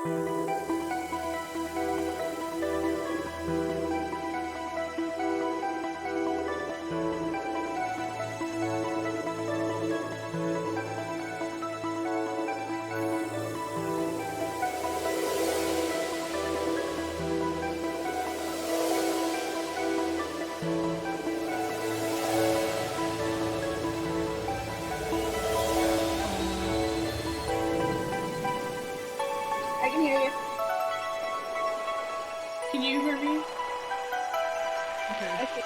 I can hear you. Can you hear me? I Okay. see.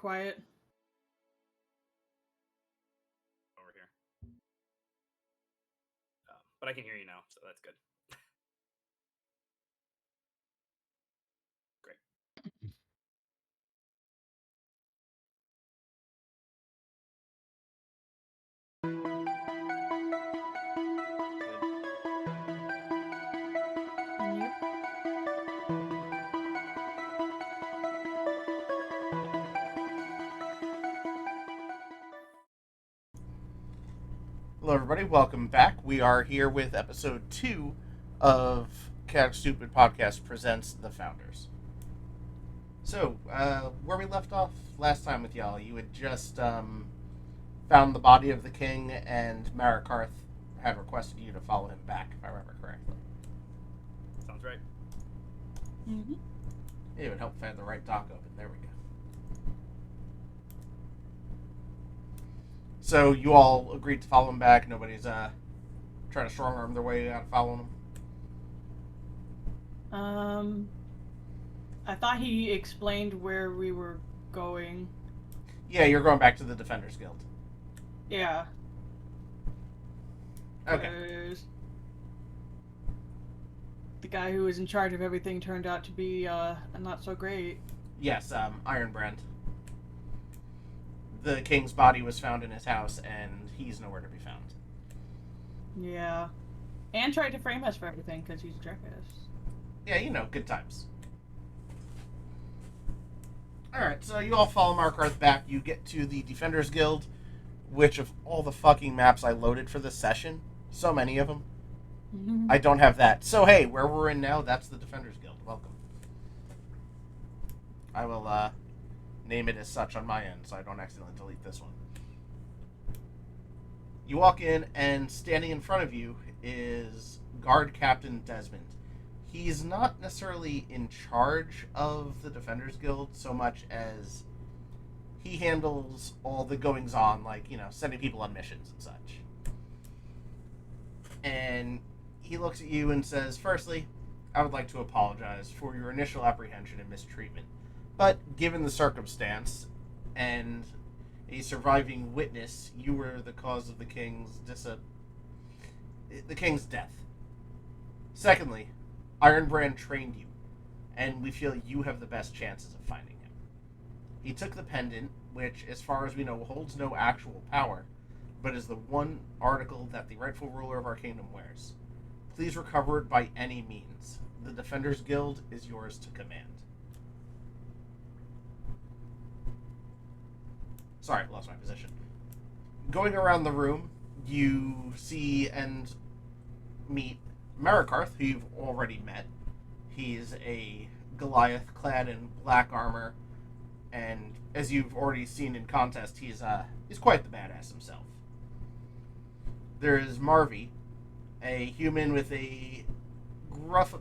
quiet. Over here. But I can hear you now, so that's good. Great. Yep. Hello, everybody. Welcome back. We are here with episode 2 of Cat Stupid Podcast Presents The Founders. So, where we left off last time with y'all, you had just found the body of the king, and Marikarth had requested you to follow him back, if I remember correctly. Sounds right. Mm-hmm. It would help if I had the right doc open. There we go. So, you all agreed to follow him back. Nobody's trying to strong-arm their way out of following him. I thought he explained where we were going. Yeah, you're going back to the Defenders Guild. Yeah. Okay. The guy who was in charge of everything turned out to be not so great. Yes, Ironbrand. The king's body was found in his house, and he's nowhere to be found. Yeah. And tried to frame us for everything because he's Drekus. Yeah, you know, good times. Alright, so you all follow Marikarth back. You get to the Defenders Guild, which of all the fucking maps I loaded for this session, so many of them, Mm-hmm. I don't have that. So hey, where we're in now, that's the Defenders Guild. Welcome. I will name it as such on my end so I don't accidentally delete this one. You walk in, and standing in front of you is Guard Captain Desmond. He's not necessarily in charge of the Defenders Guild so much as he handles all the goings-on, like, you know, sending people on missions and such. And he looks at you and says, firstly, I would like to apologize for your initial apprehension and mistreatment. But given the circumstance and a surviving witness, you were the cause of the king's death. Secondly, Ironbrand trained you, and we feel you have the best chances of finding him. He took the pendant, which, as far as we know, holds no actual power, but is the one article that the rightful ruler of our kingdom wears. Please recover it by any means. The Defenders Guild is yours to command. Sorry, I lost my position. Going around the room, you see and meet Marikarth, who you've already met. He's a Goliath clad in black armor, and as you've already seen in contest, he's quite the badass himself. There is Marvy, a human with a gruff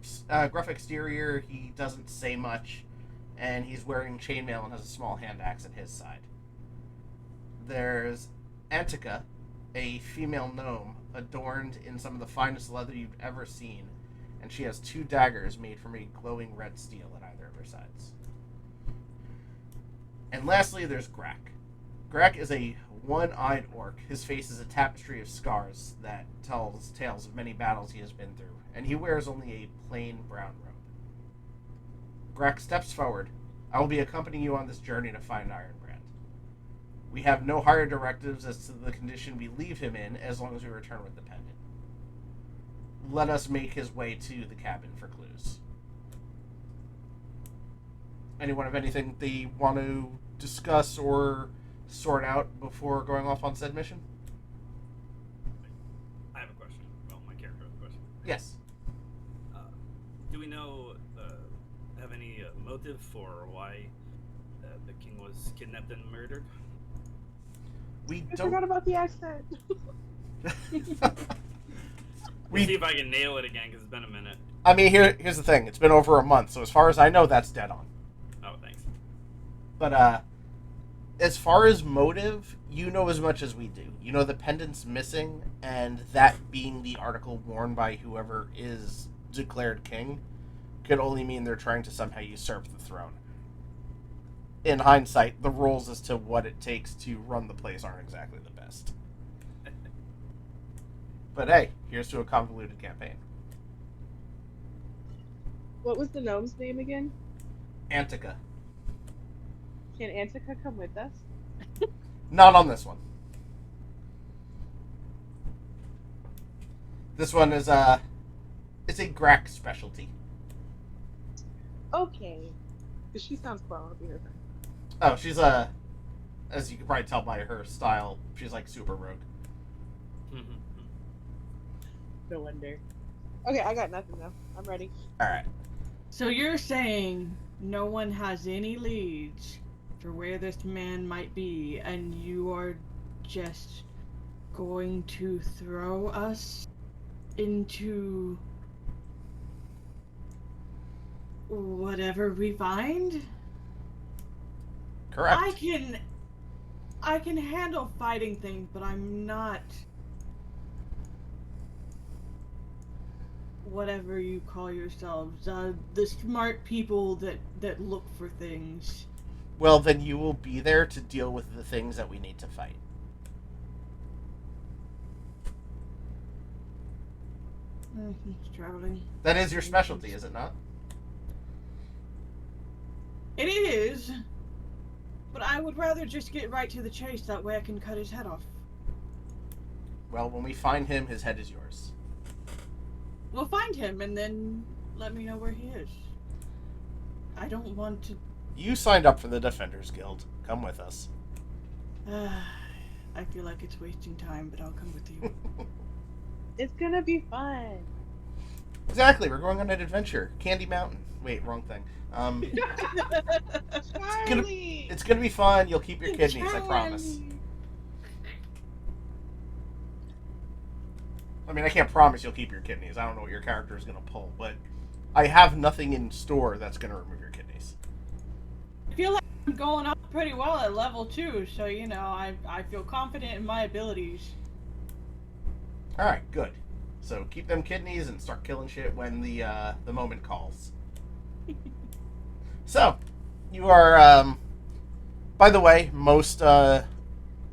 exterior. He doesn't say much, and he's wearing chainmail and has a small hand axe at his side. There's Antika, a female gnome adorned in some of the finest leather you've ever seen, and she has 2 daggers made from a glowing red steel at either of her sides. And lastly, there's Grak. Grak is a one-eyed orc. His face is a tapestry of scars that tells tales of many battles he has been through, and he wears only a plain brown robe. Grak steps forward. I will be accompanying you on this journey to find Ironbrand. We have no higher directives as to the condition we leave him in as long as we return with the pendant. Let us make his way to the cabin for clues. Anyone have anything they want to discuss or sort out before going off on said mission? I have a question. Well, my character has a question. Yes. Do we know, have any motive for why the king was kidnapped and murdered? We I don't. forgot about the accent. We'll see if I can nail it again, because it's been a minute. I mean, here's the thing. It's been over a month, so as far as I know, that's dead on. Oh, thanks. But, as far as motive, you know as much as we do. You know the pendant's missing, and that being the article worn by whoever is declared king could only mean they're trying to somehow usurp the throne. in hindsight, the rules as to what it takes to run the place aren't exactly the best. But hey, here's to a convoluted campaign. What was the gnome's name again? Antica. Can Antica come with us? Not on this one. This one is it's a Grack specialty. Okay. Because she sounds cool. I'll be her friend. Oh, she's as you can probably tell by her style, she's like super rogue. No wonder. Okay, I got nothing though. I'm ready. All right. So you're saying no one has any leads for where this man might be, and you are just going to throw us into whatever we find? Correct. I can handle fighting things, but I'm not whatever you call yourselves, the smart people that look for things. Well, then you will be there to deal with the things that we need to fight. Traveling. That is your specialty, is it not? It is, but I would rather just get right to the chase. That way I can cut his head off. Well, when we find him, his head is yours. We'll find him and then let me know where he is. I don't want to. You signed up for the Defenders Guild. Come with us. I feel like it's wasting time, but I'll come with you. It's gonna be fun. Exactly. We're going on an adventure. Candy Mountain. Wait, wrong thing. Charlie! It's gonna be fun. You'll keep your kidneys, I promise. I mean, I can't promise you'll keep your kidneys. I don't know what your character is gonna pull, but I have nothing in store that's gonna remove your kidneys. I feel like I'm going up pretty well at level 2, so you know, I feel confident in my abilities. Alright, good. So keep them kidneys and start killing shit when the moment calls. So, you are, by the way, most,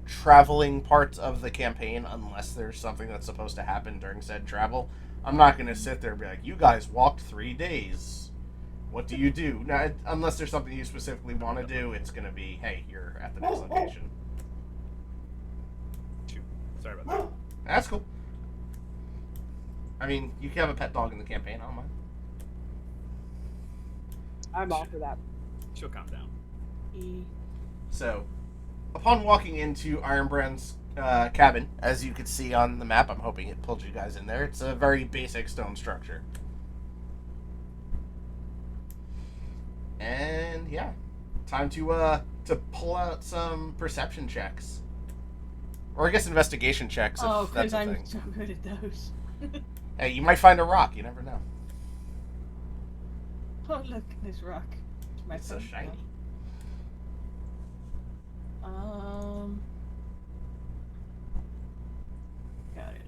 traveling parts of the campaign, unless there's something that's supposed to happen during said travel, I'm not going to sit there and be like, you guys walked 3 days. What do you do? Now, unless there's something you specifically want to do, it's going to be, hey, you're at the next location. Shoot. Sorry about that. That's cool. I mean, you can have a pet dog in the campaign, I don't mind. I'm all for that. She'll calm down. So, upon walking into Ironbrand's cabin, as you could see on the map, I'm hoping it pulled you guys in there. It's a very basic stone structure. And yeah, time to pull out some perception checks, or I guess investigation checks. Oh, if that's because a I'm thing. so good at those. Hey, you might find a rock. You never know. Oh, look, this rock. My It's so phone. shiny. Got it.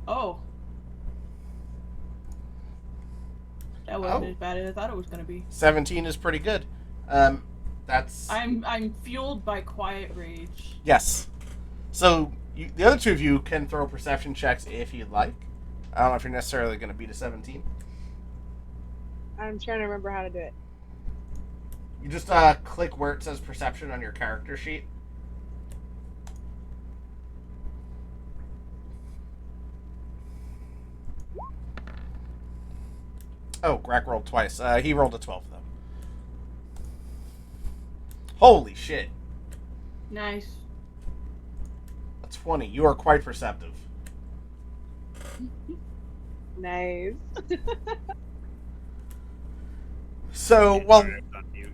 Oh. That wasn't Oh. as bad as I thought it was gonna be. 17 is pretty good. That's I'm fueled by quiet rage. yes. So the other two of you can throw perception checks if you'd like. I don't know if you're necessarily going to beat a 17. I'm trying to remember how to do it. You just click where it says perception on your character sheet. Oh, Grack rolled twice. He rolled a 12, though. Holy shit. Nice. A 20. You are quite perceptive. Nice. So, Okay, well, sorry, I was on mute.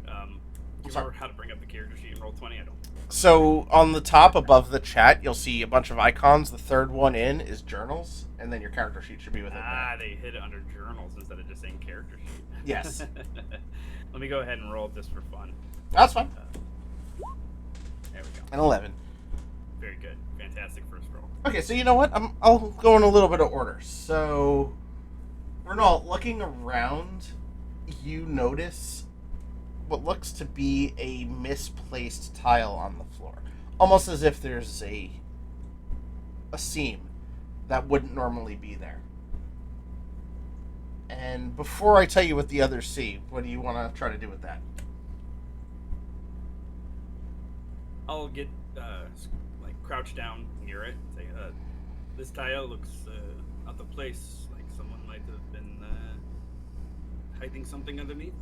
You sorry. remember how to bring up the character sheet and roll 20? I don't. so on the top above the chat, you'll see a bunch of icons. The third one in is journals, and then your character sheet should be within Ah, they hit it under journals instead of just saying character sheet. Yes. Let me go ahead and roll just for fun. That's fine. There we go. An 11. Very good. Fantastic first roll. Okay, so you know what? I'll go in a little bit of order. So, Renault, looking around, you notice what looks to be a misplaced tile on the floor. Almost as if there's a seam that wouldn't normally be there. And before I tell you what the others see, what do you want to try to do with that? I'll get crouch down near it. Say, this tile looks out of place. Like someone might have been hiding something underneath.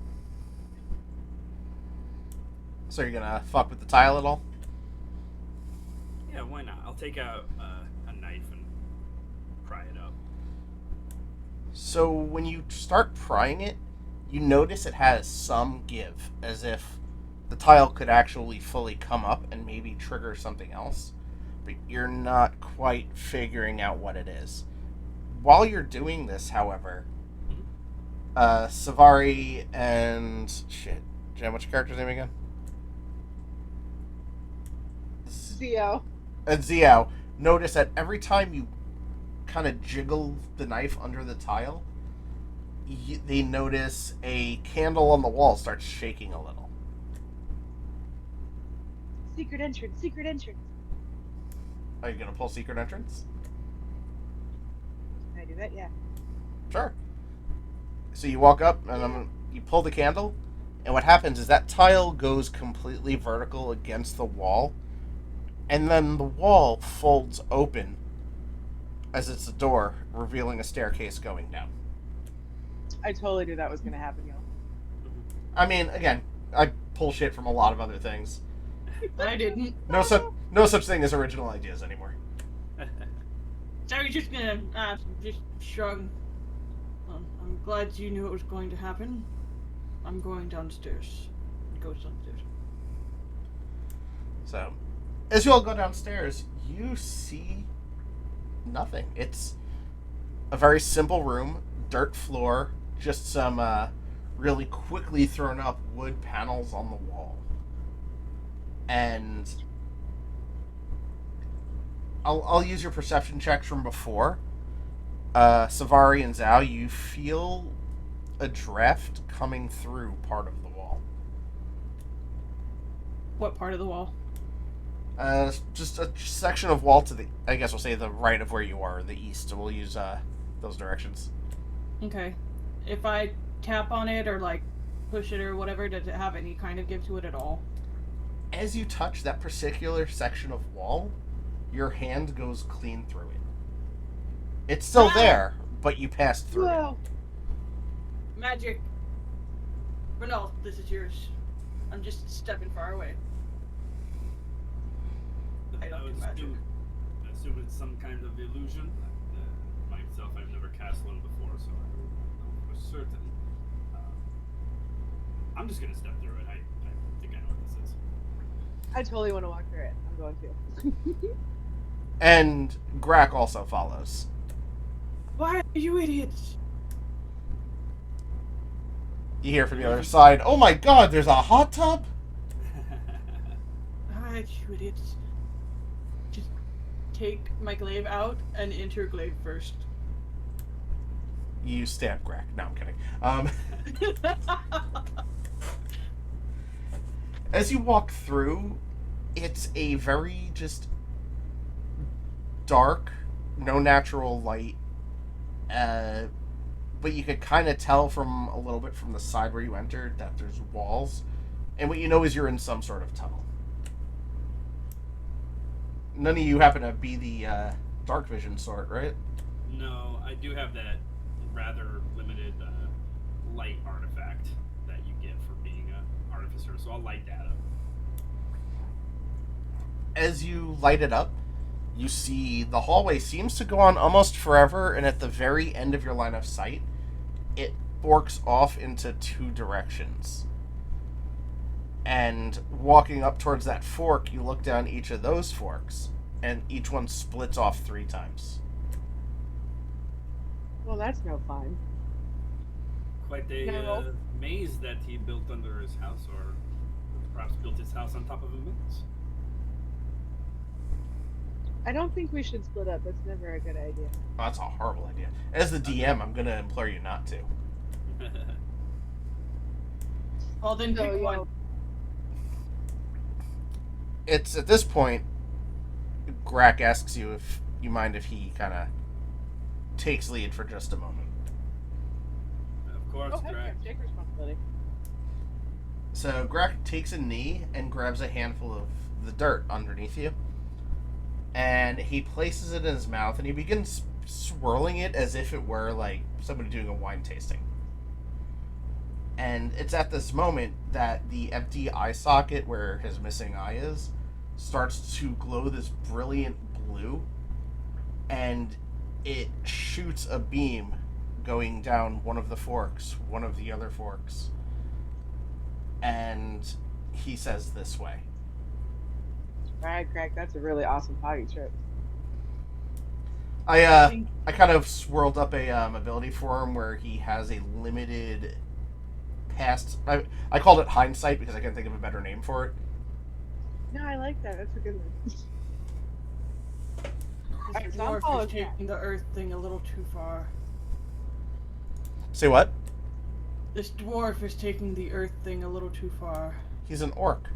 So you're gonna fuck with the tile at all? Yeah, why not? I'll take out a knife and pry it up. So when you start prying it, you notice it has some give, as if the tile could actually fully come up and maybe trigger something else, but you're not quite figuring out what it is. While you're doing this, however, Savari and... Shit. Jen, what's your character's name again? Zio. And Xiao notice that every time you kind of jiggle the knife under the tile, they notice a candle on the wall starts shaking a little. Secret entrance, secret entrance. Are you going to pull secret entrance? Can I do that? Yeah. Sure. So you walk up and you pull the candle, and what happens is that tile goes completely vertical against the wall, and then the wall folds open as it's a door, revealing a staircase going down. I totally knew that was going to happen, y'all. I mean, again, I pull shit from a lot of other things. I didn't. No such thing as original ideas anymore. So I was just gonna just shrug. I'm glad you knew it was going to happen. I'm going downstairs. Go downstairs. So, as you all go downstairs, you see nothing. It's a very simple room, dirt floor, just some really quickly thrown up wood panels on the wall. And I'll use your perception checks from before. Savari and Zhao, you feel a draft coming through part of the wall. What part of the wall? Just a section of wall to the, I guess we'll say the right of where you are, the east. So we'll use those directions. Okay. If I tap on it or like push it or whatever, does it have any kind of give to it at all? As you touch that particular section of wall, your hand goes clean through it. It's still there, but you passed through it. Whoa. Magic. Renault, this is yours. I'm just stepping far away. I don't do magic. Assume it's some kind of illusion. Myself, I've never cast one before, so I don't know for certain. I'm just gonna step through it. I think I know what this is. I totally want to walk through it. I'm going to. And Grak also follows. Why are you idiots? You hear from the other side, "Oh my god, there's a hot tub?" Why you idiots? Just take my glaive out and enter glaive first. You stab Grak. No, I'm kidding. As you walk through, it's a very just dark, no natural light, but you could kind of tell from a little bit from the side where you entered that there's walls, and what you know is you're in some sort of tunnel. None of you happen to be the dark vision sort, right? No, I do have that rather limited light artifact that you get for being an artificer, so I'll light that up. As you light it up, you see the hallway seems to go on almost forever, and at the very end of your line of sight, it forks off into two directions. And walking up towards that fork, you look down each of those forks, and each one splits off 3 times. Well, that's no fun. Quite a No. maze that he built under his house, or perhaps built his house on top of a maze. I don't think we should split up. That's never a good idea. Oh, that's a horrible idea. As the DM, I'm gonna implore you not to. Well, then So, pick one. yo, It's at this point, Grak asks you if you mind if he kind of takes lead for just a moment. Of course, oh, heck Greg. yeah, take responsibility. So Grak takes a knee and grabs a handful of the dirt underneath you, and he places it in his mouth, and he begins swirling it as if it were like somebody doing a wine tasting. And it's at this moment that the empty eye socket where his missing eye is starts to glow this brilliant blue, and it shoots a beam going down one of the forks, one of the other forks. And he says this way. Alright, Craig, that's a really awesome potty trick. I kind of swirled up a ability for him where he has a limited past. I called it hindsight because I couldn't think of a better name for it. No, I like that. That's a good one. This Alright, so I'm dwarf following is taking the earth thing a little too far. Say what? This dwarf is taking the earth thing a little too far. He's an orc.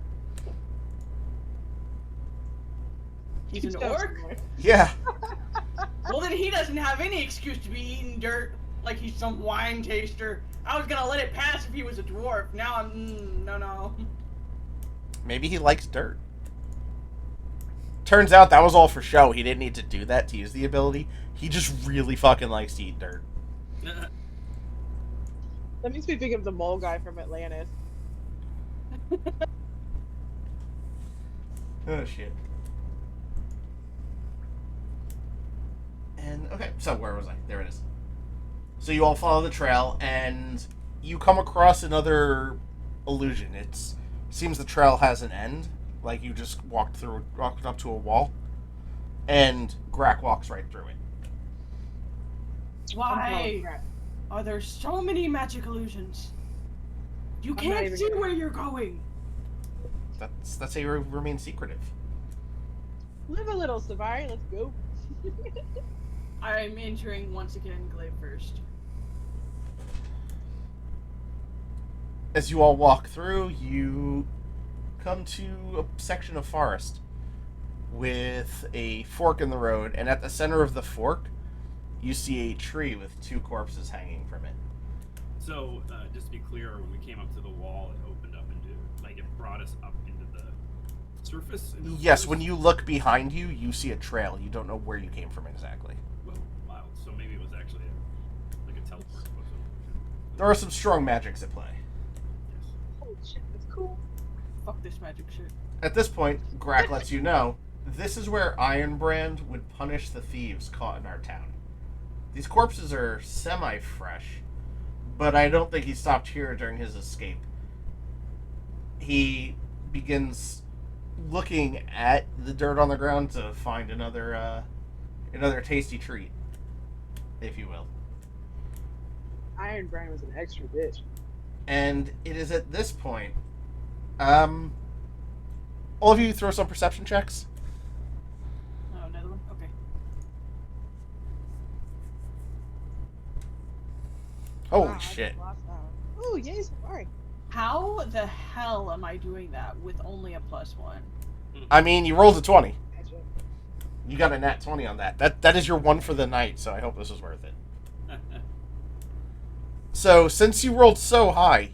He's an So orc? smart. Yeah. Well, then he doesn't have any excuse to be eating dirt like he's some wine taster. I was gonna let it pass if he was a dwarf. Now I'm no. Maybe he likes dirt. Turns out that was all for show. He didn't need to do that to use the ability. He just really fucking likes to eat dirt. That makes me think of the mole guy from Atlantis. Oh shit. And okay, so where was I? There it is. So you all follow the trail, and you come across another illusion. It seems the trail has an end, like you just walked up to a wall, and Grak walks right through it. I'm Why following Craig. are there so many magic illusions? You I'm not can't even see gonna- where you're going. That's how you remain secretive. Live a little, Savari. Let's go. I'm entering once again Glaive first. As you all walk through, you come to a section of forest with a fork in the road, and at the center of the fork, you see a tree with two corpses hanging from it. So, just to be clear, when we came up to the wall, it opened up into, like, it brought us up into the surface? into the Yes, forest? when you look behind you, you see a trail. You don't know where you came from exactly. Well, wow. So maybe it was actually like a teleport. It wasn't- There are some strong magics at play. Yes. Holy shit, that's cool. Fuck this magic shit. At this point, Grak lets you know this is where Ironbrand would punish the thieves caught in our town. These corpses are semi-fresh, but I don't think he stopped here during his escape. He begins looking at the dirt on the ground to find another tasty treat, if you will. Iron Brain was an extra bitch. And it is at this point, all of you throw some perception checks. Oh, another one? Okay. Holy Wow, I just shit. lost that one. Ooh, yay, Savari. How the hell am I doing that with only a +1? I mean, you rolled a 20. Gotcha. You got a nat 20 on that. That is your one for the night, so I hope this was worth it. So, since you rolled so high,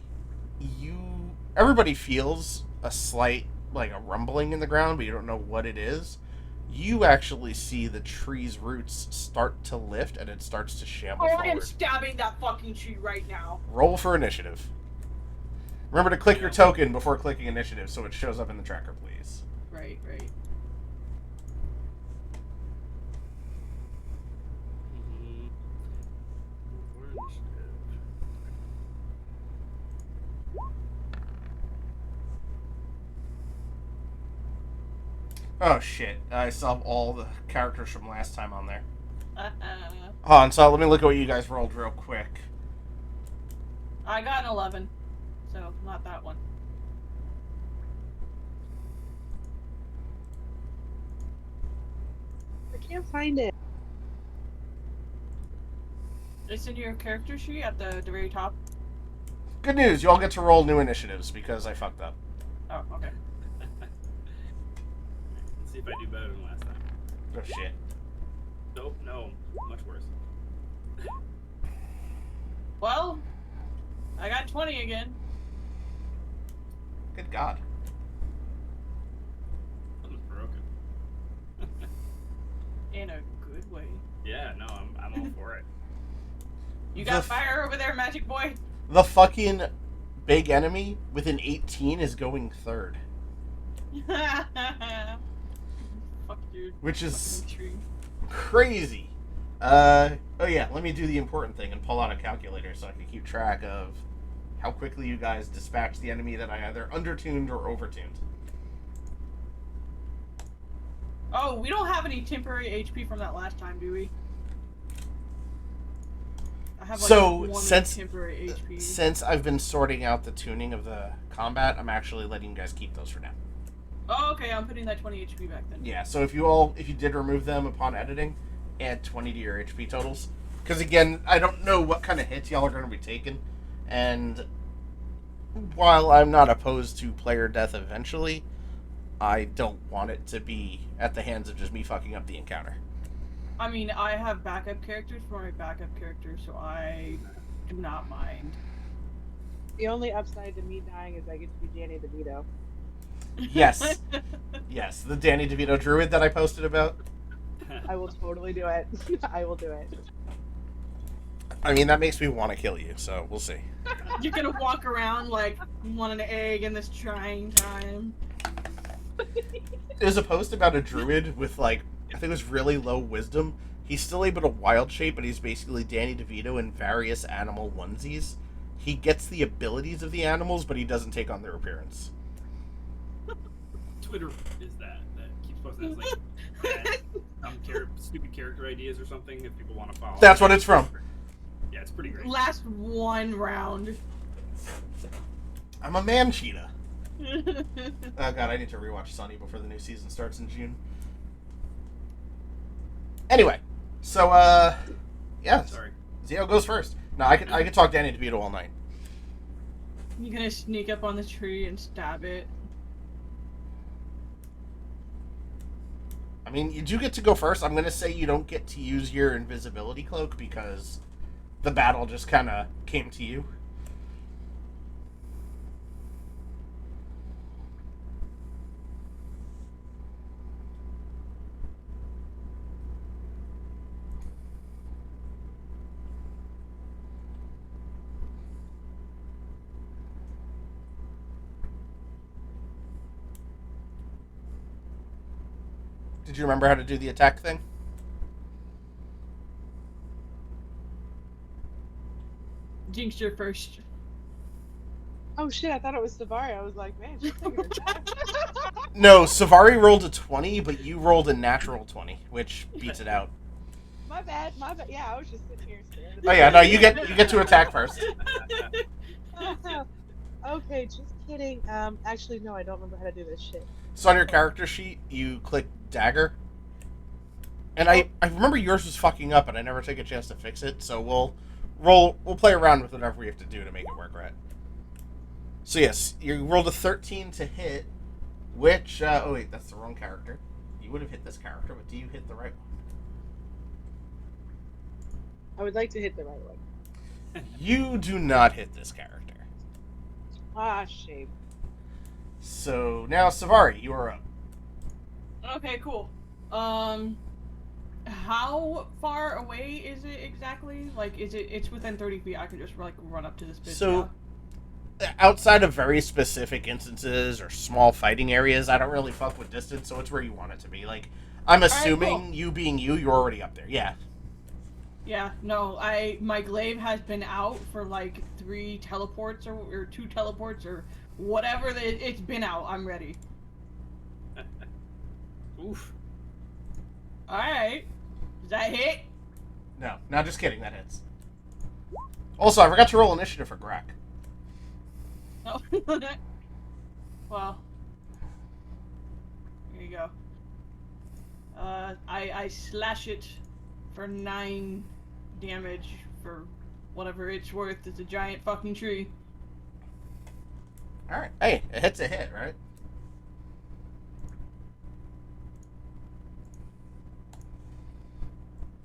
everybody feels a slight, like a rumbling in the ground, but you don't know what it is. You actually see the tree's roots start to lift, and it starts to shamble Oh, I am forward. stabbing that fucking tree right now. Roll for initiative. Remember to click your token before clicking initiative, so it shows up in the tracker, please. Right. Mhm. Where initiative? Oh shit, I still have all the characters from last time on there. Uh-uh. Hold on, so let me look at what you guys rolled real quick. I got an 11, so not that one. can't find it. It's in your character sheet at the very top. Good news, you all get to roll new initiatives because I fucked up. Oh, okay. Let's see if I do better than last time. Oh shit. Nope, no, much worse. Well, I got 20 again. Good God. Something's broken. In a good way. Yeah, no, I'm all for it. You got The fire over there, Magic Boy? The fucking big enemy with an 18 is going third. Fuck you. Which is fucking tree. crazy. Oh yeah, let me do the important thing and pull out a calculator so I can keep track of how quickly you guys dispatch the enemy that I either undertuned or overtuned. Oh, we don't have any temporary HP from that last time, do we? I have like So, one temporary HP. Since I've been sorting out the tuning of the combat, I'm actually letting you guys keep those for now. Oh, okay, I'm putting that 20 HP back then. Yeah, so if you did remove them upon editing, add 20 to your HP totals. Because again, I don't know what kind of hits y'all are going to be taking, and while I'm not opposed to player death eventually, I don't want it to be at the hands of just me fucking up the encounter. I mean, I have backup characters for my backup characters, so I do not mind. The only upside to me dying is I get to be Danny DeVito. Yes. Yes, the Danny DeVito druid that I posted about. I will totally do it. I will do it. I mean, that makes me want to kill you, so we'll see. You're gonna walk around like wanting an egg in this trying time. There's a post about a druid with, like, I think it was really low wisdom. He's still able to wild shape, but he's basically Danny DeVito in various animal onesies. He gets the abilities of the animals, but he doesn't take on their appearance. Twitter is that keeps posting that, like stupid character ideas or something if people want to follow. That's what it's from. Yeah, it's pretty great. Last one round. I'm a man cheetah. Oh god, I need to rewatch Sunny before the new season starts in June. Anyway, so yeah, Sorry. Zio goes first. No, I could talk Danny DeVito all night. You gonna sneak up on the tree and stab it? I mean, you do get to go first. I'm gonna say you don't get to use your invisibility cloak because the battle just kind of came to you. Did you remember how to do the attack thing? Jinx, you're first. Oh shit, I thought it was Savari. I was like, man, she's taking her time. No, Savari rolled a 20, but you rolled a natural 20, which beats it out. My bad. Yeah, I was just sitting here staring. Oh yeah, no, you get to attack first. Okay, just kidding. Actually, no, I don't remember how to do this shit. So on your character sheet, you click dagger. And I remember yours was fucking up, and I never take a chance to fix it. So we'll play around with whatever we have to do to make it work right. So yes, you rolled a 13 to hit, which oh wait, that's the wrong character. You would have hit this character, but do you hit the right one? I would like to hit the right one. You do not hit this character. Ah, shame. So now, Savari, you are up. Okay, cool. How far away is it exactly? Like, it's within 30 feet? I can just like run up to this bitch. So, now? outside of very specific instances or small fighting areas, I don't really fuck with distance, so it's where you want it to be. Like, I'm assuming cool. you being you're already up there. Yeah. Yeah, no, my glaive has been out for like 3 teleports or 2 teleports or whatever. It's been out. I'm ready. Oof. Alright. Does that hit? No, just kidding. That hits. Also, I forgot to roll initiative for Grak. No. Well. Here you go. I slash it for 9 damage for whatever it's worth. It's a giant fucking tree. All right. Hey, it hits a hit, right?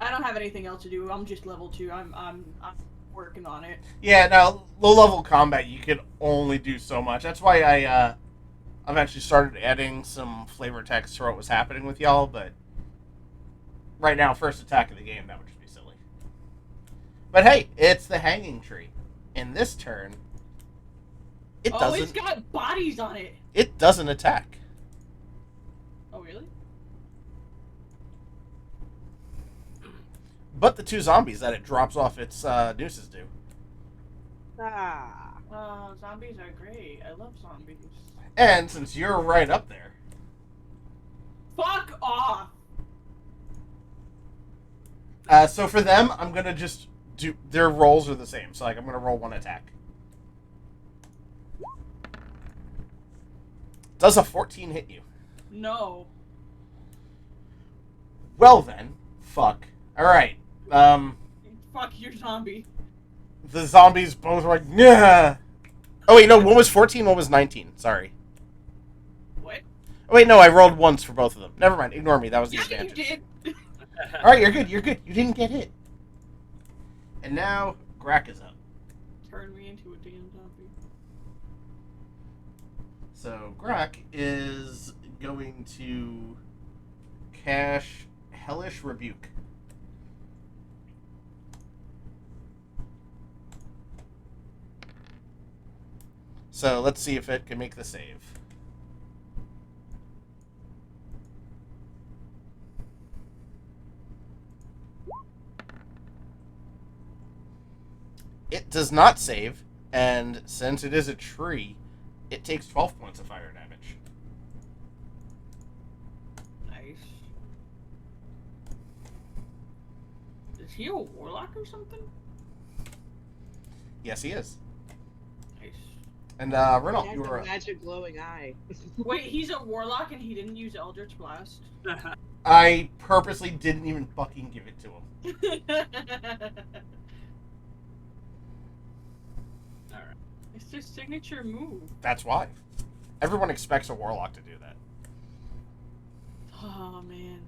I don't have anything else to do. I'm just level 2. I'm working on it. Yeah. Now, low level combat, you can only do so much. That's why I've actually started adding some flavor text to what was happening with y'all. But right now, first attack of the game, that would just be silly. But hey, it's the hanging tree. In this turn, it doesn't. It's got bodies on it. It doesn't attack. Oh, really? But the 2 zombies that it drops off its nooses do. Ah. Zombies are great. I love zombies. And since you're right up there, Fuck off! so for them, I'm gonna just do. Their rolls are the same. So like, I'm gonna roll 1 attack. Does a 14 hit you? No. Well then, fuck. All right. Fuck your zombie. The zombies both were like, yeah. Oh wait, no. One was 14. One was 19. Sorry. What? Oh wait, no. I rolled once for both of them. Never mind. Ignore me. That was the Yeah, advantage. you did. All right, you're good. You're good. You didn't get hit. And now Grak is up. Turn me into a damn zombie. So Grak is going to cash Hellish Rebuke. So let's see if it can make the save. It does not save, and since it is a tree, it takes 12 points of fire damage. Nice. Is he a warlock or something? Yes, he is. Nice. And He Renault, has you a were. magic glowing eye. Wait, he's a warlock and he didn't use Eldritch Blast? I purposely didn't even fucking give it to him. Alright. It's his signature move. That's why. Everyone expects a warlock to do that. Oh, man.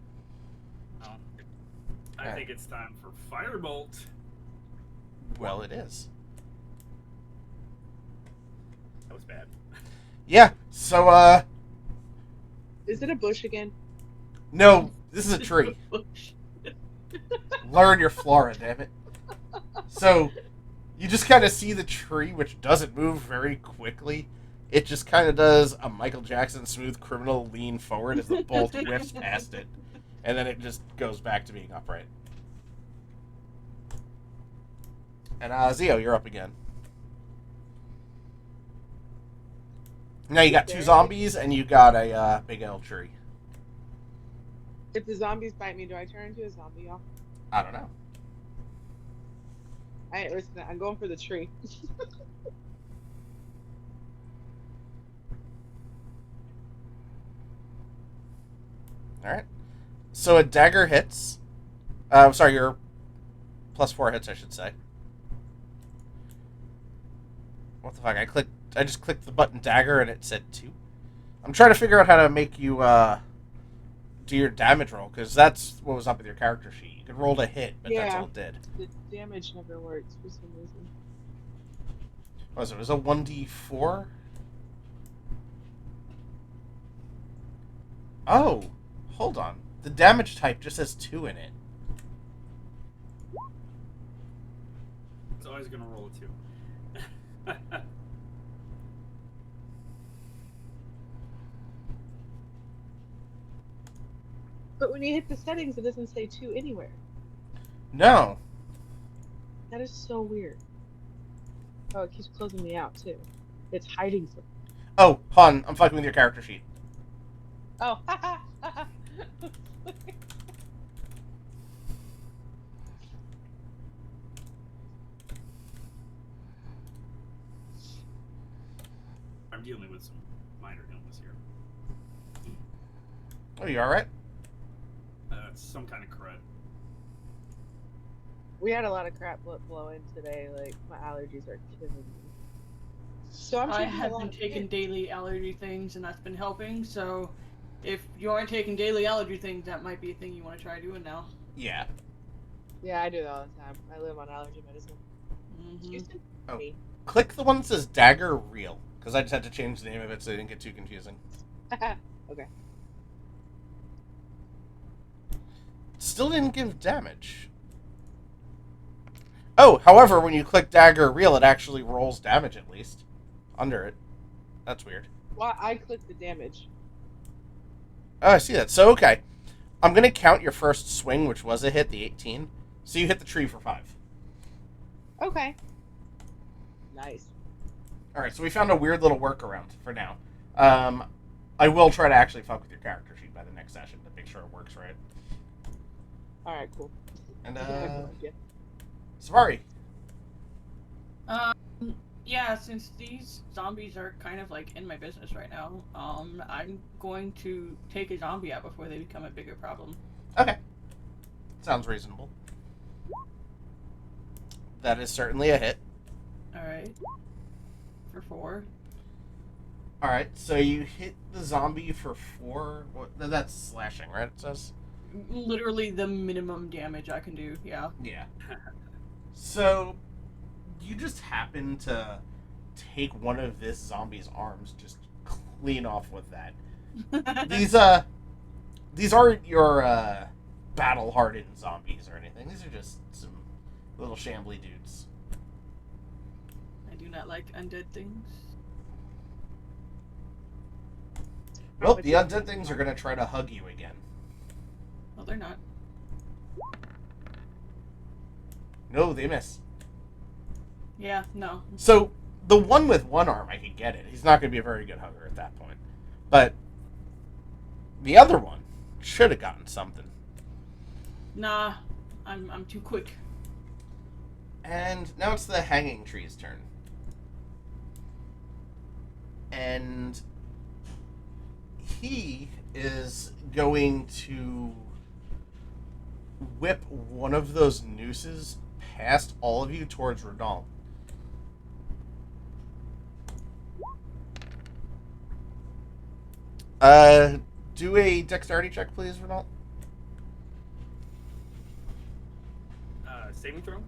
Oh. I think it's time for Firebolt. Well, it is. That was bad. Yeah, so, Is it a bush again? no, this is a tree. Learn your flora, damn it. So, you just kind of see the tree, which doesn't move very quickly. It just kind of does a Michael Jackson Smooth Criminal lean forward as the bolt whiffs past it. And then it just goes back to being upright. And, Zio, you're up again. Now you got 2 zombies, and you got a big L tree. If the zombies bite me, do I turn into a zombie, y'all? I don't know. I ain't risking it. I'm going for the tree. Alright. So a dagger hits. Sorry, your +4 hits, I should say. What the fuck? I just clicked the button dagger and it said 2. I'm trying to figure out how to make you do your damage roll, because that's what was up with your character sheet. You could roll to hit, but that's Yeah. all it did. The damage never works for some reason. What was it? Was it a 1d4? Oh, hold on. The damage type just has 2 in it. It's always gonna roll a 2. But when you hit the settings, it doesn't say 2 anywhere. No. That is so weird. Oh, it keeps closing me out, too. It's hiding something. Oh, hon, I'm fucking with your character sheet. Oh, I'm dealing with some minor illness here. Oh, you alright? some kind of crud. We had a lot of crap blowing today. Like, my allergies are killing me. So I'm I taking a have lot been of taking hits. daily allergy things, and that's been helping. So, if you aren't taking daily allergy things, that might be a thing you want to try doing now. Yeah. Yeah, I do that all the time. I live on allergy medicine. Mm-hmm. Houston? Oh. Me. Click the one that says Dagger Real, because I just had to change the name of it so it didn't get too confusing. Okay. Still didn't give damage. Oh, however, when you click Dagger Real, it actually rolls damage at least. Under it. That's weird. Well, I clicked the damage. Oh, I see that. So, okay. I'm going to count your first swing, which was a hit, the 18. So you hit the tree for 5. Okay. Nice. Alright, so we found a weird little workaround for now. I will try to actually fuck with your character sheet by the next session to make sure it works right. Alright, cool. And, I have no idea. Safari. Yeah, since these zombies are kind of like in my business right now, I'm going to take a zombie out before they become a bigger problem. Okay. Sounds reasonable. That is certainly a hit. Alright. For 4. Alright, so you hit the zombie for 4. That's slashing, right? It says? Literally the minimum damage I can do, yeah. Yeah. So, you just happen to take one of this zombie's arms, just clean off with that. These aren't your battle-hardened zombies or anything. These are just some little shambly dudes. I do not like undead things. Well, the undead things are going to try to hug you again. Well, they're not. No, they miss. Yeah, no. So, the one with one arm, I could get it. He's not going to be a very good hugger at that point. But the other one should have gotten something. Nah, I'm too quick. And now it's the hanging tree's turn. And he is going to whip one of those nooses past all of you towards Renal. Do a dexterity check, please, Renal. Saving throw?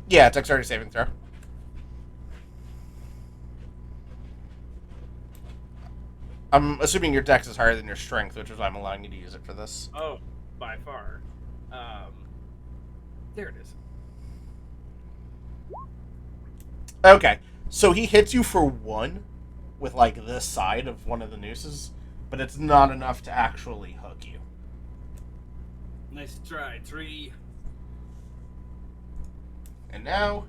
Yeah, dexterity saving throw. I'm assuming your dex is higher than your strength, which is why I'm allowing you to use it for this. Oh, by far. There it is. Okay, so he hits you for 1 with, like, this side of one of the nooses, but it's not enough to actually hook you. Nice try, tree. And now,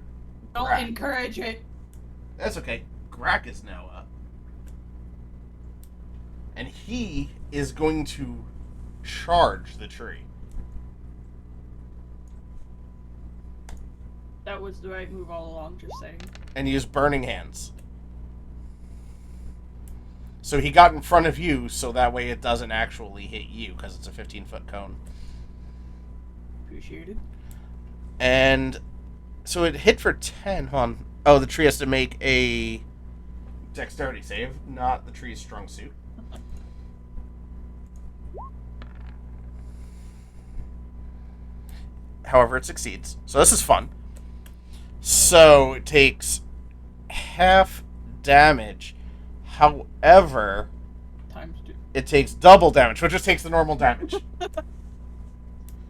Don't Grack. encourage it. That's okay. Grack is now up. And he is going to charge the tree. That was the right move all along, just saying. And use Burning Hands. So he got in front of you, so that way it doesn't actually hit you, because it's a 15-foot cone. Appreciated. And so it hit for 10. Hold on. Oh, the tree has to make a dexterity save, not the tree's strong suit. However, it succeeds. So this is fun. So it takes half damage. However, Times 2. it takes double damage, which just takes the normal damage.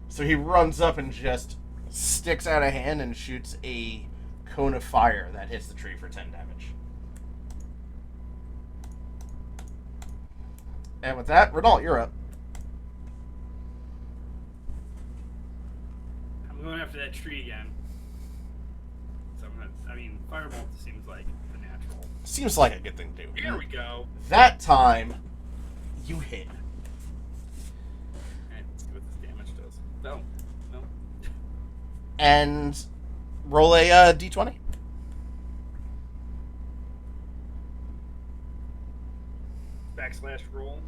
So he runs up and just sticks out a hand and shoots a cone of fire that hits the tree for 10 damage. And with that, Renal, you're up. I'm going after that tree again. So I'm gonna. I mean, firebolt seems like the natural. Seems like a good thing to do. Here we go. That time, you hit. And let's see what this damage does. No. And roll a d20. Backslash roll.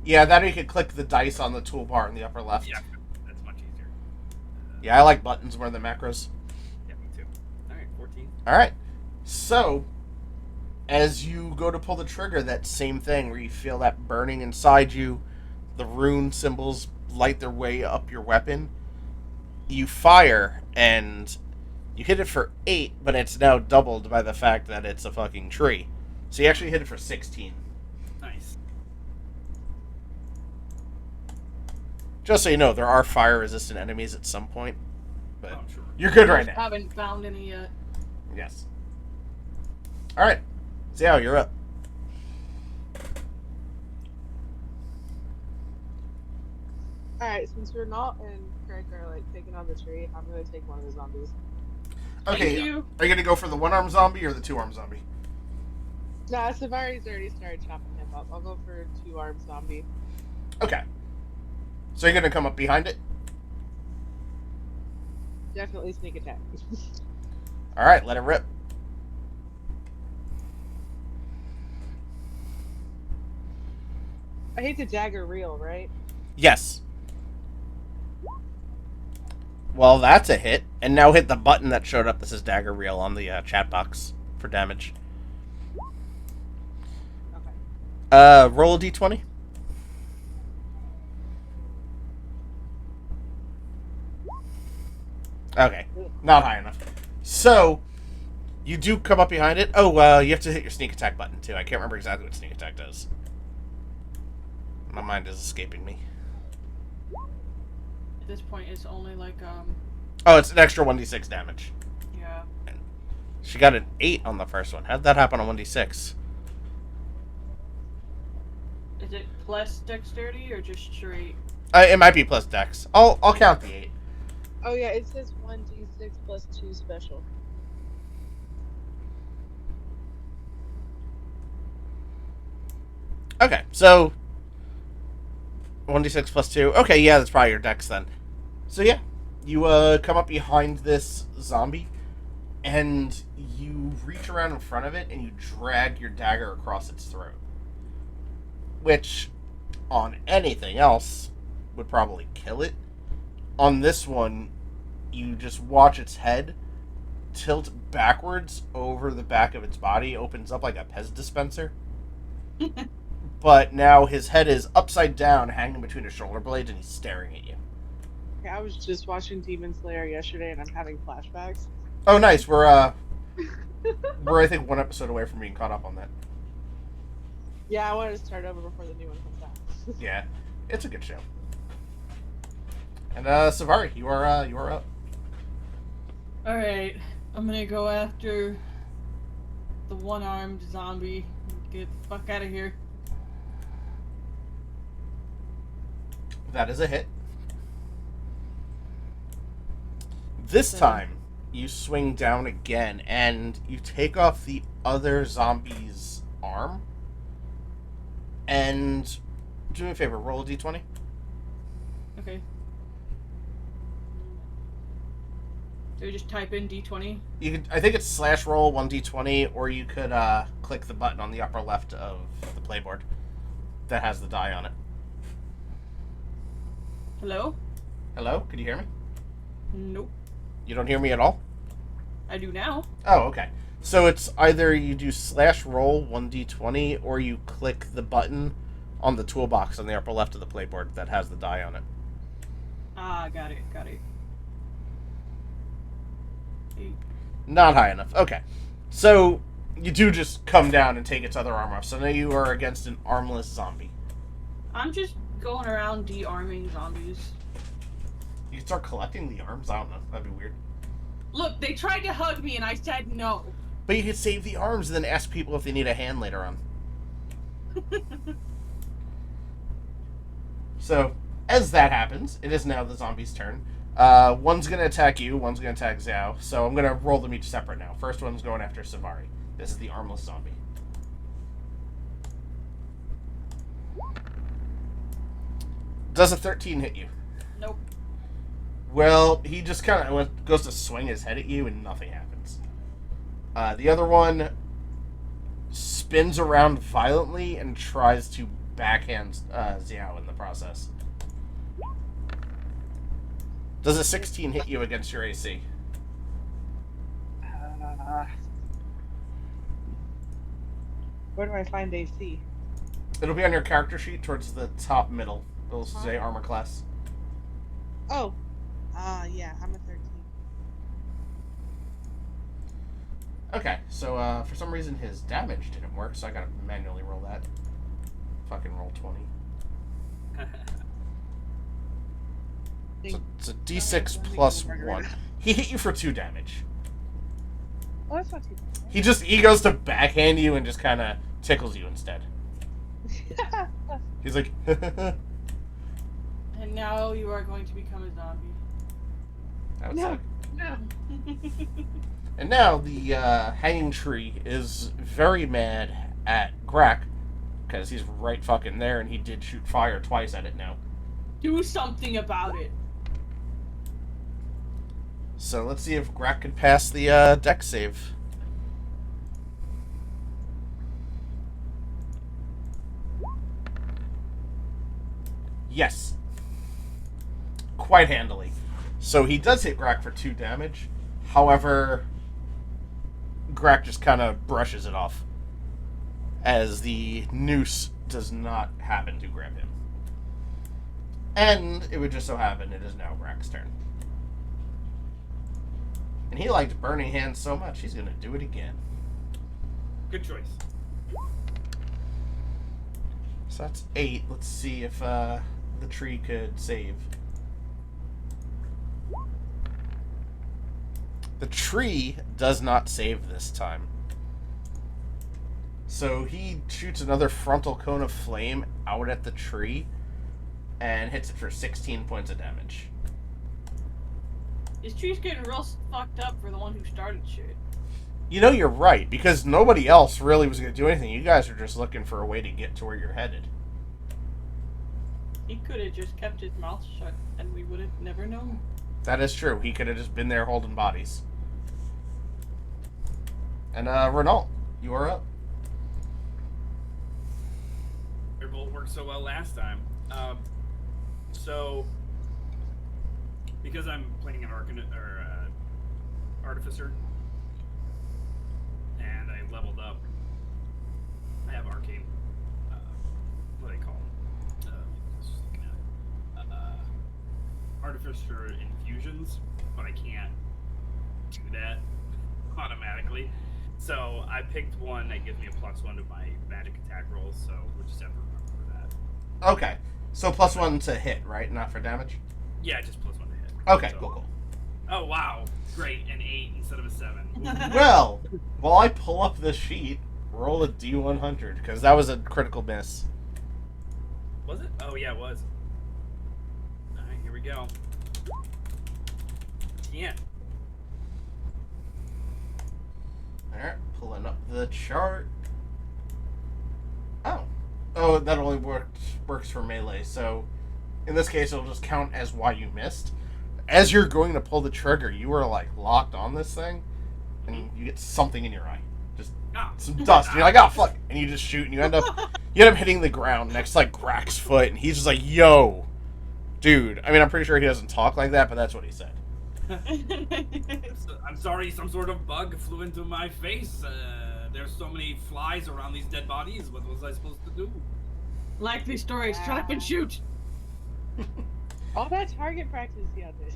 Yeah, that or you could click the dice on the toolbar in the upper left. Yeah, that's much Yeah, I like buttons more than macros. Yeah, me too. All right, 14. All right. So, as you go to pull the trigger, that same thing where you feel that burning inside you, the rune symbols light their way up your weapon. You fire, and you hit it for 8, but it's now doubled by the fact that it's a fucking tree. So you actually hit it for 16. Nice. Just so you know, there are fire-resistant enemies at some point. But Oh, sure. you're good right now. Haven't found any yet. Yes. Alright. Xiao, you're up. Alright, since Renault and Craig are like taking on the tree, I'm gonna take one of the zombies. Okay, Thank you. are you going to go for the one-arm zombie or the two-arm zombie? Nah, Savari's already started chopping him up. I'll go for 2-armed zombie. Okay. So you're going to come up behind it? Definitely sneak attack. Alright, let it rip. I hate the dagger reel, right? Yes. Well, that's a hit. And now hit the button that showed up that says dagger reel on the chat box for damage. Okay. Roll a d20. Okay, not high enough. So, you do come up behind it. Oh, you have to hit your sneak attack button, too. I can't remember exactly what sneak attack does. My mind is escaping me. At this point, it's only like, Oh, it's an extra 1d6 damage. yeah. She got an 8 on the first one. How'd that happen on 1d6? Is it plus dexterity or just straight? It might be plus dex. I'll count the 8. Oh yeah, it says 1d6 plus 2 special. Okay, so 1d6 plus 2. Okay, yeah, that's probably your dex then. So yeah, you come up behind this zombie, and you reach around in front of it, and you drag your dagger across its throat. Which, on anything else, would probably kill it. On this one, you just watch its head tilt backwards over the back of its body, opens up like a Pez dispenser. But now his head is upside down, hanging between his shoulder blades, and he's staring at you. Okay, I was just watching Demon Slayer yesterday and I'm having flashbacks. Oh, nice. We're I think one episode away from being caught up on that. Yeah, I wanted to start over before the new one comes out. Yeah, it's a good show. And Savari, you are up. All right, I'm gonna go after the one-armed zombie. Get the fuck out of here. That is a hit. This time, you swing down again, and you take off the other zombie's arm. And do me a favor, roll a d20. Okay. Do we just type in D20? You could, I think it's slash roll 1d20, or you could click the button on the upper left of the playboard that has the die on it. Hello? Hello? Can you hear me? Nope. You don't hear me at all? I do now. Oh, okay. So it's either you do slash roll 1d20, or you click the button on the toolbox on the upper left of the playboard that has the die on it. Ah, got it. 8. Not high enough. Okay. So you do just come down and take its other arm off. So now you are against an armless zombie. I'm just going around de-arming zombies. You can start collecting the arms? I don't know. That'd be weird. Look, they tried to hug me and I said no. But you could save the arms and then ask people if they need a hand later on. So, as that happens, it is now the zombie's turn. One's going to attack you, one's going to attack Xiao. So I'm going to roll them each separate now. First one's going after Savari. This is the armless zombie. Does a 13 hit you? Nope. Well, he just kind of goes to swing his head at you and nothing happens. The other one spins around violently and tries to backhand Xiao in the process. Does a 16 hit you against your AC? Where do I find AC? It'll be on your character sheet towards the top middle. It'll say armor class. Oh. Yeah, I'm a 13. Okay, so for some reason his damage didn't work, so I gotta manually roll that. Fucking roll 20. So it's a d6 plus 1. He hit you for 2 damage. Oh, that's not too He goes to backhand you and just kind of tickles you instead. bad. He's like, And now you are going to become a zombie. that would No. suck. No. And now the hanging tree is very mad at Grak because he's right fucking there, and he did shoot fire twice at it now. Do something about it. So let's see if Grak can pass the deck save. Yes. Quite handily. So he does hit Grak for 2 damage. However, Grak just kind of brushes it off, as the noose does not happen to grab him. And it would just so happen it is now Grak's turn. And he liked Burning Hands so much, he's going to do it again. Good choice. So that's 8. Let's see if the tree could save. The tree does not save this time. So he shoots another frontal cone of flame out at the tree and hits it for 16 points of damage. This tree's getting real fucked up for the one who started shit. You know, you're right, because nobody else really was going to do anything. You guys are just looking for a way to get to where you're headed. He could have just kept his mouth shut, and we would have never known. That is true. He could have just been there holding bodies. And, Renault, you are up. Your bolt worked so well last time. So, because I'm playing an artificer, and I leveled up, I have arcane. What do they call them? Just looking at artificer infusions, but I can't do that automatically. So I picked one that gives me a +1 to my magic attack rolls. So we'll just have to remember that. Okay. So +1 to hit, right? Not for damage? Yeah, just +1 to hit. Okay, So- cool. Oh wow, great, an 8 instead of a 7. Well, while I pull up this sheet, roll a D100, because that was a critical miss. Was it? Oh yeah, it was. All right, here we go. 10. Alright, pulling up the chart. Oh, that only works for melee, so in this case it'll just count as why you missed. As you're going to pull the trigger, you are like locked on this thing, and you get something in your eye. Just Ah, some dust. And you're like, oh fuck, and you just shoot, and you end up hitting the ground next to like Grak's foot, and he's just like, yo, dude. I mean, I'm pretty sure he doesn't talk like that, but that's what he said. I'm sorry, some sort of bug flew into my face. There's so many flies around these dead bodies. What was I supposed to do? Likely stories. Shut up and shoot. All that target practice he had this.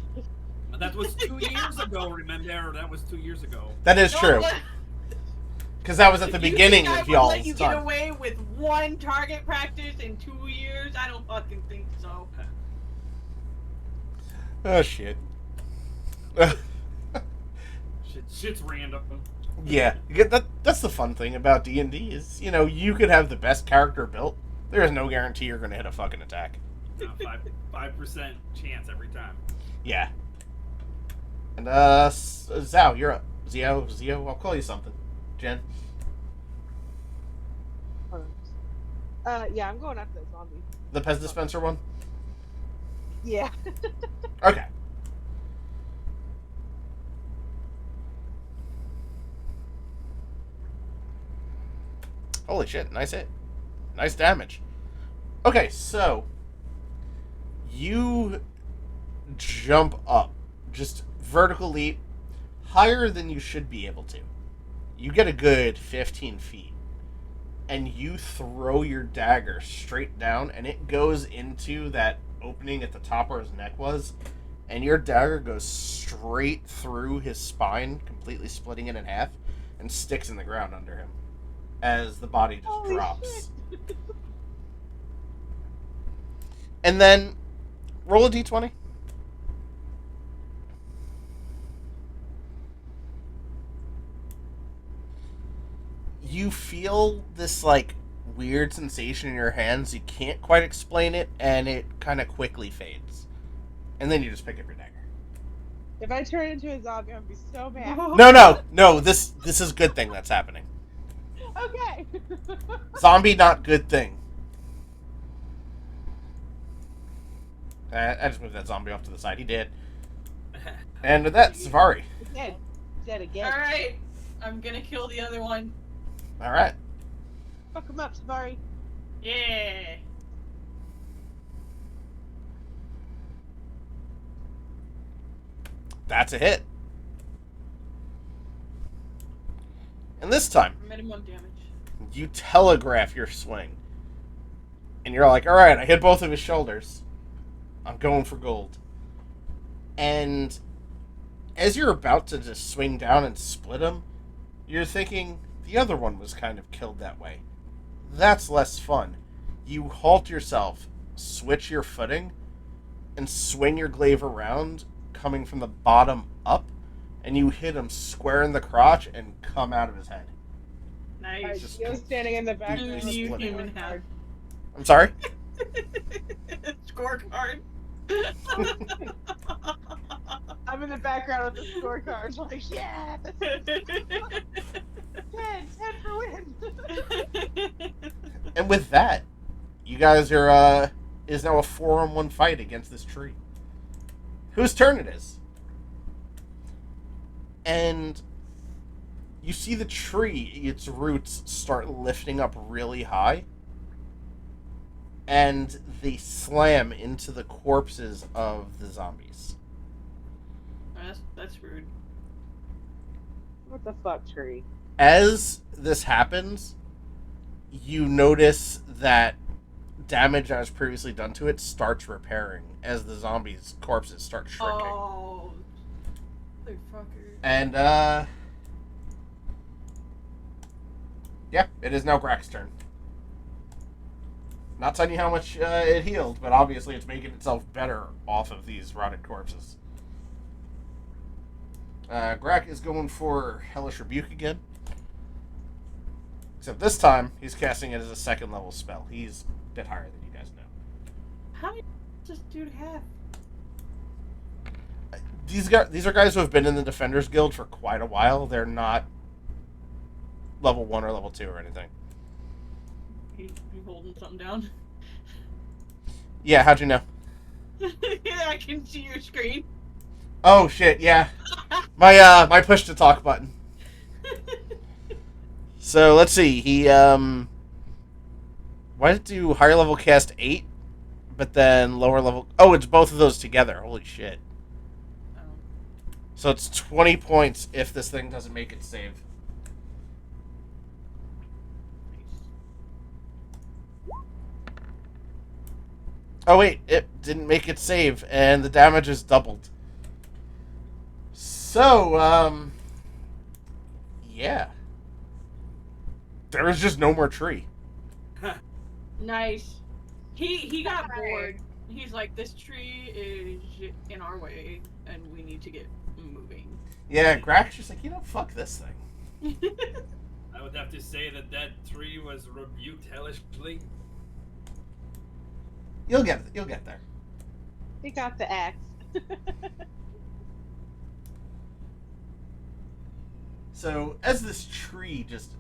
That was 2 years ago, remember? That was 2 years ago. That is true, but- because that was at the You beginning think I of would y'all's let you get time. away with one target practice in 2 years? I don't fucking think so. Oh shit. Shit's random. Yeah, that's the fun thing about D&D is, you know, you could have the best character built. There is no guarantee you're going to hit a fucking attack. 5% chance every time. Yeah. And, Zhao, you're up. Zio, I'll call you something. Jen? Yeah, I'm going after the zombie. The Pez Dispenser one? Yeah. Okay. Holy shit, nice hit. Nice damage. Okay, so you jump up, just vertical leap, higher than you should be able to. You get a good 15 feet, and you throw your dagger straight down, and it goes into that opening at the top where his neck was, and your dagger goes straight through his spine, completely splitting it in half, and sticks in the ground under him as the body just Holy drops. And then roll a d20. You feel this like weird sensation in your hands. You can't quite explain it, and it kind of quickly fades. And then you just pick up your dagger. If I turn into a zombie, I'm gonna be so mad. No. This is a good thing that's happening. Okay. Zombie, not good thing. I just moved that zombie off to the side. He did. And with that, Savari. Dead. Dead again. Alright, I'm gonna kill the other one. All right. Fuck him up, Savari. Yeah. That's a hit. And this time, Minimum damage. you telegraph your swing. And you're like, all right, I hit both of his shoulders. I'm going for gold. And as you're about to just swing down and split him, you're thinking the other one was kind of killed that way. That's less fun. You halt yourself, switch your footing, and swing your glaive around, coming from the bottom up, and you hit him square in the crotch and come out of his head. Nice. Just You're standing in the back. Who just do you split it. human have? I'm sorry? Scorecard. I'm in the background with the scorecards, like, yeah, 10 for win. And with that, you guys are, is now a 4-on-1 fight against this tree. Whose turn it is? And you see the tree, its roots start lifting up really high, and they slam into the corpses of the zombies. That's rude. What the fuck, tree? As this happens, you notice that damage that was previously done to it starts repairing as the zombies' corpses start shrinking. Oh, motherfucker. And, yeah, it is now Grak's turn. Not telling you how much it healed, but obviously it's making itself better off of these rotted corpses. Grak is going for Hellish Rebuke again. Except this time, he's casting it as a 2nd level spell. He's a bit higher than you guys know. How many does this dude have? These are guys who have been in the Defenders Guild for quite a while. They're not level 1 or level 2 or anything. He holding something down? Yeah, how'd you know? Yeah, I can see your screen. Oh shit, yeah. My push to talk button. So let's see. He why did it do higher level cast 8, but then lower level? Oh, it's both of those together. Holy shit! Oh. So it's 20 points if this thing doesn't make it save. Oh wait, it didn't make it save, and the damage is doubled. So, yeah. There is just no more tree. Nice. He got bored. He's like, this tree is in our way, and we need to get moving. Yeah, Grak's just like, fuck this thing. I would have to say that tree was rebuked hellishly. You'll get there. He got the axe. So, as this tree just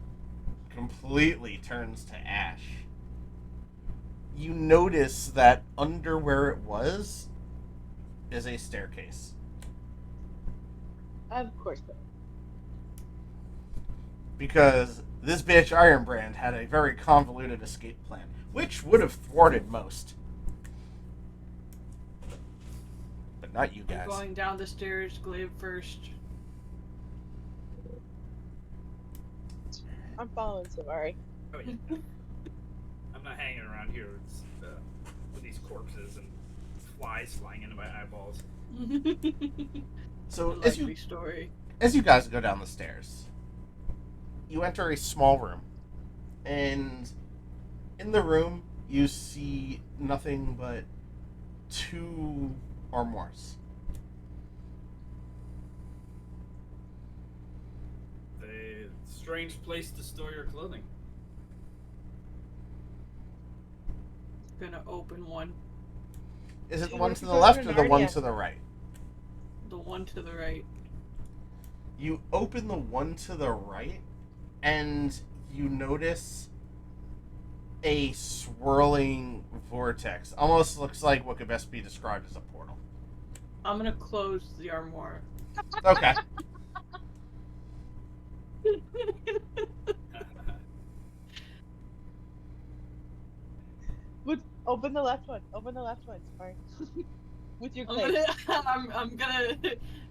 completely turns to ash, you notice that under where it was is a staircase. Of course. Because this bitch Ironbrand had a very convoluted escape plan, which would have thwarted most. But Not you I'm guys. going down the stairs, Glaive first. I'm following Savari. Oh yeah. I'm not hanging around here with these corpses and flies flying into my eyeballs. So Likely story. as you guys go down the stairs, you enter a small room, and in the room you see nothing but 2 armoires. A strange place to store your clothing. Gonna open one. Is it the Dude, one what to if the we go left to or the one Narnia? to the right? The one to the right. You open the one to the right, and you notice a swirling vortex. Almost looks like what could best be described as a portal. I'm gonna close the armoire. Okay. Open the left one. Open the left one. Sorry. With your I'm clay. gonna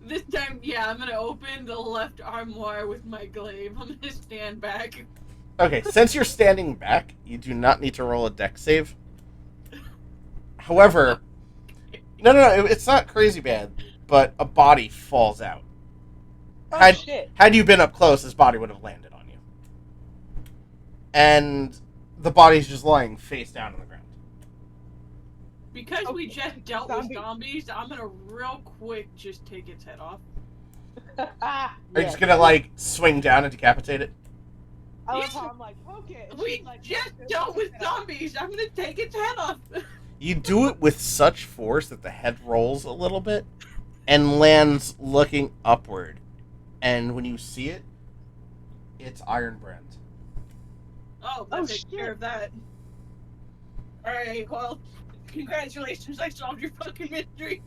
this time, yeah, I'm gonna open the left armoire with my glaive. I'm gonna stand back. Okay, since you're standing back, you do not need to roll a dex save. However, no, it's not crazy bad, but a body falls out. Oh shit. Had you been up close, this body would have landed on you. And the body's just lying face down on the ground. Because we Okay. just dealt Zombie. with zombies, I'm gonna real quick just take its head off. Are you just gonna, like, swing down and decapitate it? I love how I'm like, poke it. and We she's like, just "Poke it, dealt poke with it out." zombies. I'm gonna take its head off. You do it with such force that the head rolls a little bit and lands looking upward. And when you see it, it's Ironbrand. Oh, Oh, that takes shit. care of that. Alright, well, congratulations, I solved your fucking mystery.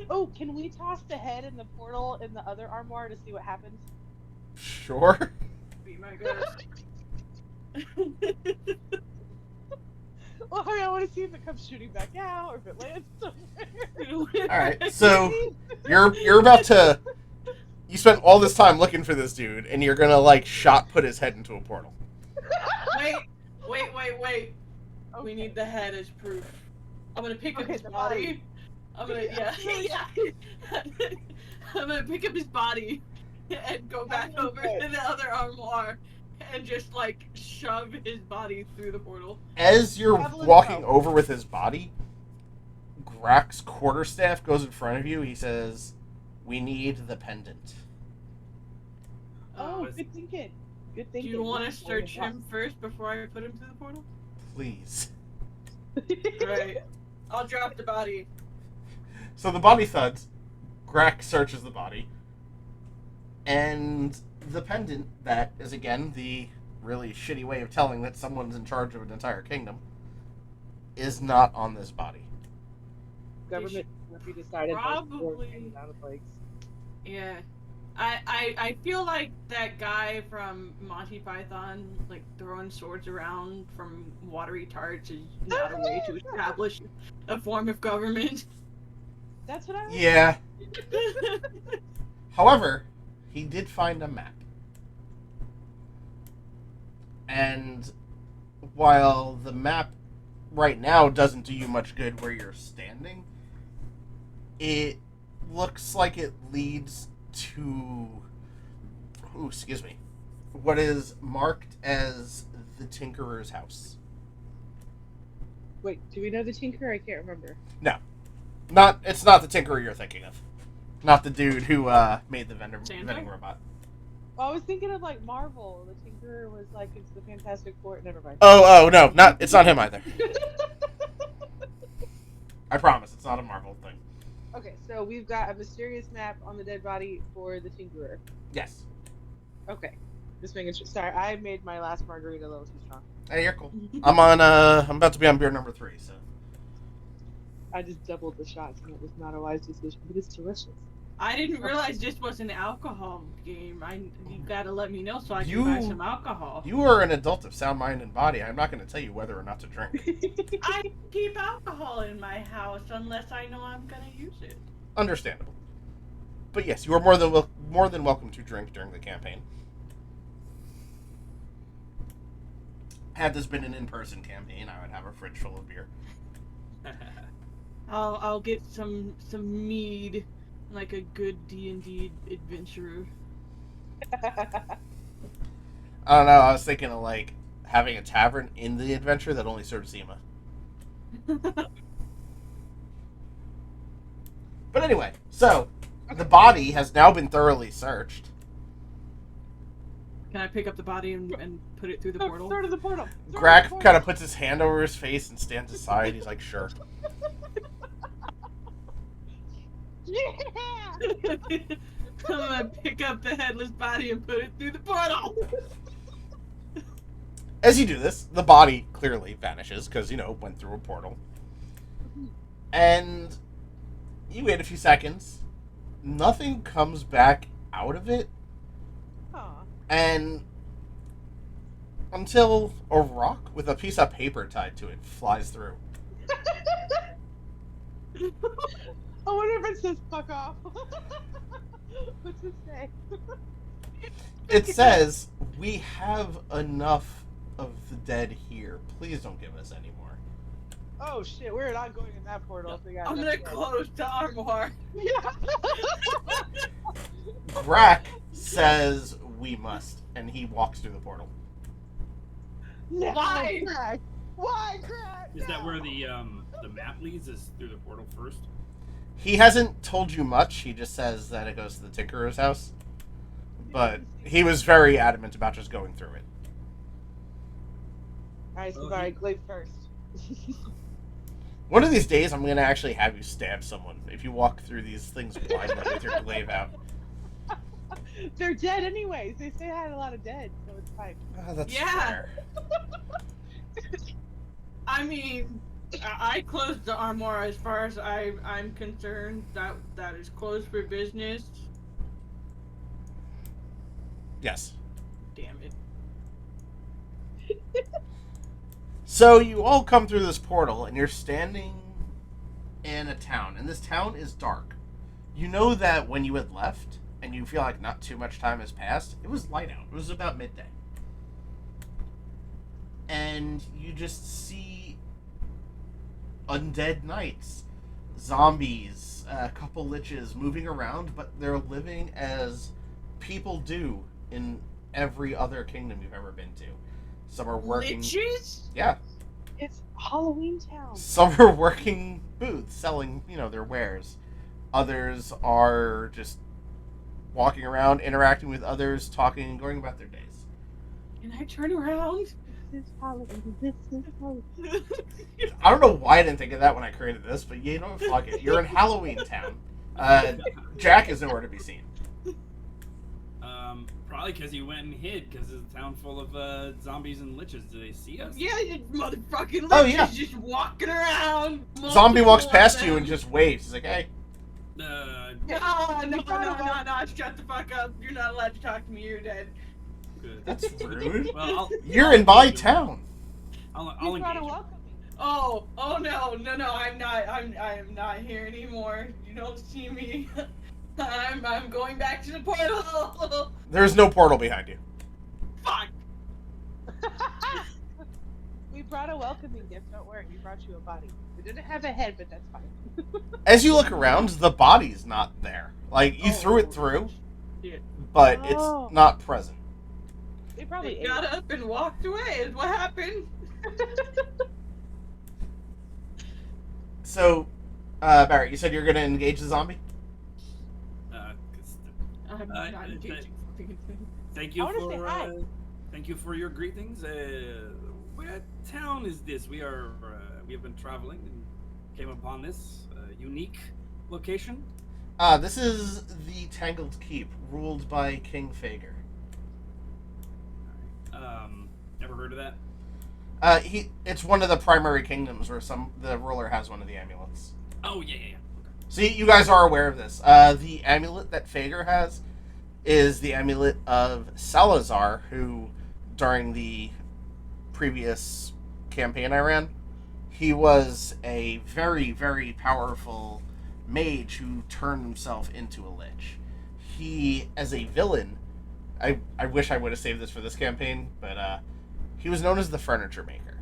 Oh, can we toss the head in the portal in the other armoire to see what happens? Sure. Be my guest. Well, I want to see if it comes shooting back out or if it lands somewhere. Alright, so you're about to... You spent all this time looking for this dude, and you're gonna, like, shot put his head into a portal. Wait. We Okay. need the head as proof. I'm gonna pick up Okay, his the body. body. I'm gonna, yeah. I'm gonna pick up his body and go back That's over good. to the other armoire and just, like, shove his body through the portal. As you're Evelyn walking fell. over with his body, Grack's quarterstaff goes in front of you. He says, "We need the pendant." Oh, is- good thinking. Good Do thinking. you want to That's search what him first before I put him through the portal? Please. it was. Right. I'll drop the body. So the body thuds. Grack searches the body. And the pendant, that is again the really shitty way of telling that someone's in charge of an entire kingdom, is not on this body. Government we decided Probably- out of legs. Yeah. I feel like that guy from Monty Python, like, throwing swords around from watery tarts is not a way to establish a form of government. That's what I was. Yeah. However, he did find a map. And while the map right now doesn't do you much good where you're standing, it looks like it leads to what is marked as the Tinkerer's house. Wait, do we know the Tinker? I can't remember. It's not the Tinkerer you're thinking of. Not the dude who made the vending Sandler? robot. Well, I was thinking of like Marvel. The Tinker was like it's the Fantastic Four. Never mind. Oh no, it's not him either. I promise, it's not a Marvel thing. Okay, so we've got a mysterious map on the dead body for the Tinkerer. Yes. Okay, just making sure. Sorry, I made my last margarita a little too strong. Hey, you're cool. I'm about to be on beer number 3, so. I just doubled the shots, and it was not a wise decision, but it's delicious. I didn't realize this was an alcohol game. You gotta let me know so I can buy You- some alcohol. You are an adult of sound mind and body. I'm not going to tell you whether or not to drink. I keep alcohol in my house unless I know I'm gonna use it. Understandable. But yes, you are more than welcome to drink during the campaign. Had this been an in-person campaign, I would have a fridge full of beer. I'll get some mead, like a good D&D adventurer. I don't know, I was thinking of like having a tavern in the adventure that only serves Zima. But anyway, so the body has now been thoroughly searched. Can I pick up the body and put it through the portal? Throw it in the portal. Grak kind of puts his hand over his face and stands aside. He's like, sure. Yeah. I'm gonna pick up the headless body and put it through the portal. As you do this, the body clearly vanishes because, went through a portal. And you wait a few seconds. Nothing comes back out of it. Aw. And until a rock with a piece of paper tied to it flies through. I wonder if it says fuck off. What's it say? It says, "We have enough of the dead here. Please don't give us any more." Oh shit, we're not going in that portal. If we got I'm gonna close the armoire. Yeah. Grak says, "We must," and he walks through the portal. No, Why? Craig. Why, Craig? Is that where the map leads? Is through the portal first? He hasn't told you much. He just says that it goes to the Tinkerer's house. But he was very adamant about just going through it. Alright, so Well, sorry, Glaive first. One of these days, I'm going to actually have you stab someone if you walk through these things blindly with your glaive out. They're dead anyways. They say I had a lot of dead, so it's fine. Oh, that's Yeah. fair. I mean, I closed the armoire as far as I'm concerned. That is closed for business. Yes. Damn it. So you all come through this portal, and you're standing in a town, and this town is dark. You know that when you had left, and you feel like not too much time has passed, it was light out. It was about midday. And you just see undead knights, zombies, a couple liches moving around, but they're living as people do in every other kingdom you've ever been to. Some are working... Liches? Yeah. It's Halloween Town. Some are working booths, selling, their wares. Others are just walking around, interacting with others, talking, and going about their days. Can I turn around? This is Halloween. This is Halloween. I don't know why I didn't think of that when I created this, but fuck it. You're in Halloween Town. Jack is nowhere to be seen. Probably because he went and hid because it's a town full of zombies and liches. Do they see us? Yeah, you motherfucking liches Oh, yeah. just walking around. Zombie walks multiple of past you them. and just waves. He's like, hey. No, You gotta no, shut the fuck up. You're not allowed to talk to me, you're dead. Good. That's rude. Well, You're in my town. I'll You engage gotta him. welcome me. Oh no, I am not here anymore. You don't see me. I'm going back to the portal. There's no portal behind you. Fuck. We brought a welcoming gift. Don't worry, we brought you a body. We didn't have a head, but that's fine. As you look around, the body's not there. Like, you threw it through, Shit. but Oh. it's not present. They probably They ate got it. up and walked away. Is what happened. So, Barrett, you said you're going to engage the zombie? 'Cause I'm Uh, not engaging. thank you I wanna say for hi. thank you for your greetings. What town is this? We have been traveling and came upon this unique location. This is the Tangled Keep, ruled by King Fager. Never heard of that. It's one of the primary kingdoms where the ruler has one of the amulets. Oh yeah. Okay. See, you guys are aware of this. The amulet that Fager has is the amulet of Salazar, who, during the previous campaign I ran, he was a very, very powerful mage who turned himself into a lich. He, as a villain, I wish I would have saved this for this campaign, but he was known as the Furniture Maker.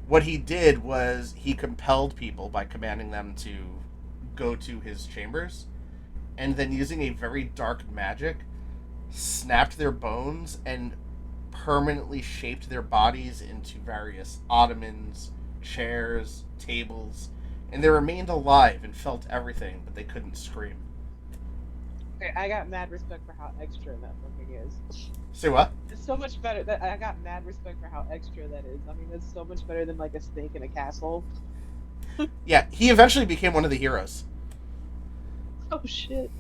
What he did was he compelled people by commanding them to go to his chambers, and then using a very dark magic, snapped their bones and permanently shaped their bodies into various ottomans, chairs, tables, and they remained alive and felt everything, but they couldn't scream. Okay, I got mad respect for how extra that fucking is. Say what? It's so much better. That I got mad respect for how extra that is. I mean, that's so much better than like a snake in a castle. Yeah, he eventually became one of the heroes. Oh shit.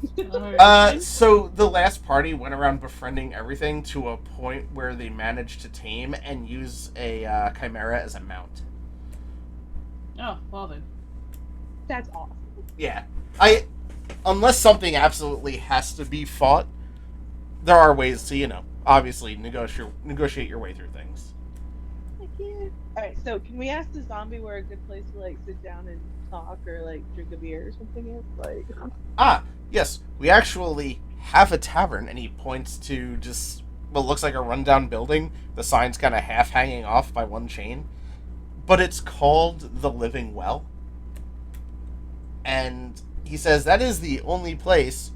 So the last party went around befriending everything to a point where they managed to tame and use a chimera as a mount. Oh, well then. That's awesome. Yeah. Unless something absolutely has to be fought, there are ways to, obviously negotiate your way through things. Like, yeah. Alright, so can we ask the zombie where a good place to like sit down and talk or like drink a beer or something is? Like Yes, we actually have a tavern, and he points to just what looks like a rundown building. The sign's kind of half hanging off by one chain, but it's called the Living Well. And he says that is the only place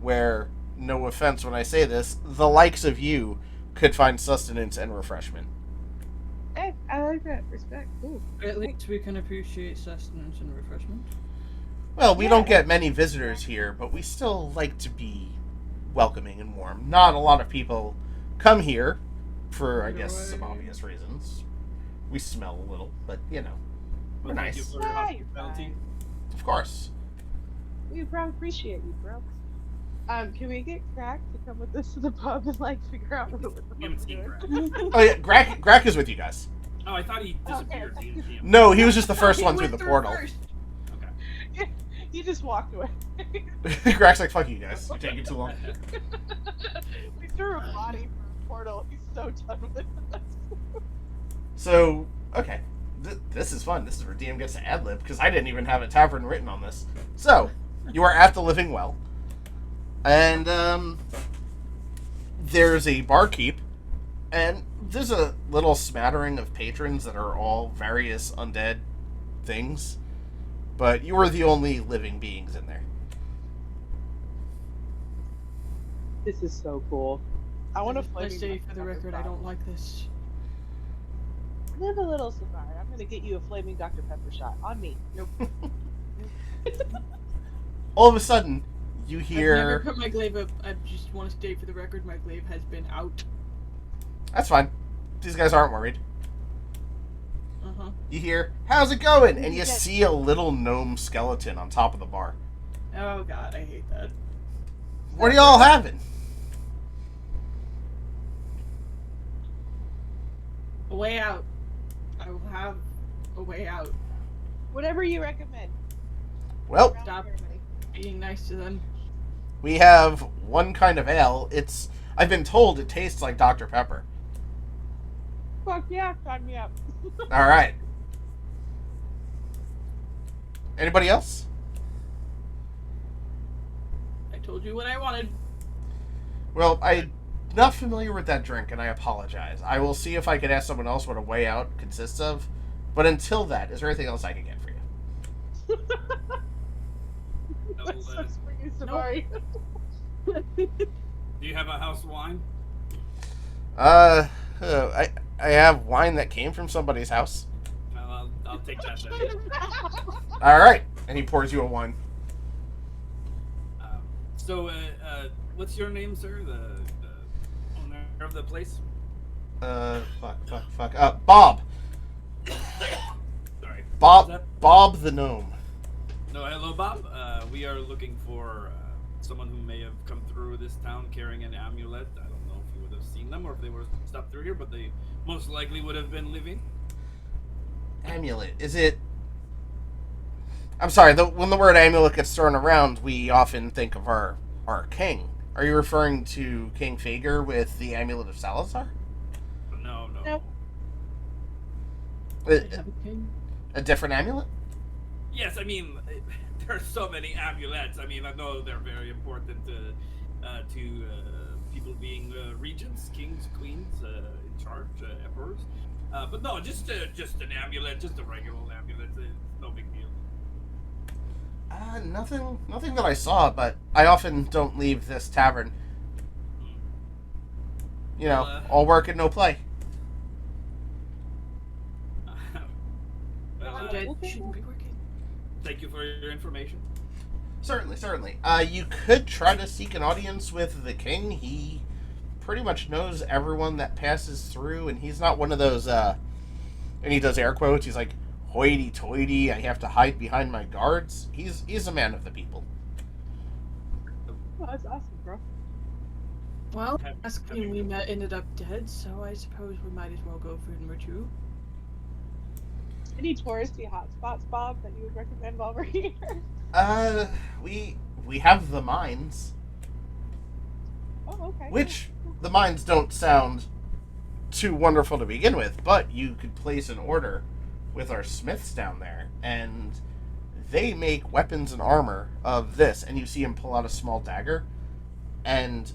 where, no offense when I say this, the likes of you could find sustenance and refreshment. Hey, I like that. Respect. Ooh. At least we can appreciate sustenance and refreshment. Well, we don't get many visitors here, but we still like to be welcoming and warm. Not a lot of people come here for, I guess, some obvious reasons. We smell a little, but, we're Well, thank you nice. for your Yeah, you're hospitality. fine. Of course. We appreciate you, bro. Can we get Crack to come with us to the pub and like figure out what the fuck We haven't we're seen doing? Greg. Oh, yeah, Grack is with you guys. Oh, I thought he disappeared. Okay. He didn't see him. No, he was just the first He one through went the portal. first. Okay. You just walked away. Grack's like, fuck you guys. You're taking too long. We threw a body for a portal. He's so done with us. So, okay. This is fun. This is where DM gets to ad-lib, because I didn't even have a tavern written on this. So, you are at the Living Well. And, there's a barkeep, and there's a little smattering of patrons that are all various undead things. But you are the only living beings in there. This is so cool. I want to Let's say for the record, I don't like this. Live a little, Safari. I'm gonna get you a flaming Dr. Pepper shot on me. Nope. All of a sudden, you I've never hear... put my glaive up. I just want to state for the record, my glaive has been out. That's fine. These guys aren't worried. Uh-huh. You hear, how's it going? And you see a little gnome skeleton on top of the bar. Oh god, I hate that. What are y'all having? A way out. I will have a way out. Whatever you recommend. Well, Stop being nice to them. we have one kind of ale. I've been told it tastes like Dr. Pepper. Fuck yeah, sign me up. All right. Anybody else? I told you what I wanted. Well, I'm not familiar with that drink, and I apologize. I will see if I can ask someone else what a way out consists of. But until that, is there anything else I can get for you? No, That's so springy, Safari. do you have a house wine? I have wine that came from somebody's house. Well, I'll take that then. All right, and he pours you a wine. So, what's your name, sir? The owner of the place? Fuck. Bob. Sorry. Bob. What's that? Bob the gnome. No, hello, Bob. We are looking for someone who may have come through this town carrying an amulet. I don't know if you would have seen them or if they were stopped through here, but they most likely would have been living. Amulet. Is it? I'm sorry. When the word amulet gets thrown around, we often think of our king. Are you referring to King Fager with the amulet of Salazar? No. Nope. I have a king. A different amulet? Yes, I mean, there are so many amulets. I mean, I know they're very important to people being regents, kings, queens, in charge, emperors. But no, just an amulet, just a regular amulet. It's no big deal. Nothing that I saw, but I often don't leave this tavern. You know, Well, all work and no play. well, Dead shouldn't be working. thank you for your information. Certainly, certainly. You could try to seek an audience with the king. He pretty much knows everyone that passes through, and he's not one of those, and he does air quotes, he's like, hoity-toity, I have to hide behind my guards. He's a man of the people. Oh, that's awesome, bro. Well, Have- last have queen you- we met ended up dead, so I suppose we might as well go for number 2. Any touristy hotspots, Bob, that you would recommend while we're here? We have the mines, Oh, okay. which the mines don't sound too wonderful to begin with, but you could place an order with our smiths down there, and they make weapons and armor of this, and you see him pull out a small dagger, and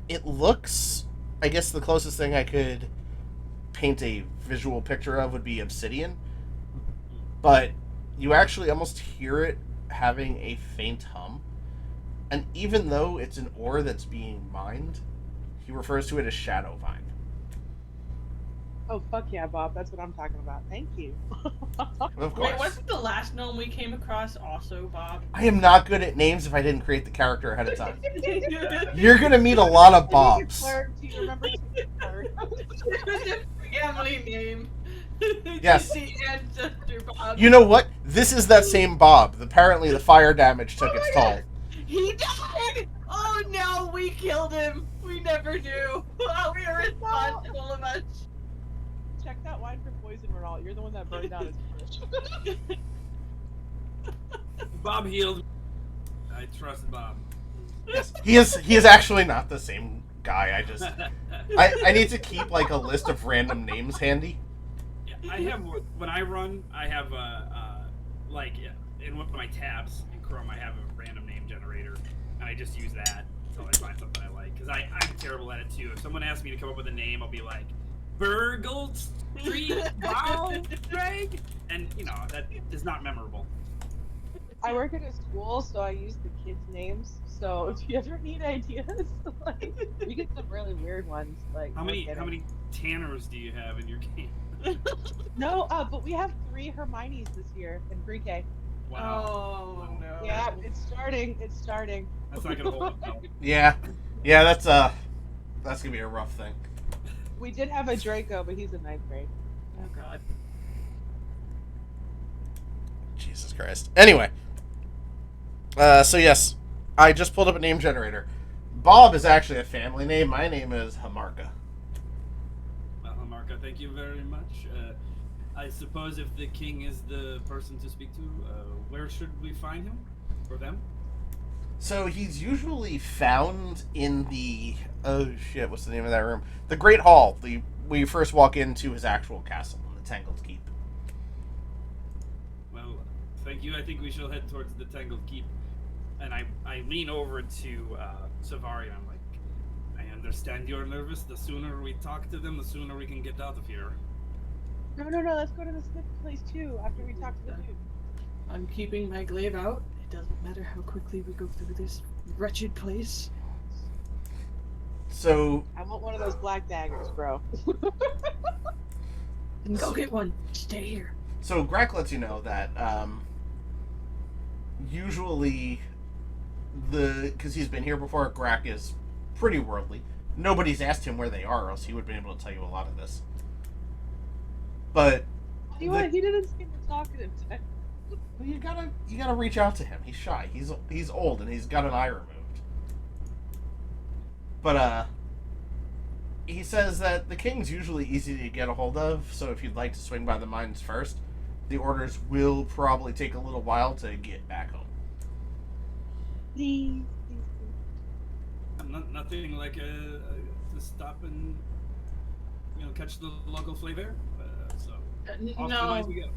it looks, I guess the closest thing I could paint a visual picture of would be obsidian, but you actually almost hear it having a faint hum, and even though it's an ore that's being mined, he refers to it as shadow vine. Oh, fuck yeah, Bob. That's what I'm talking about. Thank you. Of course. Wait, wasn't the last gnome we came across also Bob? I am not good at names if I didn't create the character ahead of time. You're gonna meet a lot of Bobs. Clerk, do you remember Clerk? Family name. Yes. The ancestor Bob. You know what? This is that same Bob. Apparently the fire damage took its toll. He died! Oh no, we killed him. We never knew. Oh, we are responsible of us. Check that wine for poison, Ronald. You're the one that burned down his fridge. Bob healed. I trust Bob. He is actually not the same guy. I need to keep like a list of random names handy. Yeah, I have when I run, I have like in one of my tabs in Chrome, I have a random name generator, and I just use that until I find something I like. Because I'm terrible at it too. If someone asks me to come up with a name, I'll be like, Burgle Street Wow Greg, and you know that is not memorable. I work at a school, so I use the kids' names. So if you ever need ideas, like we get some really weird ones. Like How no many kidding. Tanners do you have in your game? No, but we have 3 Hermiones this year in pre-K. Wow. Oh no. Yeah, it's starting. It's starting. That's not gonna hold up. No. Yeah, that's gonna be a rough thing. We did have a Draco, but he's in 9th grade. Oh god. Jesus Christ. Anyway, so yes, I just pulled up a name generator. Bob is actually a family name. My name is Hamarka. Well, Marco, thank you very much. I suppose if the king is the person to speak to, where should we find him? For them? So he's usually found in the what's the name of that room? The Great Hall. When you first walk into his actual castle in the Tangled Keep. Well, thank you. I think we shall head towards the Tangled Keep. And I lean over to Savari and I'm like, I understand you're nervous. The sooner we talk to them, the sooner we can get out of here. No, let's go to the Smith place too after we talk to the dude. I'm keeping my glaive out. It doesn't matter how quickly we go through this wretched place. So I want one of those black daggers, bro. Then go get one. Stay here. So Greg lets you know that usually because he's been here before, Greg is pretty worldly. Nobody's asked him where they are, or else he would have been able to tell you a lot of this. But He didn't seem to talk to him. well, you gotta reach out to him. He's shy. He's old and he's got an eye removed. But he says that the king's usually easy to get a hold of. So if you'd like to swing by the mines first, the orders will probably take a little while to get back home. Please. Nothing like to stop and catch the local flavor. So off the mines we go.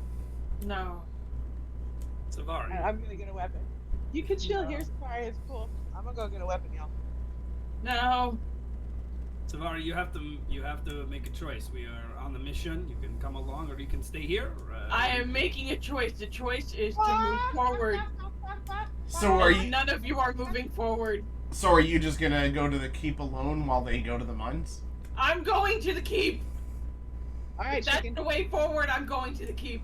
No. Savari. I'm gonna get a weapon. You can chill here, Safari. It's cool. I'm gonna go get a weapon, y'all. No. Savari, you have to make a choice. We are on the mission. You can come along, or you can stay here. I am making a choice. The choice is to move forward. So are And you? none of you are moving forward. So are you just gonna go to the keep alone while they go to the mines? I'm going to the keep. All right, If that's chicken. the way forward. I'm going to the keep.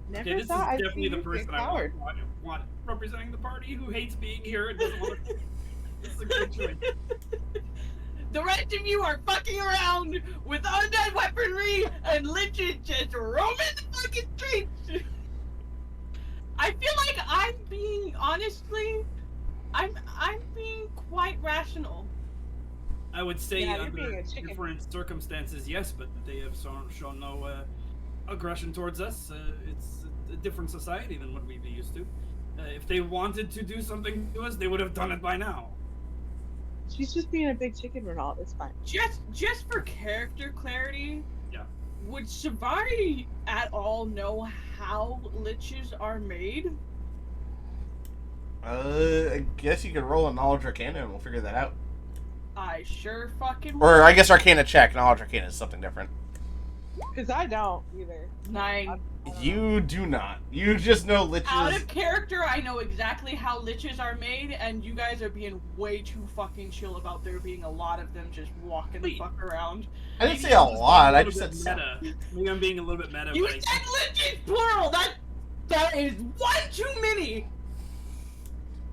Never Okay, this is thought I'd definitely see the you be a person I coward. want representing the party who hates being here and doesn't want to. This is a good choice. The rest of you are fucking around with undead weaponry and liches just roaming the fucking streets. I feel like I'm being being quite rational. I would say Yeah, you're being under a chicken. different circumstances, yes, but they have shown no aggression towards us. It's a different society than what we'd be used to. If they wanted to do something to us, they would have done it by now. She's just being a big chicken, Renault. It's fine. Just for character clarity, Yeah. would Savari at all know how liches are made? I guess you could roll a knowledge arcana and we'll figure that out. I sure fucking Or I guess arcana check. Knowledge arcana is something different. Because I don't either. 9. You do not. You just know Out liches. of character, I know exactly how liches are made, and you guys are being way too fucking chill about there being a lot of them just walking the Wait. fuck around. I didn't say a lot. I Little just said bit some. meta. Maybe I'm being a little bit meta. You but said I- liches plural. That is one too many.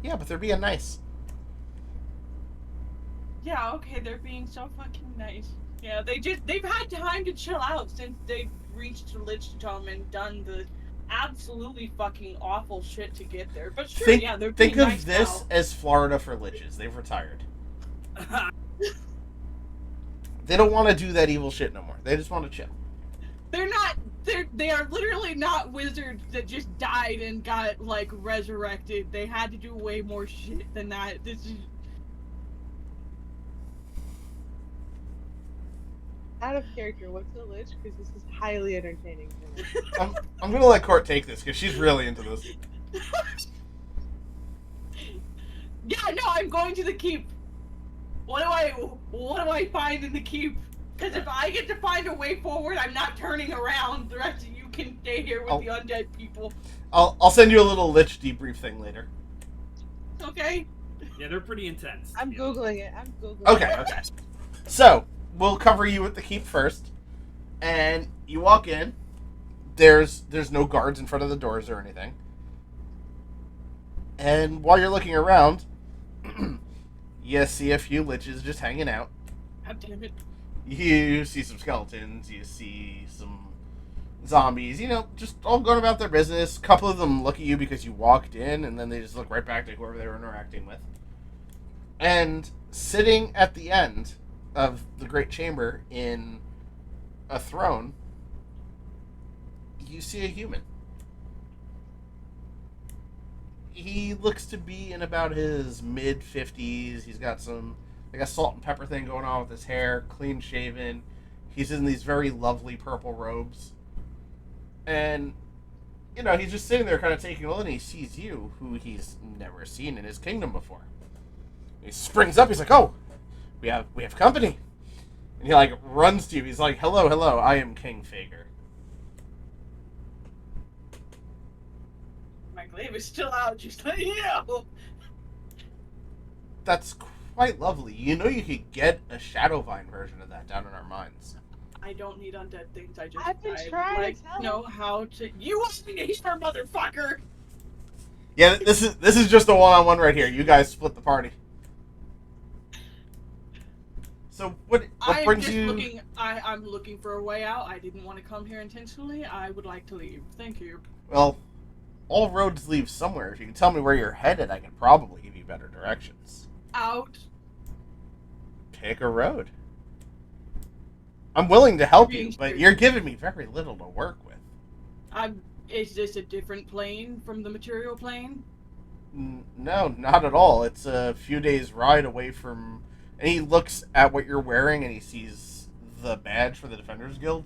Yeah, but they're being nice. Yeah, okay, they're being so fucking nice. Yeah, they've had time to chill out since they've reached Lichdom and done the absolutely fucking awful shit to get there. But sure, Think, yeah, they're being think of nice this now. as Florida for liches. They've retired. They don't want to do that evil shit no more. They just want to chill. They are literally not wizards that just died and got like resurrected. They had to do way more shit than that. This is Out of character, what's a lich? Because this is highly entertaining for me. I'm gonna let Court take this because she's really into this. yeah, no, I'm going to the keep. What do I find in the keep? Because if I get to find a way forward, I'm not turning around. The rest of you can stay here with the undead people. I'll send you a little lich debrief thing later. Okay? Yeah, they're pretty intense. I'm Yeah. googling it. I'm googling. Okay. So we'll cover you with the keep first, and you walk in. There's no guards in front of the doors or anything. And while you're looking around, you see a few liches just hanging out. God damn it. You see some skeletons. You see some zombies. You know, just all going about their business. A couple of them look at you because you walked in, and then they just look right back to whoever they were interacting with. And sitting at the end of the Great Chamber in a throne, you see a human. He looks to be in about his mid-50s. He's got some like a salt and pepper thing going on with his hair, clean shaven. He's in these very lovely purple robes. And, you know, he's just sitting there kind of taking a look, and he sees you, who he's never seen in his kingdom before. He springs up, he's like, oh, we have company. And he, like, runs to you. He's like, hello, I am King Fager. My glaive is still out, just let you know. That's quite lovely. You know you could get a Shadowvine version of that down in our mines. I don't need undead things, I I've been trying to like, tell know how to... You want me to hear, motherfucker! Yeah, this is just a one-on-one right here. You guys split the party. So what brings you? I'm looking for a way out. I didn't want to come here intentionally. I would like to leave. Thank you. Well, all roads lead somewhere. If you can tell me where you're headed, I can probably give you better directions. Out. Pick a road. I'm willing to help you, but you're giving me very little to work with. Is this a different plane from the material plane? No, not at all. It's a few days' ride away from... And he looks at what you're wearing, and he sees the badge for the Defenders Guild.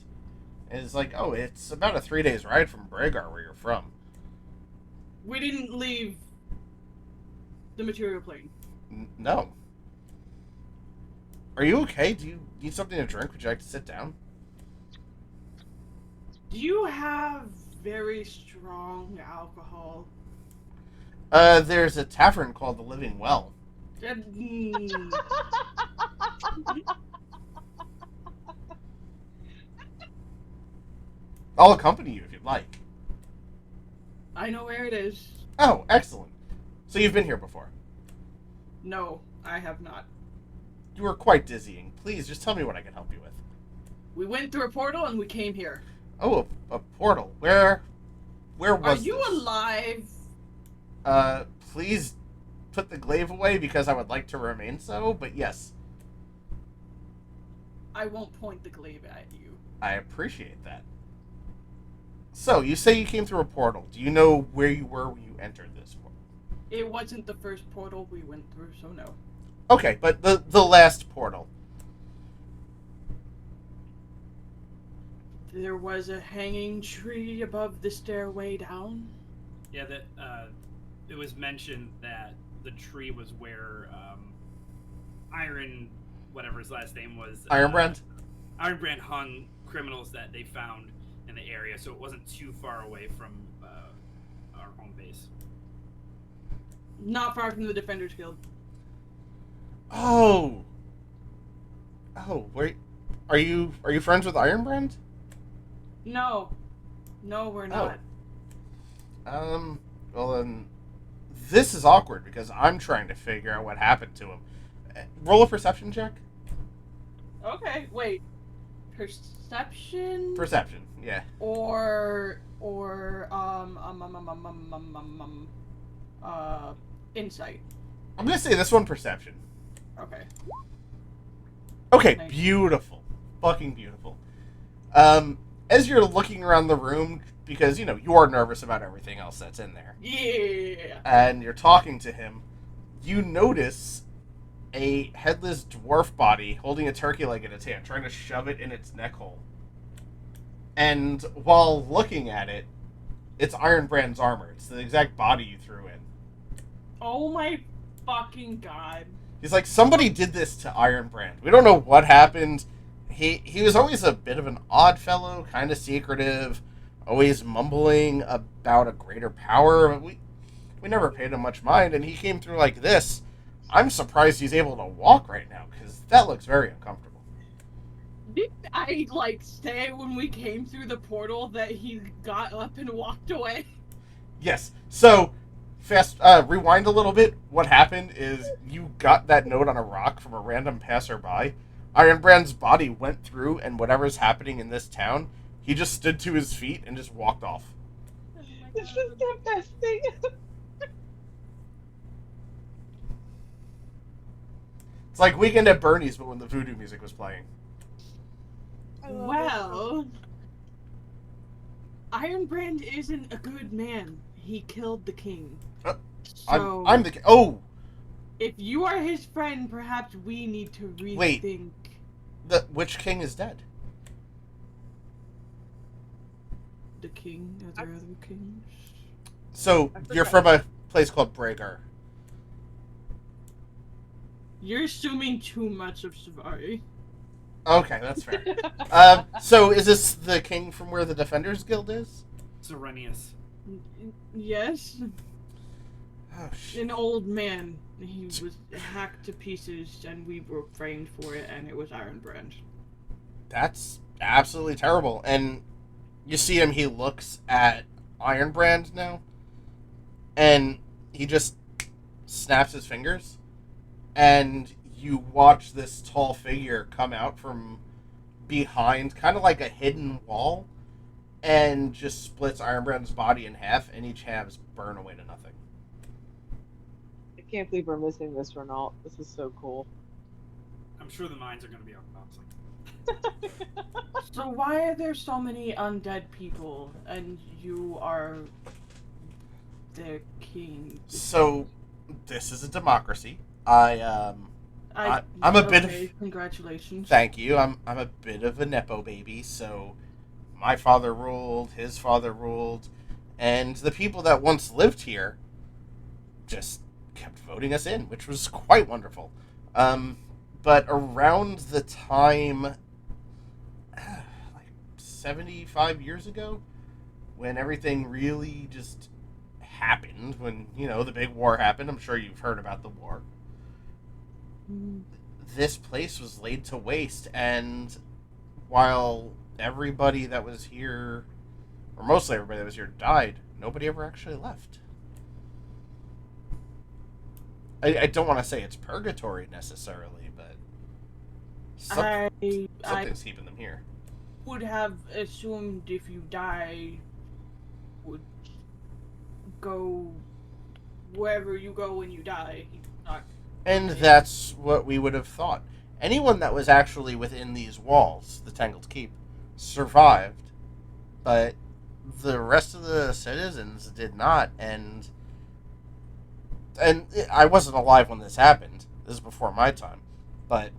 And it's like, oh, it's about a 3 days' ride from Bragar, where you're from. We didn't leave the material plane. No. Are you okay? Do you need something to drink? Would you like to sit down? Do you have very strong alcohol? There's a tavern called the Living Well. Mm, I'll accompany you if you'd like. I know where it is. Oh, excellent. So you've been here before. No, I have not. You were quite dizzying. Please, just tell me what I can help you with. We went through a portal and we came here. Oh, a portal. Where Are was you this? alive? Please put the glaive away because I would like to remain so, but yes. I won't point the glaive at you. I appreciate that. So, you say you came through a portal. Do you know where you were when you entered this portal? It wasn't the first portal we went through, so no. Okay, but the last portal. There was a hanging tree above the stairway down. Yeah, that it was mentioned that the tree was where Iron, whatever his last name was, Ironbrand? Ironbrand hung criminals that they found in the area, so it wasn't too far away from our home base. Not far from the Defenders Guild. Oh. Wait. Are you friends with Ironbrand? No. No, we're not. Well then, this is awkward because I'm trying to figure out what happened to him. Roll a perception check. Okay, wait. Perception? Perception, yeah. Or insight. I'm gonna say this one perception. Okay. Okay, Nice. beautiful. Fucking beautiful. As you're looking around the room, because, you are nervous about everything else that's in there, Yeah. and you're talking to him, you notice a headless dwarf body holding a turkey leg in its hand, trying to shove it in its neck hole. And while looking at it, it's Ironbrand's armor. It's the exact body you threw in. Oh my fucking god. He's like, somebody did this to Ironbrand. We don't know what happened. He was always a bit of an odd fellow, kind of secretive, always mumbling about a greater power. But we never paid him much mind, and he came through like this. I'm surprised he's able to walk right now, because that looks very uncomfortable. Did I, say when we came through the portal that he got up and walked away? Yes. So, rewind a little bit. What happened is you got that note on a rock from a random passerby. Ironbrand's body went through, and whatever's happening in this town, he just stood to his feet and just walked off. Oh my This is the best thing. It's like Weekend at Bernie's, but when the voodoo music was playing. I love Well, Ironbrand isn't a good man. He killed the king. So, I'm the... Oh! if you are his friend, perhaps we need to rethink. Wait. Which king is dead? The king. Are there other kings? So, I you're forgot. from a place called Braegar. You're assuming too much of Savari. Okay, that's fair. So, is this the king from where the Defenders Guild is? Serenius. Yes, Oh, shit. an old man. He was hacked to pieces, and we were framed for it, and it was Ironbrand. That's absolutely terrible. And you see him, he looks at Ironbrand now, and he just snaps his fingers, and you watch this tall figure come out from behind, kind of like a hidden wall, and just splits Ironbrand's body in half, and each halves burn away to nothing. I can't believe we're missing this, Renault. This is so cool. I'm sure the mines are going to be awesome. So why are there so many undead people, and you are their king? So, this is a democracy. I'm a bit of... Congratulations. Thank you. I'm a bit of a nepo baby, so my father ruled, his father ruled, And the people that once lived here just kept voting us in, which was quite wonderful. But around the time, like 75 years ago, when everything really just happened, when, the big war happened, I'm sure you've heard about the war, this place was laid to waste, and while everybody that was here, or mostly everybody that was here, died, nobody ever actually left. I don't want to say it's purgatory necessarily, but something's keeping them here. Would have assumed if you die, would go wherever you go when you die. And that's what we would have thought. Anyone that was actually within these walls, the Tangled Keep, survived, but the rest of the citizens did not, and I wasn't alive when this happened. This is before my time. But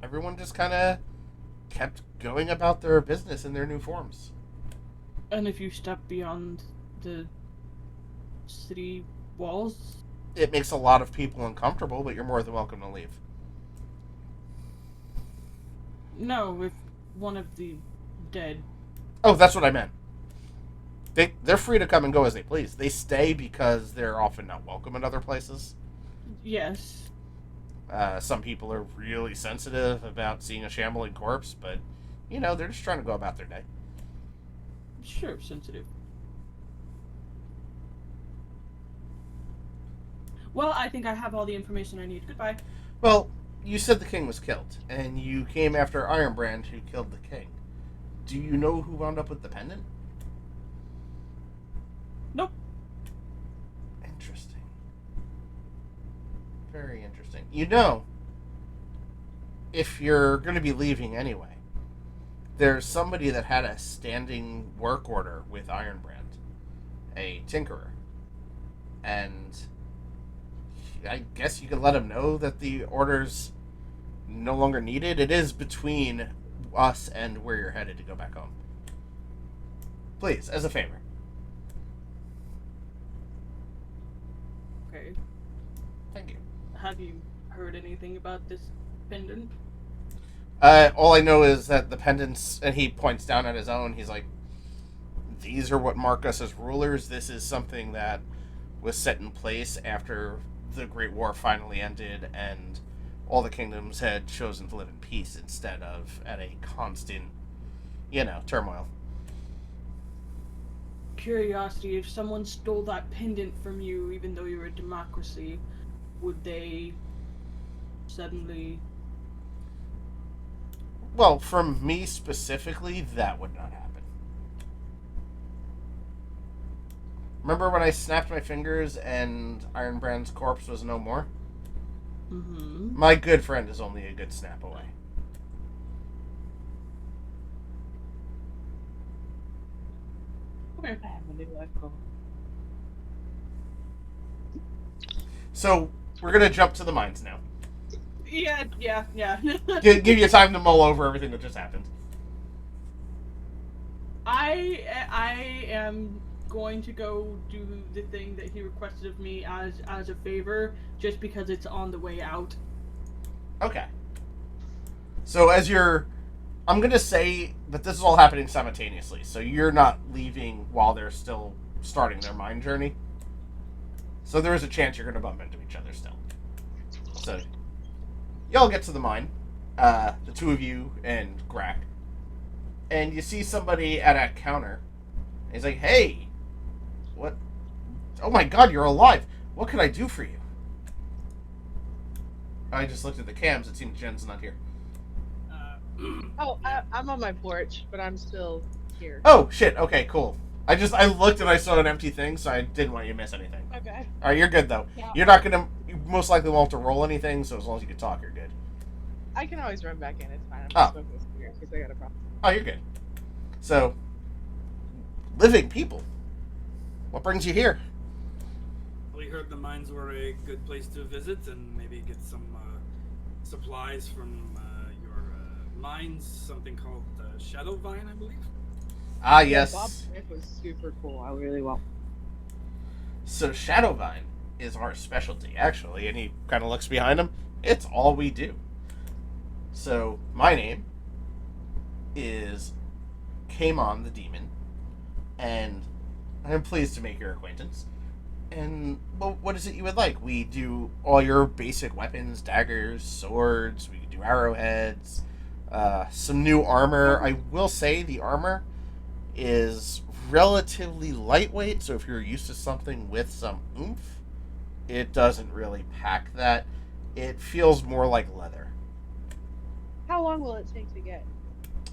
everyone just kind of kept going about their business in their new forms. And if you step beyond the city walls? It makes a lot of people uncomfortable, but you're more than welcome to leave. No, if one of the dead. Oh, that's what I meant. They're free to come and go as they please. They stay because they're often not welcome in other places. Yes. Some people are really sensitive about seeing a shambling corpse, but, they're just trying to go about their day. Sure, sensitive. Well, I think I have all the information I need. Goodbye. Well, you said the king was killed, and you came after Ironbrand, who killed the king. Do you know who wound up with the pendant? Nope. Interesting. Very interesting. If you're going to be leaving anyway, there's somebody that had a standing work order with Ironbrand, a tinkerer. And I guess you could let him know that the order's no longer needed. It is between us and where you're headed to go back home. Please, as a favor. Okay. Thank you. Have you heard anything about this pendant? All I know is that the pendants, and he points down at his own, he's like, these are what mark us as rulers. This is something that was set in place after the Great War finally ended and all the kingdoms had chosen to live in peace instead of at a constant, turmoil. Curiosity, if someone stole that pendant from you, even though you're a democracy, would they suddenly... Well, from me specifically, that would not happen. Remember when I snapped my fingers and Ironbrand's corpse was no more? Mm-hmm. My good friend is only a good snap away. Okay. I have a new life goal. So, we're going to jump to the mines now. Yeah. Give you time to mull over everything that just happened. I am going to go do the thing that he requested of me as a favor, just because it's on the way out. Okay. So I'm going to say that this is all happening simultaneously, so you're not leaving while they're still starting their mine journey. So there is a chance you're going to bump into each other still. So, y'all get to the mine, the two of you and Grack, and you see somebody at a counter. And he's like, hey, what? Oh my god, you're alive. What can I do for you? I just looked at the cams. It seems Jen's not here. Oh, I'm on my porch, but I'm still here. Oh, shit. Okay, cool. I looked and I saw an empty thing, so I didn't want you to miss anything. Okay. Alright, you're good, though. Yeah. You're not gonna... You most likely won't have to roll anything, so as long as you can talk, you're good. I can always run back in. It's fine. I'm Oh. just smoking a cigarette because I got a problem. Oh, you're good. So, living people. What brings you here? We heard the mines were a good place to visit and maybe get some supplies from your mines, something called Shadowvine, I believe. Ah, yes. Yeah, Bob Smith was super cool. I really So Shadowvine is our specialty, actually, and he kind of looks behind him. It's all we do. So my name is Kaimon the Demon, and I'm pleased to make your acquaintance. And well, what is it you would like? We do all your basic weapons, daggers, swords. We do arrowheads, some new armor. I will say the armor is relatively lightweight, so if you're used to something with some oomph, it doesn't really pack that. It feels more like leather. How long will it take to get?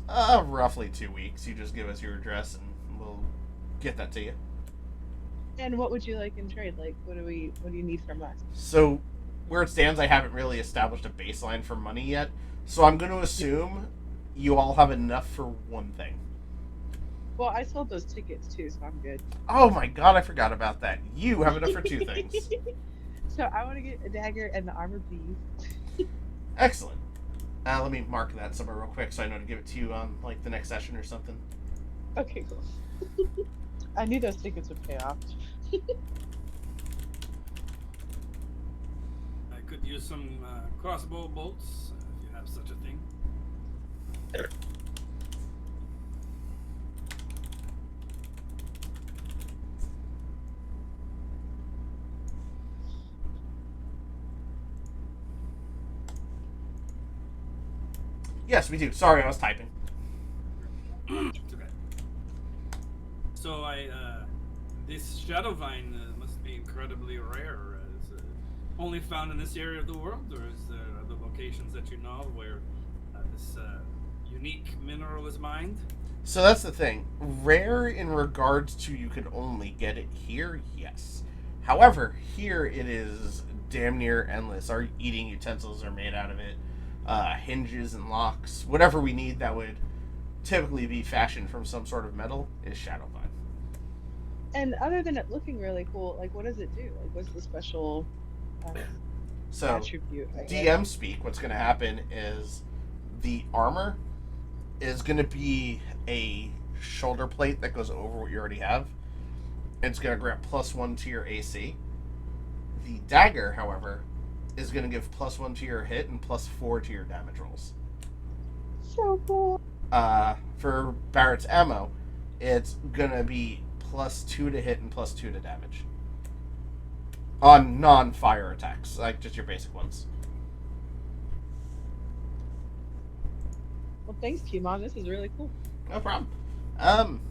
Roughly 2 weeks. You just give us your address and we'll get that to you. And what would you like in trade? Like, what do you need from us? So, where it stands, I haven't really established a baseline for money yet. So I'm going to assume you all have enough for one thing. Well, I sold those tickets too, so I'm good. Oh my god, I forgot about that. You have enough for 2 things. So I want to get a dagger and the armor piece. Excellent. Let me mark that somewhere real quick so I know to give it to you on like the next session or something. Okay, cool. I knew those tickets would pay off. I could use some crossbow bolts if you have such a thing. Yes, we do. Sorry, I was typing. It's okay. So this Shadowvine must be incredibly rare. Is it only found in this area of the world, or is there other locations that you know where this unique mineral is mined? So that's the thing. Rare in regards to you could only get it here, yes. However, here it is damn near endless. Our eating utensils are made out of it. Hinges and locks, whatever we need that would typically be fashioned from some sort of metal is Shadowvine. And other than it looking really cool, like what does it do? Like what's the special So, attribute? I guess? DM speak, what's going to happen is the armor is going to be a shoulder plate that goes over what you already have. It's going to grant +1 to your AC. The dagger, however, is going to give +1 to your hit and +4 to your damage rolls. So cool. For Barrett's ammo, it's going to be +2 to hit and +2 to damage. On non-fire attacks, like just your basic ones. Well, thanks, Kimon. This is really cool. No problem.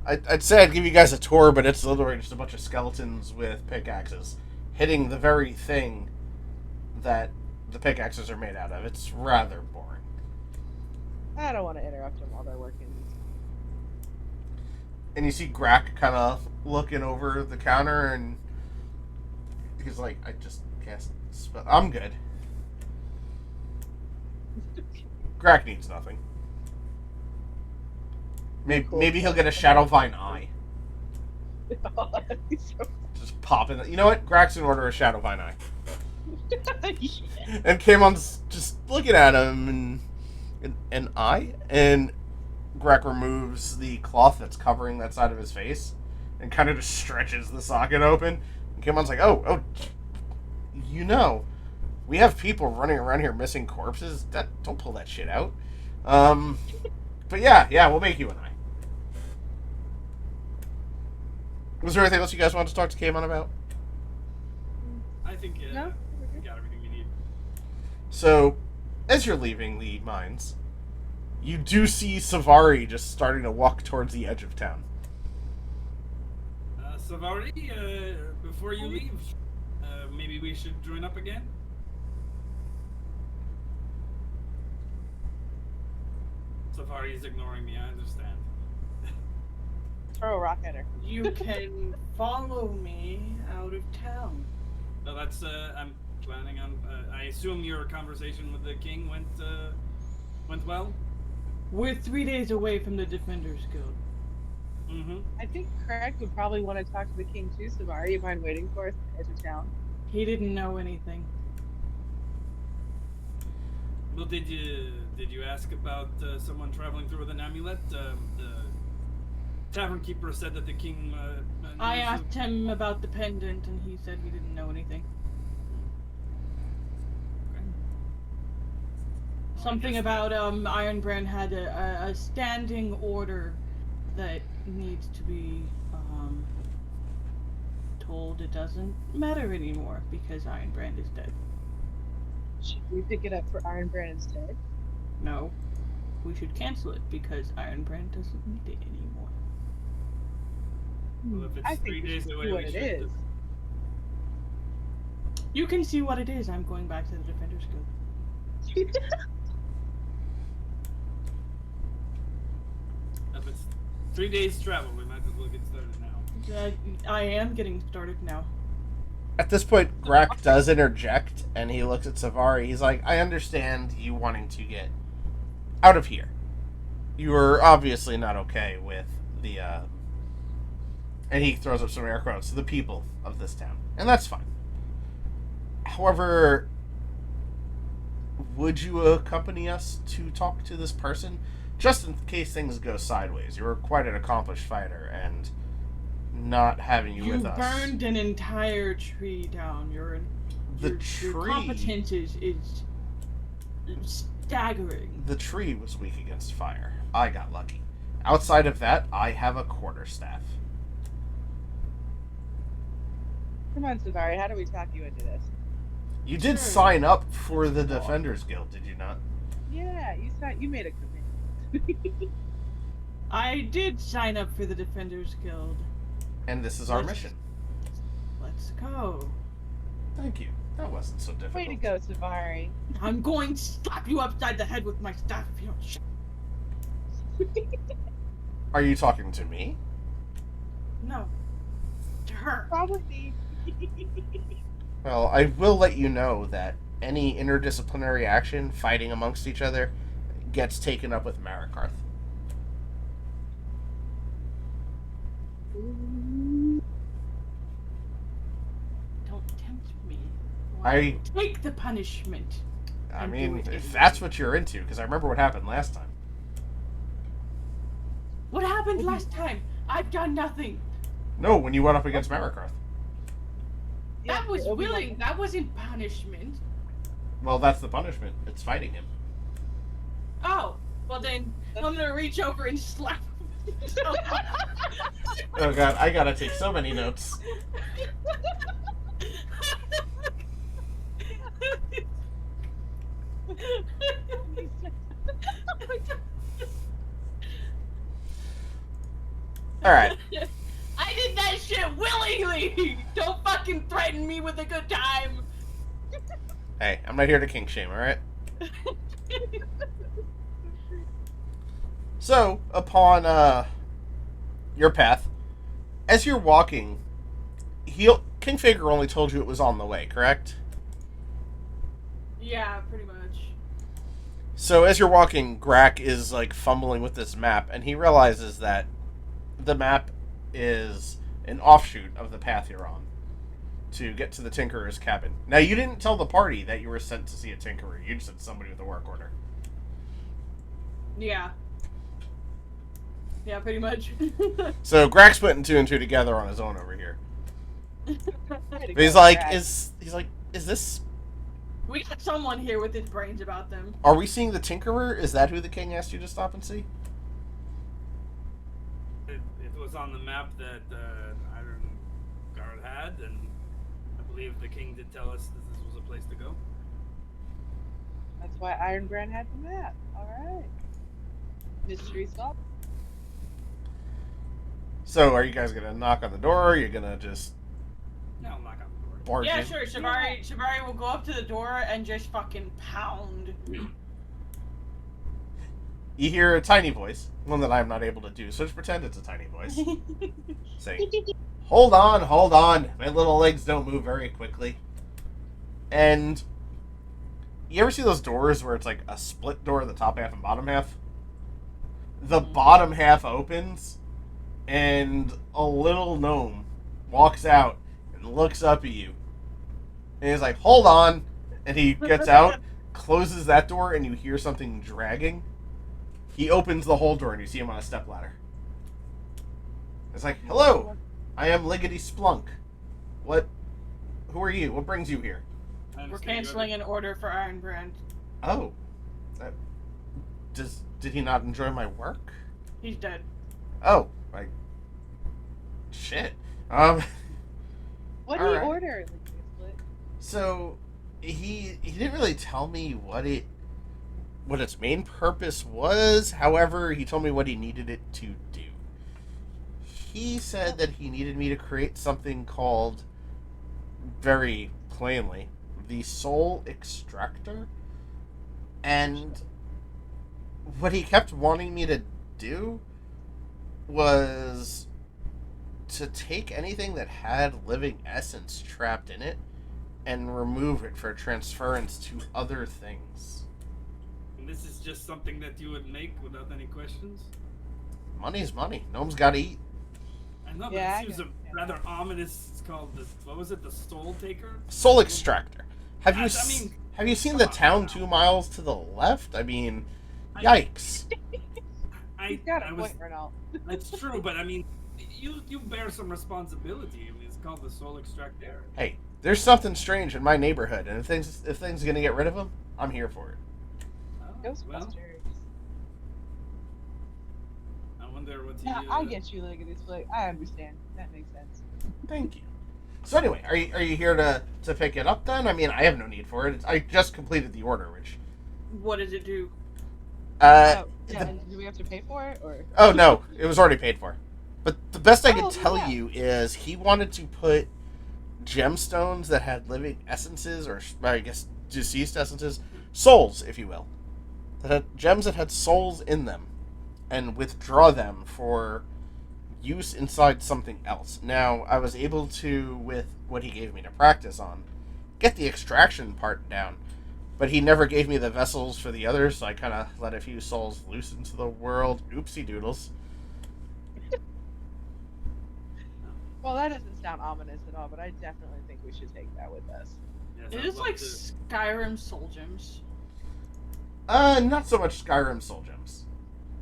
I'd say I'd give you guys a tour, but it's literally just a bunch of skeletons with pickaxes hitting the very thing that the pickaxes are made out of. It's rather boring. I don't want to interrupt them while they're working. And you see Grak kind of looking over the counter, and he's like, I just can't spell. I'm good. Grak needs nothing. Maybe he'll get a Shadowvine eye. Just pop in. You know what? Grak's in order a Shadowvine eye. And Kaimon's just looking at him, and an eye, and Grak removes the cloth that's covering that side of his face, and kind of just stretches the socket open. And Kaimon's like, "Oh, you know, we have people running around here missing corpses. Don't pull that shit out." But yeah, we'll make you an eye. Was there anything else you guys wanted to talk to Kaimon about? I think No? we got everything we need. So, as you're leaving the mines, you do see Savari just starting to walk towards the edge of town. Savari, before you leave, maybe we should join up again? Savari is ignoring me, I understand. Throw a rock at her. You can follow me out of town. No, that's, I'm planning on, I assume your conversation with the king went well? We're 3 days away from the Defenders Guild. Mm-hmm. I think Craig would probably want to talk to the king too, Savari. You mind waiting for us at the edge of town? He didn't know anything. Well, did you ask about someone traveling through with an amulet? tavern keeper said that the king. I knows asked him about the pendant, and he said he didn't know anything. Something about Ironbrand had a standing order that needs to be told it doesn't matter anymore because Ironbrand is dead. Should we pick it up for Ironbrand instead? No, we should cancel it because Ironbrand doesn't need it anymore. Well, if it's I 3 think we days should away, see what we it should. is. You can see what it is. I'm going back to the Defenders Guild. If it's 3 days travel, we might as well get started now. I am getting started now. At this point, Grak does interject, and he looks at Savari. He's like, I understand you wanting to get out of here. You are obviously not okay with the, and he throws up some air quotes, the people of this town. And that's fine. However, would you accompany us to talk to this person? Just in case things go sideways. You're quite an accomplished fighter, and not having you with us. You burned an entire tree down. Your competence is staggering. The tree was weak against fire. I got lucky. Outside of that, I have a quarterstaff. Come on, Savari, how do we talk you into this? You did Sure. sign up for the Defenders Guild, did you not? Yeah, you made a commitment. I did sign up for the Defenders Guild. And this is our Let's- mission. Let's go. Thank you. That wasn't so difficult. Way to go, Savari. I'm going to slap you upside the head with my staff if you don't shut. Are you talking to me? No. To her. Probably me. Well, I will let you know that any interdisciplinary action, fighting amongst each other, gets taken up with Marikarth. Don't tempt me. I- Take the punishment. I And mean, do it if anyway. that's what you're into, because I remember what happened last time. What happened last time? I've done nothing. No, when you went up against Marikarth. That was Obi-Wan- willing. That wasn't punishment. Well, that's the punishment. It's fighting him. Oh, well then I'm gonna reach over and slap him. Oh god, I gotta take so many notes. Alright. I did that shit willingly. Don't fucking threaten me with a good time. Hey, I'm not here to kink shame, alright? So, upon your path, as you're walking, Kingfaker only told you it was on the way, correct? Yeah, pretty much. So as you're walking, Grak is like fumbling with this map, and he realizes that the map is an offshoot of the path you're on to get to the Tinkerer's cabin. Now, you didn't tell the party that you were sent to see a Tinkerer. You just said somebody with a work order. Yeah. Yeah, pretty much. So Grak's putting two and two together on his own over here. Way to But he's go, like, Brad. is this? We got someone here with his brains about them. Are we seeing the Tinkerer? Is that who the king asked you to stop and see? It was on the map that Iron Guard had, and I believe the king did tell us that this was a place to go. That's why Ironbrand had the map. Alright. Mystery solved. So, are you guys gonna knock on the door? Or are you gonna just No, knock on the door. barge Yeah, in? sure. Shibari will go up to the door and just fucking pound. You hear a tiny voice, one that I'm not able to do, so just pretend it's a tiny voice, saying, hold on, my little legs don't move very quickly. And you ever see those doors where it's like a split door, the top half and bottom half? The bottom half opens, and a little gnome walks out and looks up at you. And he's like, hold on, and he gets out, closes that door, and you hear something dragging. He opens the whole door and you see him on a stepladder. It's like, hello, I am Liggity Splunk. Who are you? What brings you here? I We're understand you canceling an order for Ironbrand. Oh. Did he not enjoy my work? He's dead. Oh, like, shit. What did he Alright. order? Like, split? So he didn't really tell me what its main purpose was. However, he told me what he needed it to do. He said that he needed me to create something called, very plainly, the Soul Extractor. And what he kept wanting me to do was to take anything that had living essence trapped in it and remove it for transference to other things. And this is just something that you would make without any questions? Money's money. Gnomes gotta eat. I know, but Yeah, I it seems know. rather ominous. It's called the, what was it, the Soul Taker? Soul Extractor. Have you I mean, have you seen come the on town now. 2 miles to the left? I mean, I- yikes. He's got I a was, point, Renault. That's true, but I mean, you bear some responsibility. I mean, it's called the Soul Extractor. Hey, there's something strange in my neighborhood, and if things are gonna get rid of them, I'm here for it. Oh, well, Ghostbusters. I wonder what he. Yeah, I get you, Liggity Split. I understand. That makes sense. Thank you. So anyway, are you here to pick it up then? I mean, I have no need for it. I just completed the order, which. What does it do? Oh, yeah, the- and do we have to pay for it, or? Oh no, it was already paid for. But the best I Oh, could tell yeah. you is he wanted to put gemstones that had living essences, or I guess deceased essences, souls, if you will, that had gems that had souls in them, and withdraw them for use inside something else. Now, I was able to, with what he gave me to practice on, get the extraction part down. But he never gave me the vessels for the others, so I kind of let a few souls loose into the world. Oopsie doodles. Well, that doesn't sound ominous at all, but I definitely think we should take that with us. Yes, It I'd is love like to- Skyrim soul gems. Not so much Skyrim soul gems.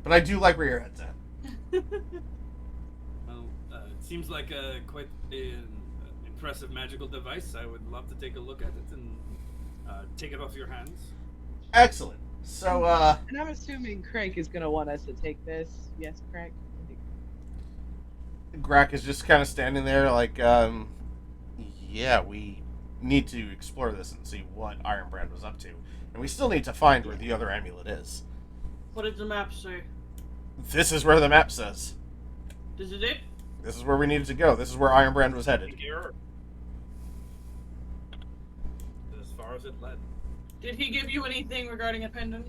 But I do like where your head's at. Well, it seems like a quite an impressive magical device. I would love to take a look at it and take it off your hands. Excellent. So, And I'm assuming Crank is going to want us to take this. Yes, Crank? Grak is just kind of standing there like, yeah, we need to explore this and see what Ironbrand was up to. And we still need to find where the other amulet is. What does the map say? This is where the map says. This is it? This is where we needed to go. This is where Ironbrand was headed. Here. As far as it led. Did he give you anything regarding a pendant?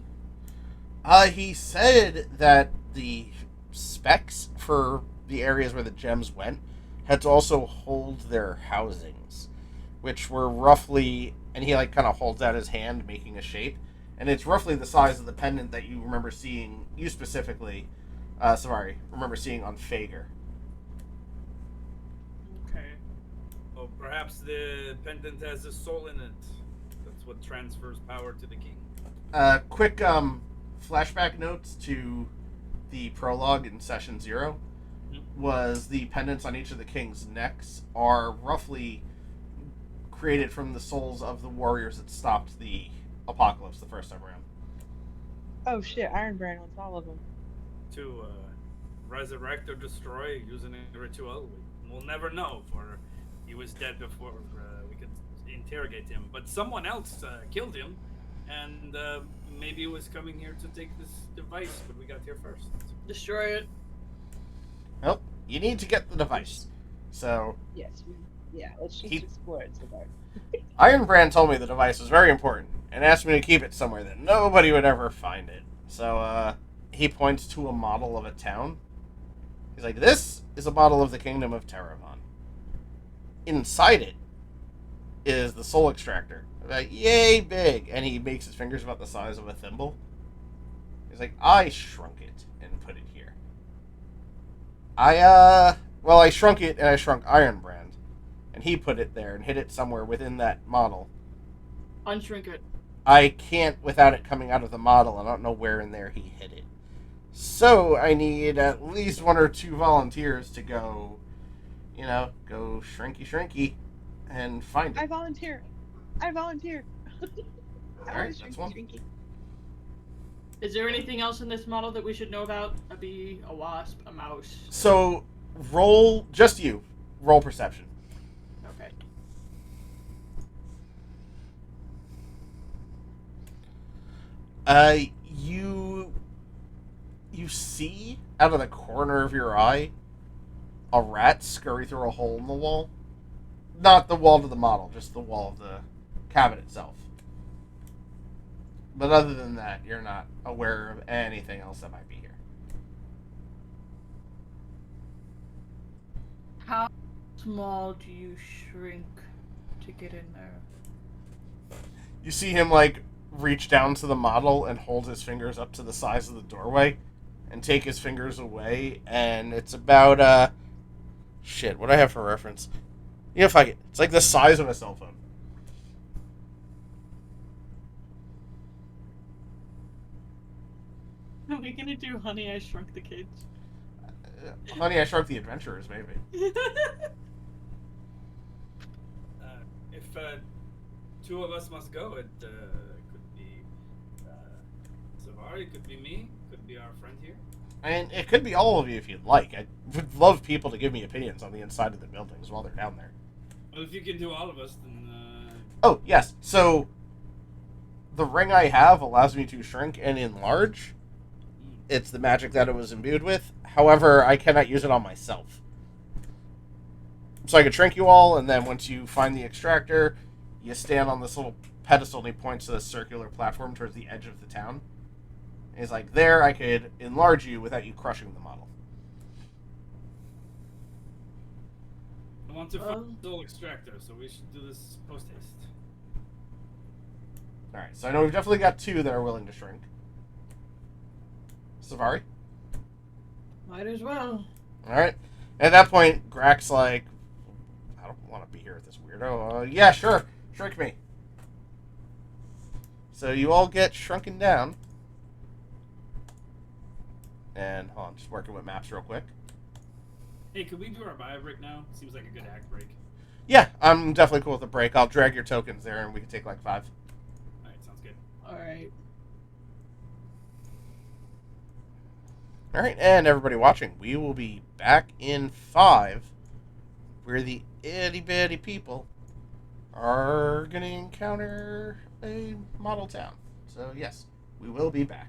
He said that the specs for the areas where the gems went had to also hold their housings, which were roughly, and he like kind of holds out his hand, making a shape, and it's roughly the size of the pendant that you remember seeing, you specifically, remember seeing on Fager. Okay. Oh, perhaps the pendant has a soul in it. That's what transfers power to the king. Quick flashback notes to the prologue in session 0 was the pendants on each of the king's necks are roughly created from the souls of the warriors that stopped the apocalypse the first time around. Oh shit, Ironbrand wants all of them. To resurrect or destroy using a ritual. We'll never know, for he was dead before we could interrogate him. But someone else killed him, and maybe he was coming here to take this device, but we got here first. Destroy it. Well, you need to get the device. So, Yes, let's just He- explore it so far. Ironbrand told me the device was very important and asked me to keep it somewhere that nobody would ever find it. So, he points to a model of a town. He's like, this is a model of the kingdom of Terravon. Inside it is the soul extractor. Like, yay big. And he makes his fingers about the size of a thimble. He's like, I shrunk it and put it here. I shrunk it and I shrunk Ironbrand. And he put it there and hid it somewhere within that model. Unshrink it. I can't without it coming out of the model. I don't know where in there he hid it. So I need at least 1 or 2 volunteers to go, go shrinky and find it. I volunteer. I volunteer. I All right, want to that's shrinky one. shrinky. Is there anything else in this model that we should know about? A bee, a wasp, a mouse? So roll, just you, roll perception. Okay. Uh, you you see out of the corner of your eye a rat scurry through a hole in the wall. Not the wall to the model, just the wall of the cabin itself. But other than that, you're not aware of anything else that might be here. How small do you shrink to get in there? You see him, reach down to the model and hold his fingers up to the size of the doorway and take his fingers away, and it's about, shit, what do I have for reference? Fuck it. It's like the size of a cell phone. Are we gonna do Honey, I Shrunk the Kids? Honey, I Shrunk the Adventurers, maybe. If 2 of us must go, it could be Zavari, could be me, could be our friend here. And it could be all of you if you'd like. I would love people to give me opinions on the inside of the buildings while they're down there. Well, if you can do all of us, then. Oh, yes. So, the ring I have allows me to shrink and enlarge. It's the magic that it was imbued with. However, I cannot use it on myself. So I could shrink you all, and then once you find the extractor, you stand on this little pedestal, and he points to the circular platform towards the edge of the town. And he's like, there, I could enlarge you without you crushing the model. I want to find the soul extractor, so we should do this post haste. Alright, so I know we've definitely got 2 that are willing to shrink. Savari? Might as well. Alright. At that point, Grak's like, I don't want to be here with this weirdo. Yeah, sure. Shrink me. So you all get shrunken down. And, hold on, just working with maps real quick. Hey, could we do our bio break now? Seems like a good act break. Yeah, I'm definitely cool with a break. I'll drag your tokens there and we can take 5. Alright, sounds good. Alright. Alright, and everybody watching, we will be back in 5, where the itty bitty people are going to encounter a model town. So, yes, we will be back.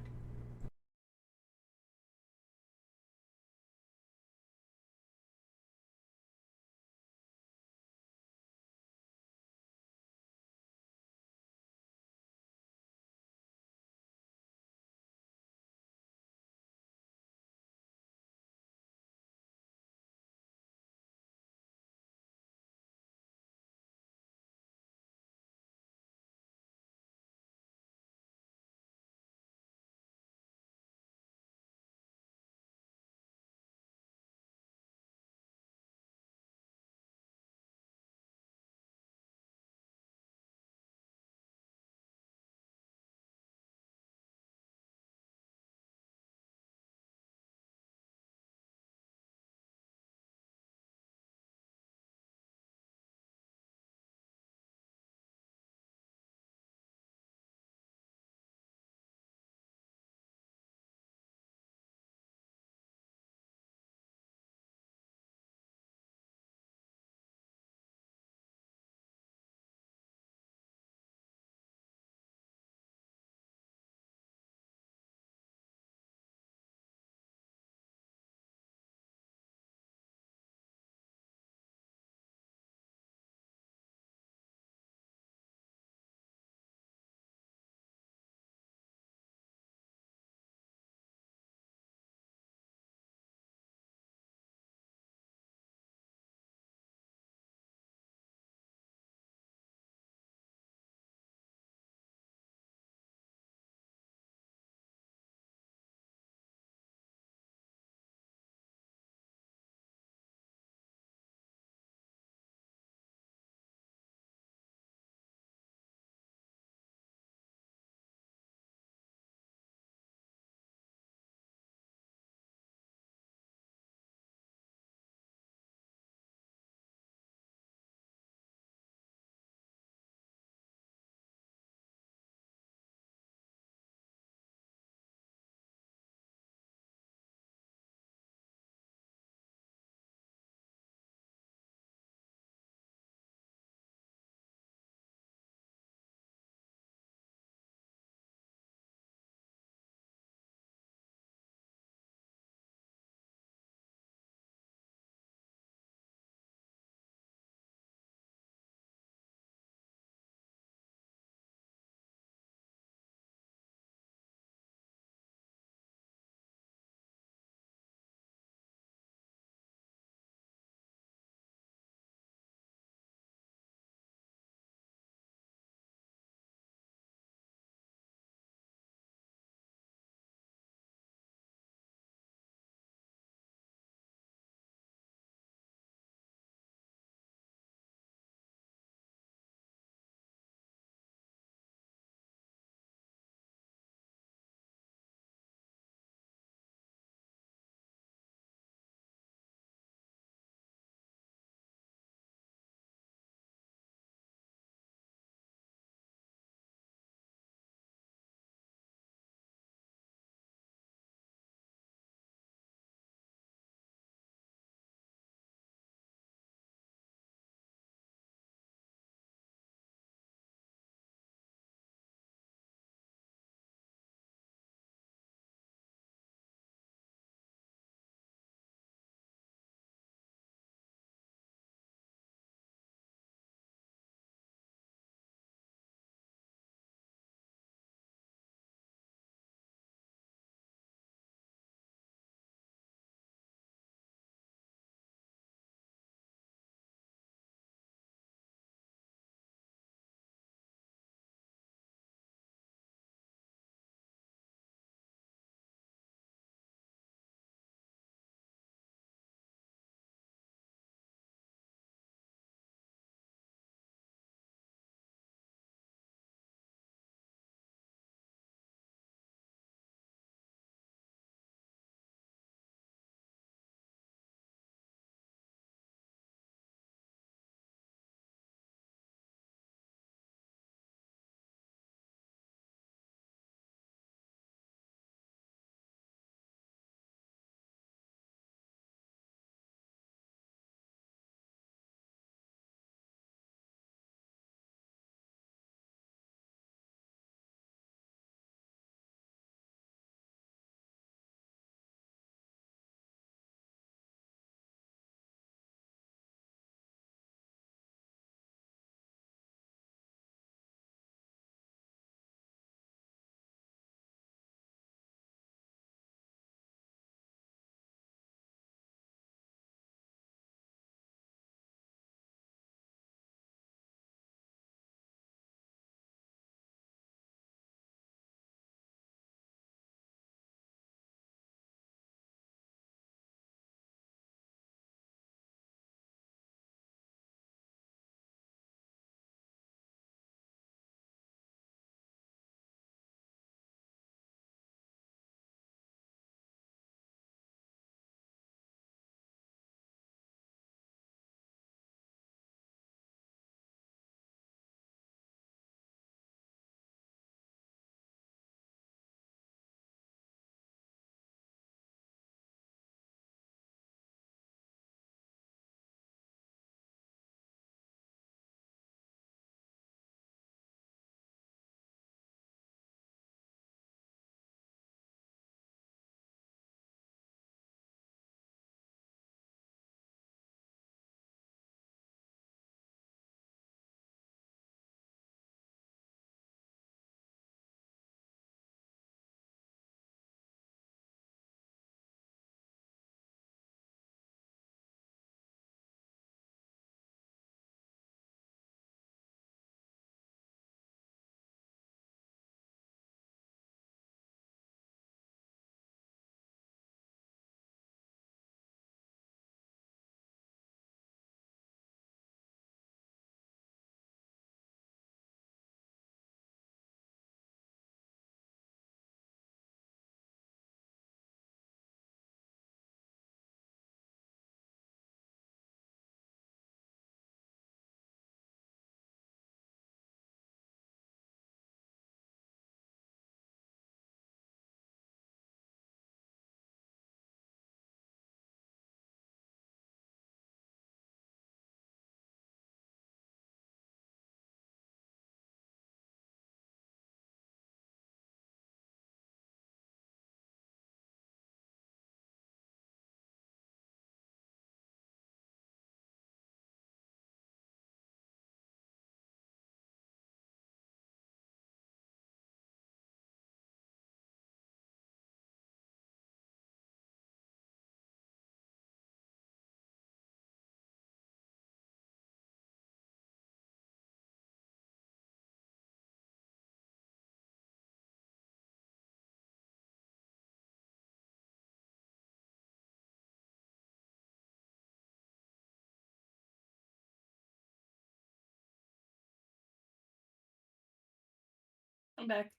I'm back.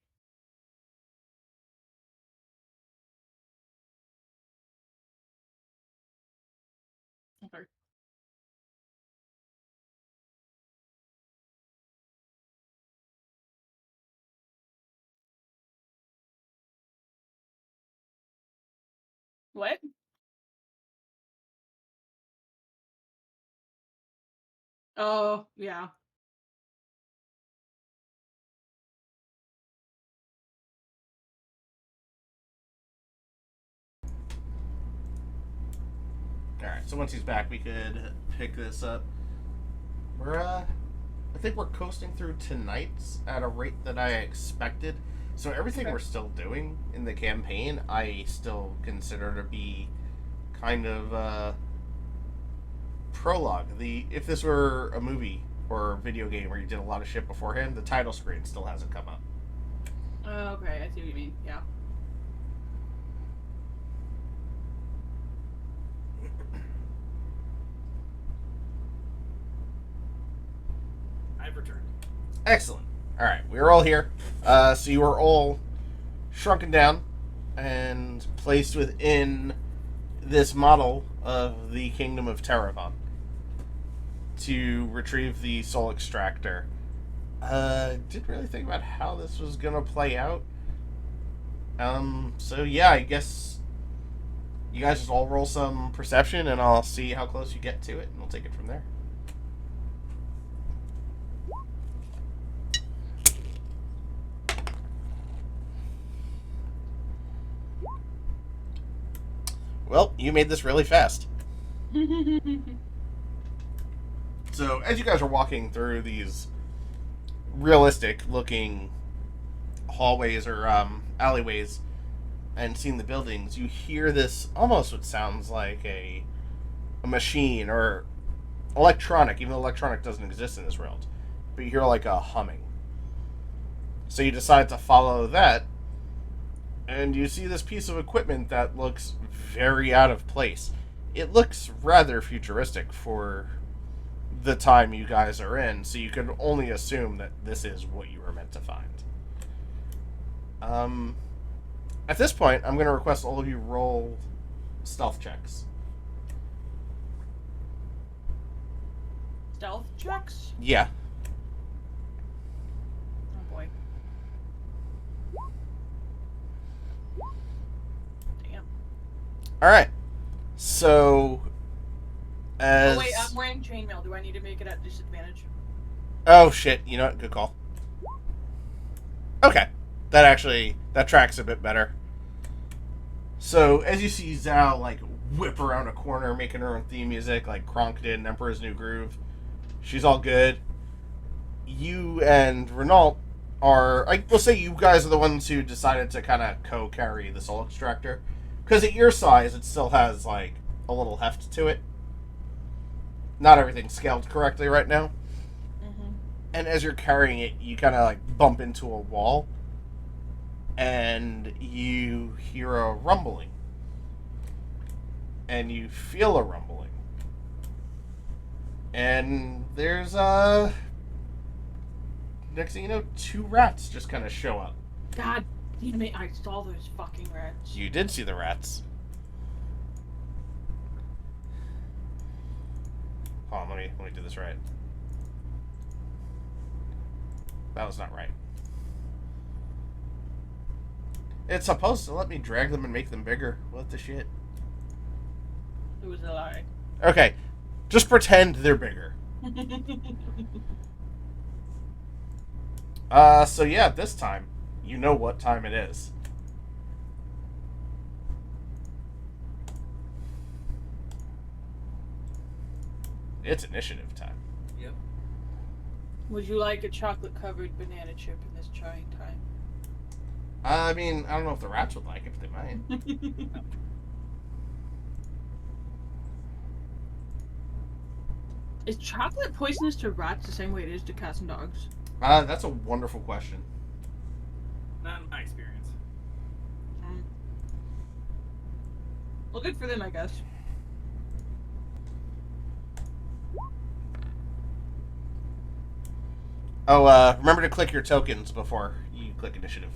Okay. What? Oh, yeah. Alright, so once he's back, we could pick this up. I think we're coasting through tonight's at a rate that I expected. So everything Okay. we're still doing in the campaign, I still consider to be kind of prologue. If this were a movie or a video game where you did a lot of shit beforehand, the title screen still hasn't come up. Okay, I see what you mean. Yeah. I've returned. Excellent. All right, we're all here. So you are all shrunken down and placed within this model of the Kingdom of Terravon to retrieve the soul extractor. Didn't really think about how this was gonna play out. So yeah, I guess you guys just all roll some perception, and I'll see how close you get to it, and we'll take it from there. Well, you made this really fast. So, as you guys are walking through these realistic-looking hallways or alleyways and seeing the buildings, you hear this almost what sounds like a machine or electronic, even though electronic doesn't exist in this world. But you hear like a humming. So you decide to follow that, and you see this piece of equipment that looks very out of place. It looks rather futuristic for the time you guys are in, so you can only assume that this is what you were meant to find. At this point, I'm going to request all of you roll stealth checks. Stealth checks? Yeah. Oh boy. Damn. Alright. So, as... Oh wait, I'm wearing chainmail. Do I need to make it at disadvantage? Oh, shit. You know what? Good call. Okay. That tracks a bit better. So, as you see Zhao, like, whip around a corner, making her own theme music, like Kronk did in Emperor's New Groove, she's all good. You and Renault are... we'll say you guys are the ones who decided to kind of co-carry the soul extractor. Because at your size, it still has, like, a little heft to it. Not everything's scaled correctly right now. Mm-hmm. And as you're carrying it, you kind of, like, bump into a wall. And you hear a rumbling. And you feel a rumbling. And there's, next thing you know, 2 rats just kind of show up. God damn it, I saw those fucking rats. You did see the rats. Hold on, let me do this right. That was not right. It's supposed to let me drag them and make them bigger. What the shit? It was a lie. Okay, just pretend they're bigger. So yeah, this time, you know what time it is. It's initiative time. Yep. Would you like a chocolate-covered banana chip in this trying time? I mean, I don't know if the rats would like it, but they might. Is chocolate poisonous to rats the same way it is to cats and dogs? That's a wonderful question. Not in my experience. Well, good for them, I guess. Oh, remember to click your tokens before you click initiative.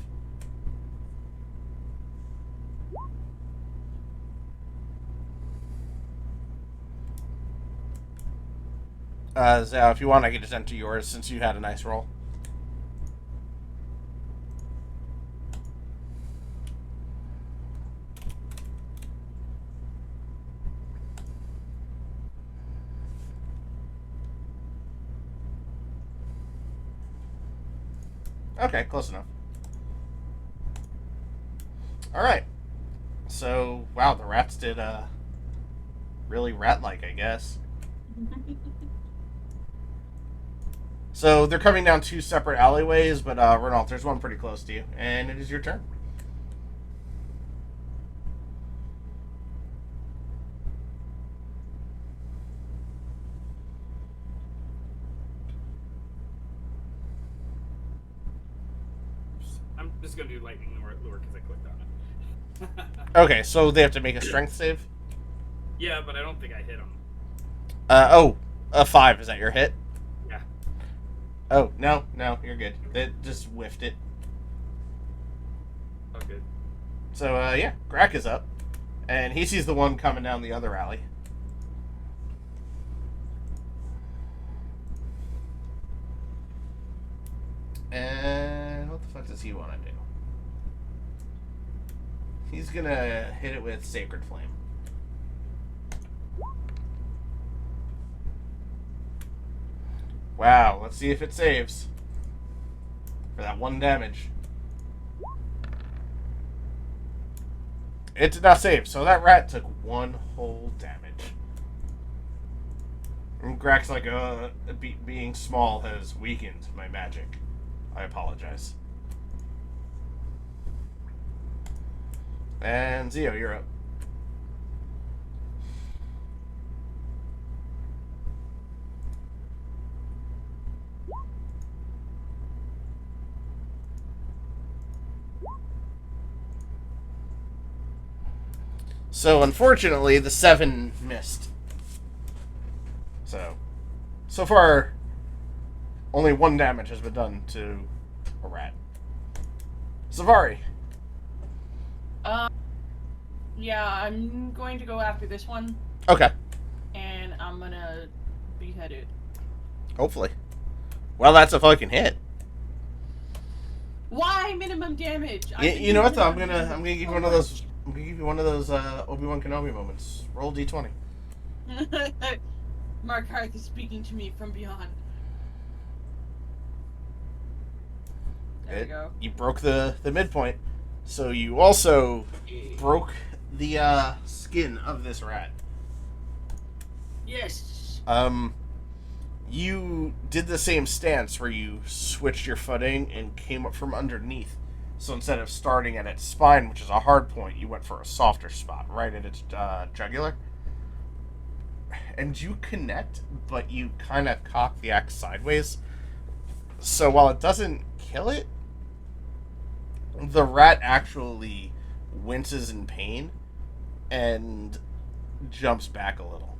Zao, if you want, I can just enter yours since you had a nice roll. Okay, close enough. Alright. So, wow, the rats did, really rat-like, I guess. So, they're coming down 2 separate alleyways, but, Renault, there's one pretty close to you. And it is your turn. I'm just gonna do lightning lure because I clicked on it. Okay, so they have to make a strength save? Yeah, but I don't think I hit him. A 5. Is that your hit? Yeah. Oh, no, you're good. They just whiffed it. Oh, good. So, yeah, Grak is up. And he sees the one coming down the other alley. And what the fuck does he want to do? He's gonna hit it with Sacred Flame. Wow, let's see if it saves. For that 1 damage. It did not save, so that rat took 1 whole damage. And Grak's like, being small has weakened my magic. I apologize. And Zio, you're up. So, unfortunately, the 7 missed. So far, only 1 damage has been done to a rat. Savari. Yeah, I'm going to go after this one, Okay. and I'm gonna behead it. Hopefully. Well, that's a fucking hit. Why minimum damage? You know what though? I'm gonna give you one of those. I'm gonna give you one of those Obi-Wan Kenobi moments. Roll d20. Mark Harth is speaking to me from beyond. There we go. You broke the midpoint, so you also broke the skin of this rat. Yes. You did the same stance where you switched your footing and came up from underneath. So instead of starting at its spine, which is a hard point, you went for a softer spot, right at its jugular. And you connect, but you kind of cock the axe sideways. So while it doesn't kill it, the rat actually winces in pain and jumps back a little,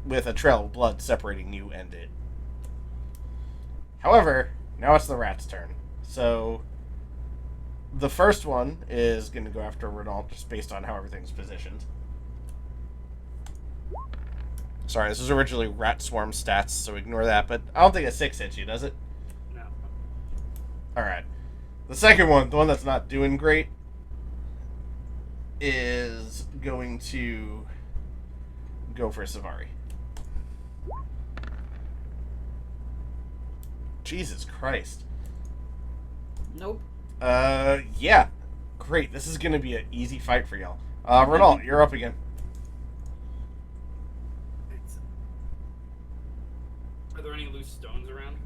with a trail of blood separating you and it. However, now it's the rat's turn. So, the first one is going to go after Renault, just based on how everything's positioned. Sorry, this was originally Rat Swarm stats, so ignore that, but I don't think a 6 hits you, does it? No. Alright. The second one, the one that's not doing great, is going to go for Savari. Jesus Christ. Nope. Yeah. Great. This is gonna be an easy fight for y'all. Renault, you're up again. Are there any loose stones around?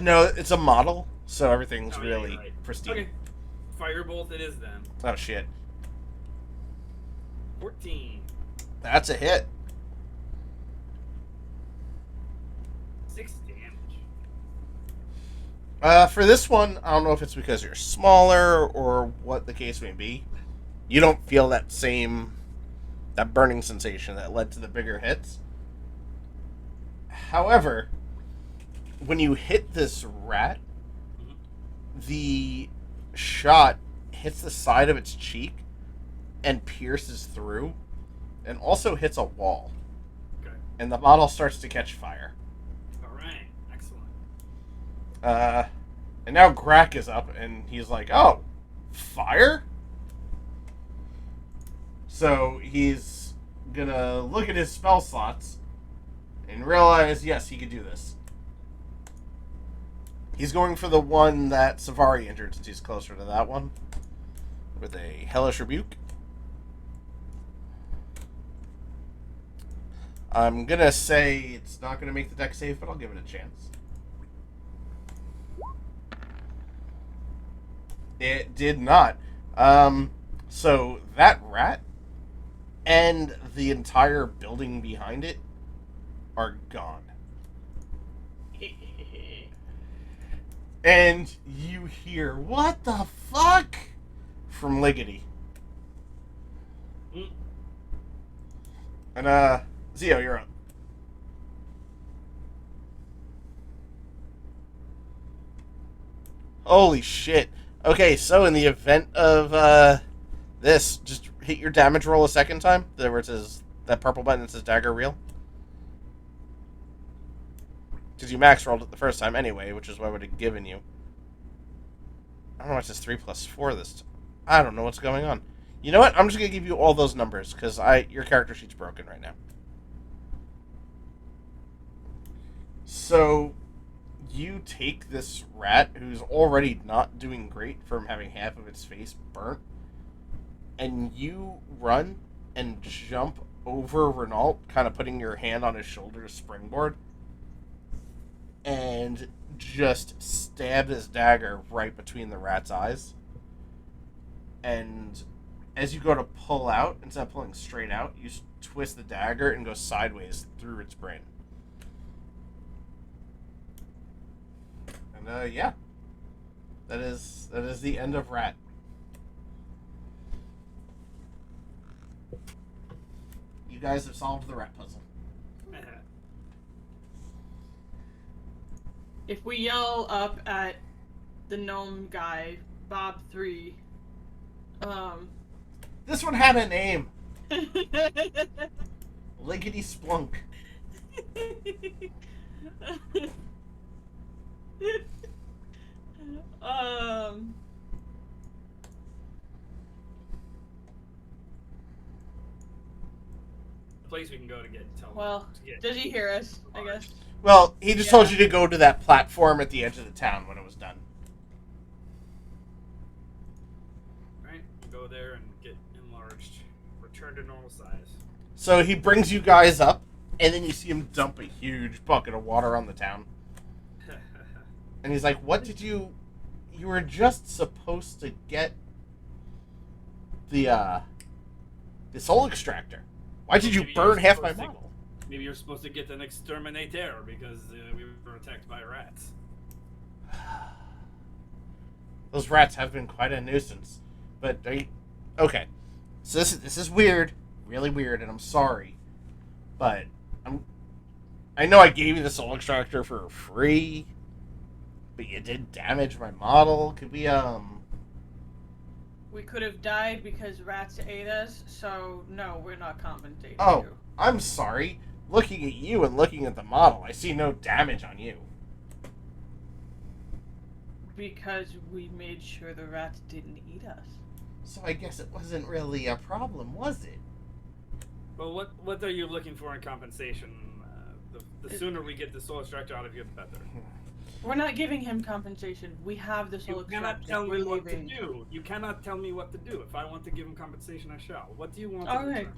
No, it's a model, so everything's really pristine. Okay. Firebolt it is then. Oh, shit. 14. That's a hit. 6 damage. For this one, I don't know if it's because you're smaller or what the case may be. You don't feel that burning sensation that led to the bigger hits. However, when you hit this rat, Mhm. the shot hits the side of its cheek and pierces through, and also hits a wall. Okay. And the model starts to catch fire. All right. Excellent. And now Grak is up, and he's like, "Oh, fire!" So he's gonna look at his spell slots and realize, yes, he could do this. He's going for the one that Savari entered, since he's closer to that one, with a Hellish Rebuke. I'm gonna say it's not gonna make the deck save, but I'll give it a chance. It did not. So that rat and the entire building behind it are gone. And you hear, "What the fuck?" from Liggity. Mm. And, Zio, you're up. Holy shit. Okay, so in the event of, this, just hit your damage roll a second time, where it says, that purple button that says dagger real. Because you max rolled it the first time anyway, which is what I would have given you. I don't know why it says 3 plus 4 this time. I don't know what's going on. You know what? I'm just going to give you all those numbers, because your character sheet's broken right now. So, you take this rat, who's already not doing great from having half of its face burnt, and you run and jump over Renault, kind of putting your hand on his shoulder to springboard, and just stab this dagger right between the rat's eyes. And as you go to pull out, instead of pulling straight out, you twist the dagger and go sideways through its brain. And yeah, that is the end of Rat. You guys have solved the rat puzzle. If we yell up at the gnome guy, Bob 3, This one had a name. Liggity Splunk. The place we can go to get well, does he hear us, I guess? Well, he just told you to go to that platform at the edge of the town when it was done. Right? Go there and get enlarged. Return to normal size. So he brings you guys up, and then you see him dump a huge bucket of water on the town. And he's like, what did you... You were just supposed to get the soul extractor. Why did you Maybe burn you're half my supposed to- model? Maybe you're supposed to get an exterminator because we were attacked by rats. Those rats have been quite a nuisance. But, okay. So this is weird. Really weird, and I'm sorry. But, I know I gave you the soul extractor for free, but you did damage my model. Could we, We could have died because rats ate us, so no, we're not compensating Oh, you. I'm sorry. Looking at you and looking at the model, I see no damage on you. Because we made sure the rats didn't eat us. So I guess it wasn't really a problem, was it? Well, what are you looking for in compensation? The sooner we get the soul extractor out of you, the better. We're not giving him compensation. We have the soul You cannot extractor. tell me We're what to leaving. do. You cannot tell me what to do. If I want to give him compensation, I shall. What do you want? All in right. return?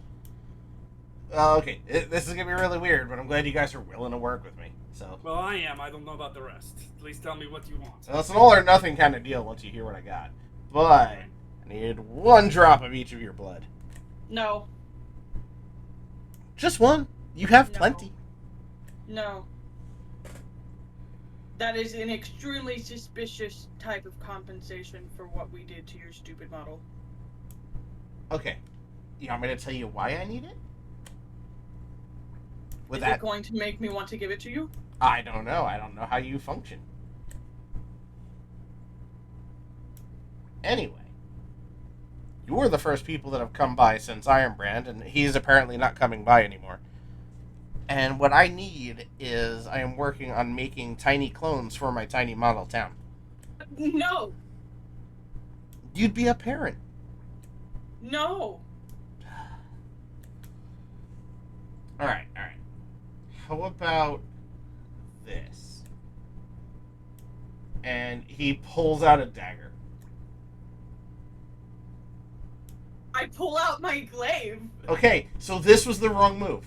Okay, this is gonna be really weird, but I'm glad you guys are willing to work with me. So, Well, I am. I don't know about the rest. Please tell me what you want. so it's an all or nothing kind of deal once you hear what I got. But I need 1 drop of each of your blood. No, Just 1. You have No. plenty. no. That is an extremely suspicious type of compensation for what we did to your stupid model. Okay. You want me to tell you why I need it? With Is that, it going to make me want to give it to you? I don't know. I don't know how you function. Anyway, you're the first people that have come by since Ironbrand, and he's apparently not coming by anymore. And what I need is I am working on making tiny clones for my tiny model town. No. You'd be a parent. No. Alright. How about this? And he pulls out a dagger. I pull out my glaive. Okay, so this was the wrong move.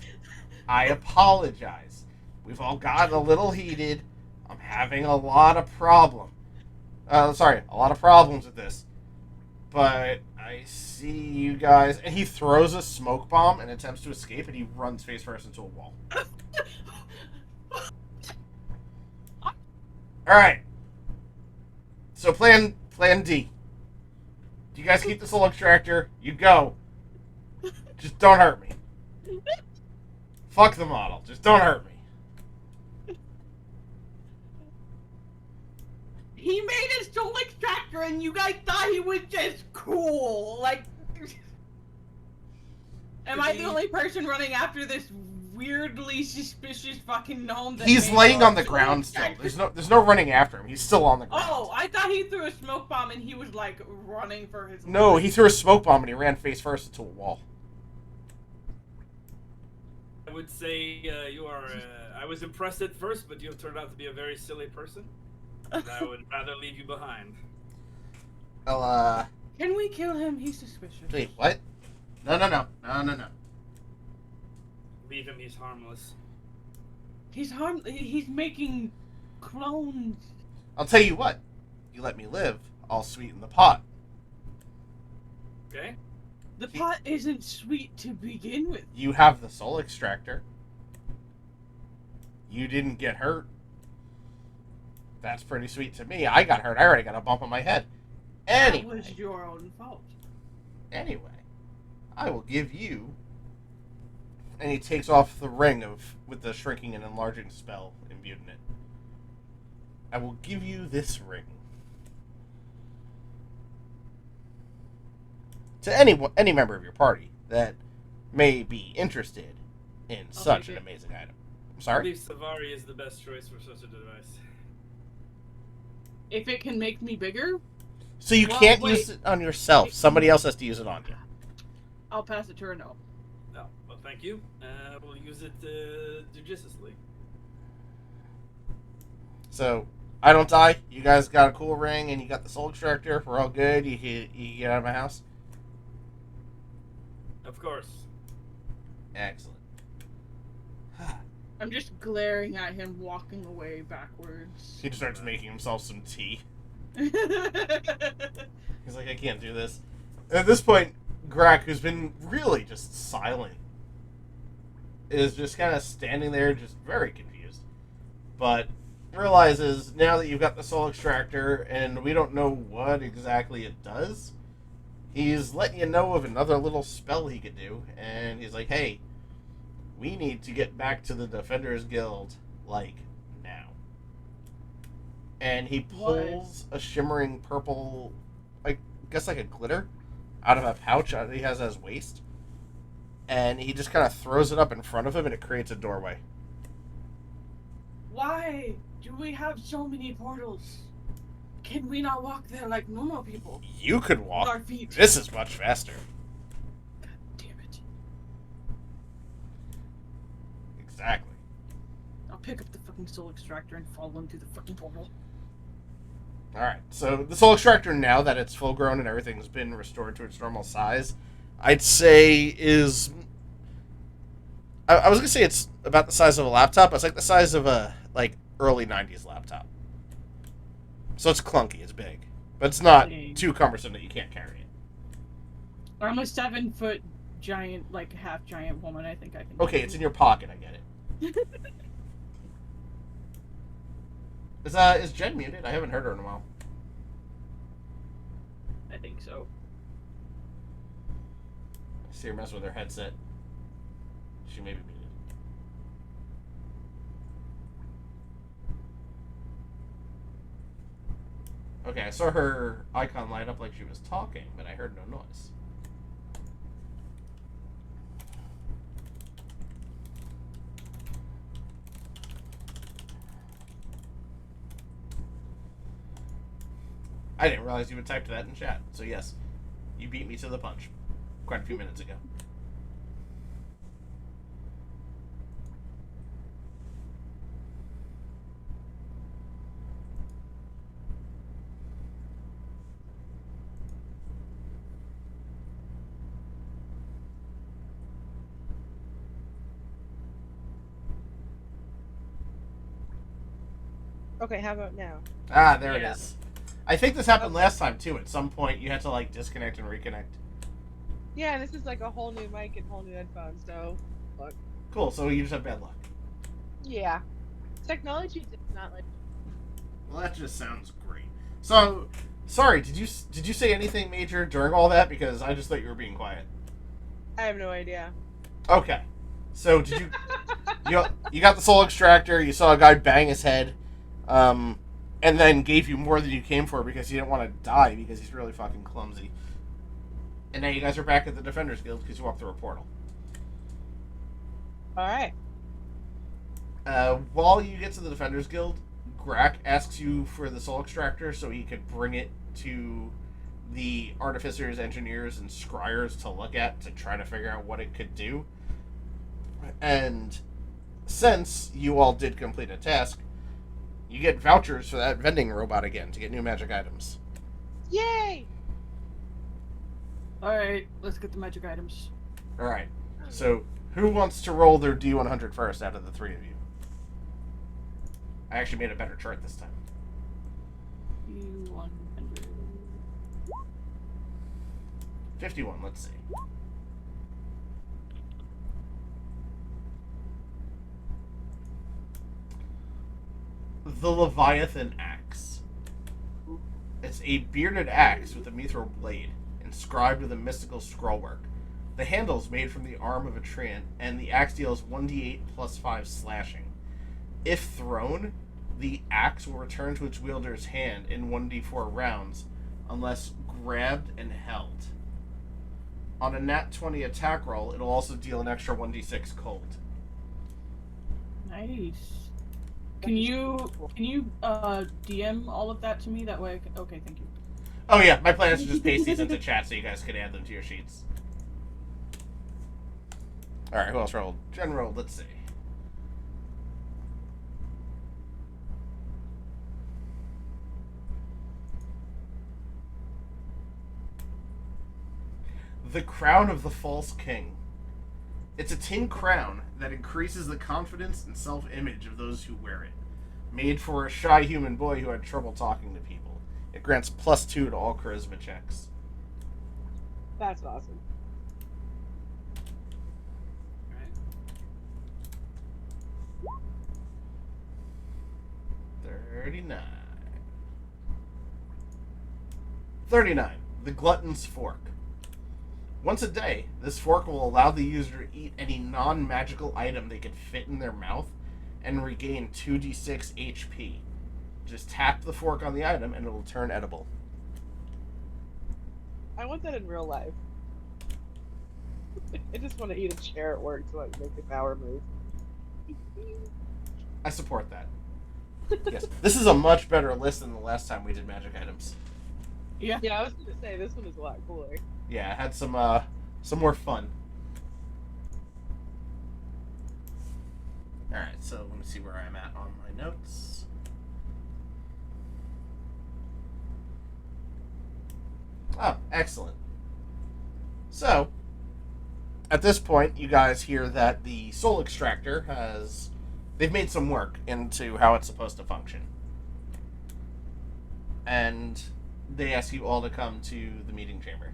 I apologize. We've all gotten a little heated. I'm having a lot of a lot of problems with this. But I see you guys. And he throws a smoke bomb and attempts to escape, and he runs face first into a wall. Alright. So plan D. You guys keep the soul extractor. You go. Just don't hurt me. Fuck the model. Just don't hurt me. He made a soul extractor and you guys thought he was just cool. Like, am I the only person running after this weirdly suspicious fucking gnome that He's made laying a on the soul ground still. extractor? There's no running after him. He's still on the ground. Oh, I thought he threw a smoke bomb and he was like running for his No, life. he threw a smoke bomb and he ran face first into a wall. I would say you are. I was impressed at first, but you have turned out to be a very silly person. And I would rather leave you behind. Well, Can we kill him? He's suspicious. wait, what? No. Leave him. He's harmless. He's making clones. I'll tell you what. You let me live, I'll sweeten the pot. Okay. The pot isn't sweet to begin with. You have the soul extractor. You didn't get hurt. That's pretty sweet to me. I got hurt. I already got a bump on my head. That Anyway. was your own fault. Anyway, I will give you. And he takes off the ring with the shrinking and enlarging spell imbued in it. I will give you this ring. To any member of your party that may be interested in such an amazing item. I'm I sorry? believe Savari is the best choice for such a device. If it can make me bigger, So you Well, can't wait. use it on yourself. Somebody else has to use it on you. I'll pass it to her. No. No, well, thank you. We'll use it judiciously. So, I don't die. You guys got a cool ring, and you got the soul extractor. We're all good. You get out of my house. Of course. Excellent. I'm just glaring at him, walking away backwards. He just starts making himself some tea. He's like, I can't do this. At this point, Grak, who's been really just silent, is just kind of standing there, just very confused. But realizes now that you've got the soul extractor and we don't know what exactly it does, he's letting you know of another little spell he could do. And he's like, hey, we need to get back to the Defenders Guild, like, now. And he pulls a shimmering purple, I guess like a glitter, out of a pouch that he has at his waist. And he just kind of throws it up in front of him, and it creates a doorway. Why do we have so many portals? Can we not walk there like normal people? You could With walk. our feet. This is much faster. God damn it. Exactly. I'll pick up the fucking soul extractor and follow him through the fucking portal. Alright, so the soul extractor, now that it's full grown and everything's been restored to its normal size, I'd say is... I was going to say it's about the size of a laptop. It's like the size of a, like, early 90s laptop. So it's clunky, it's big. But it's not too cumbersome that you can't carry it. I'm a 7-foot giant, like half giant woman. I think I can. Okay, it's in your pocket, I get it. Is Jen muted? I haven't heard her in a while. I think so. I see her mess with her headset. She may be muted. Okay, I saw her icon light up like she was talking, but I heard no noise. I didn't realize you had typed that in chat. So yes, you beat me to the punch quite a few minutes ago. Okay, how about now? Ah, there it Yeah. is. I think this happened last time too. At some point, you had to like disconnect and reconnect. Yeah, and this is like a whole new mic and whole new headphones, so look. Cool. So you just have bad luck. Yeah. Technology does not like. Well, that just sounds great. So, sorry. Did you say anything major during all that? Because I just thought you were being quiet. I have no idea. Okay. So did you got the soul extractor? You saw a guy bang his head, and then gave you more than you came for because he didn't want to die because he's really fucking clumsy. And now you guys are back at the Defenders Guild because you walked through a portal. All right. While you get to the Defenders Guild, Grak asks you for the soul extractor so he could bring it to the artificers, engineers, and scryers to look at to try to figure out what it could do. And since you all did complete a task, you get vouchers for that vending robot again to get new magic items. Yay! Alright, let's get the magic items. Alright, so who wants to roll their D100 first out of the three of you? I actually made a better chart this time. E100. 51, let's see. The Leviathan Axe. It's a bearded axe with a mithril blade, inscribed with a mystical scrollwork. The handle is made from the arm of a treant, and the axe deals 1d8 plus 5 slashing. If thrown, the axe will return to its wielder's hand in 1d4 rounds, unless grabbed and held. On a nat 20 attack roll, it'll also deal an extra 1d6 cold. Nice. Can you DM all of that to me? That way I can... Okay, thank you. Oh yeah, my plan is to just paste these into chat so you guys could add them to your sheets. Alright, who else rolled? Jen rolled, let's see. The Crown of the False King. It's a tin crown that increases the confidence and self-image of those who wear it. Made for a shy human boy who had trouble talking to people. It grants +2 to all charisma checks. That's awesome. 39. 39. The Glutton's Fork. Once a day, this fork will allow the user to eat any non-magical item they could fit in their mouth and regain 2d6 HP. Just tap the fork on the item and it will turn edible. I want that in real life. I just want to eat a chair at work to like make the power move. I support that. Yes, this is a much better list than the last time we did magic items. Yeah. Yeah, I was gonna say this one is a lot cooler. Yeah, it had some more fun. Alright, so let me see where I'm at on my notes. Oh, excellent. So, at this point, you guys hear that the soul extractor has... They've made some work into how it's supposed to function. And they ask you all to come to the meeting chamber.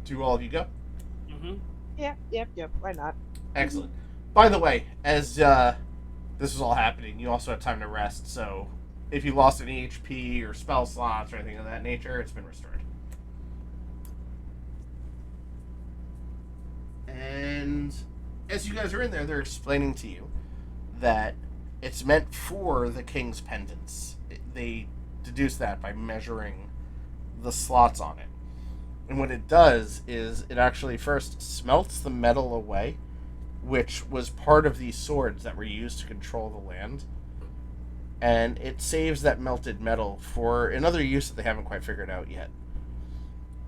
Do all of you go? Mm-hmm. Yep. Why not? Excellent. By the way, as this is all happening, you also have time to rest, so if you lost any HP or spell slots or anything of that nature, it's been restored. And as you guys are in there, they're explaining to you that It's meant for the king's pendants. They deduce that by measuring the slots on it. And what it does is it actually first smelts the metal away, which was part of these swords that were used to control the land. And it saves that melted metal for another use that they haven't quite figured out yet.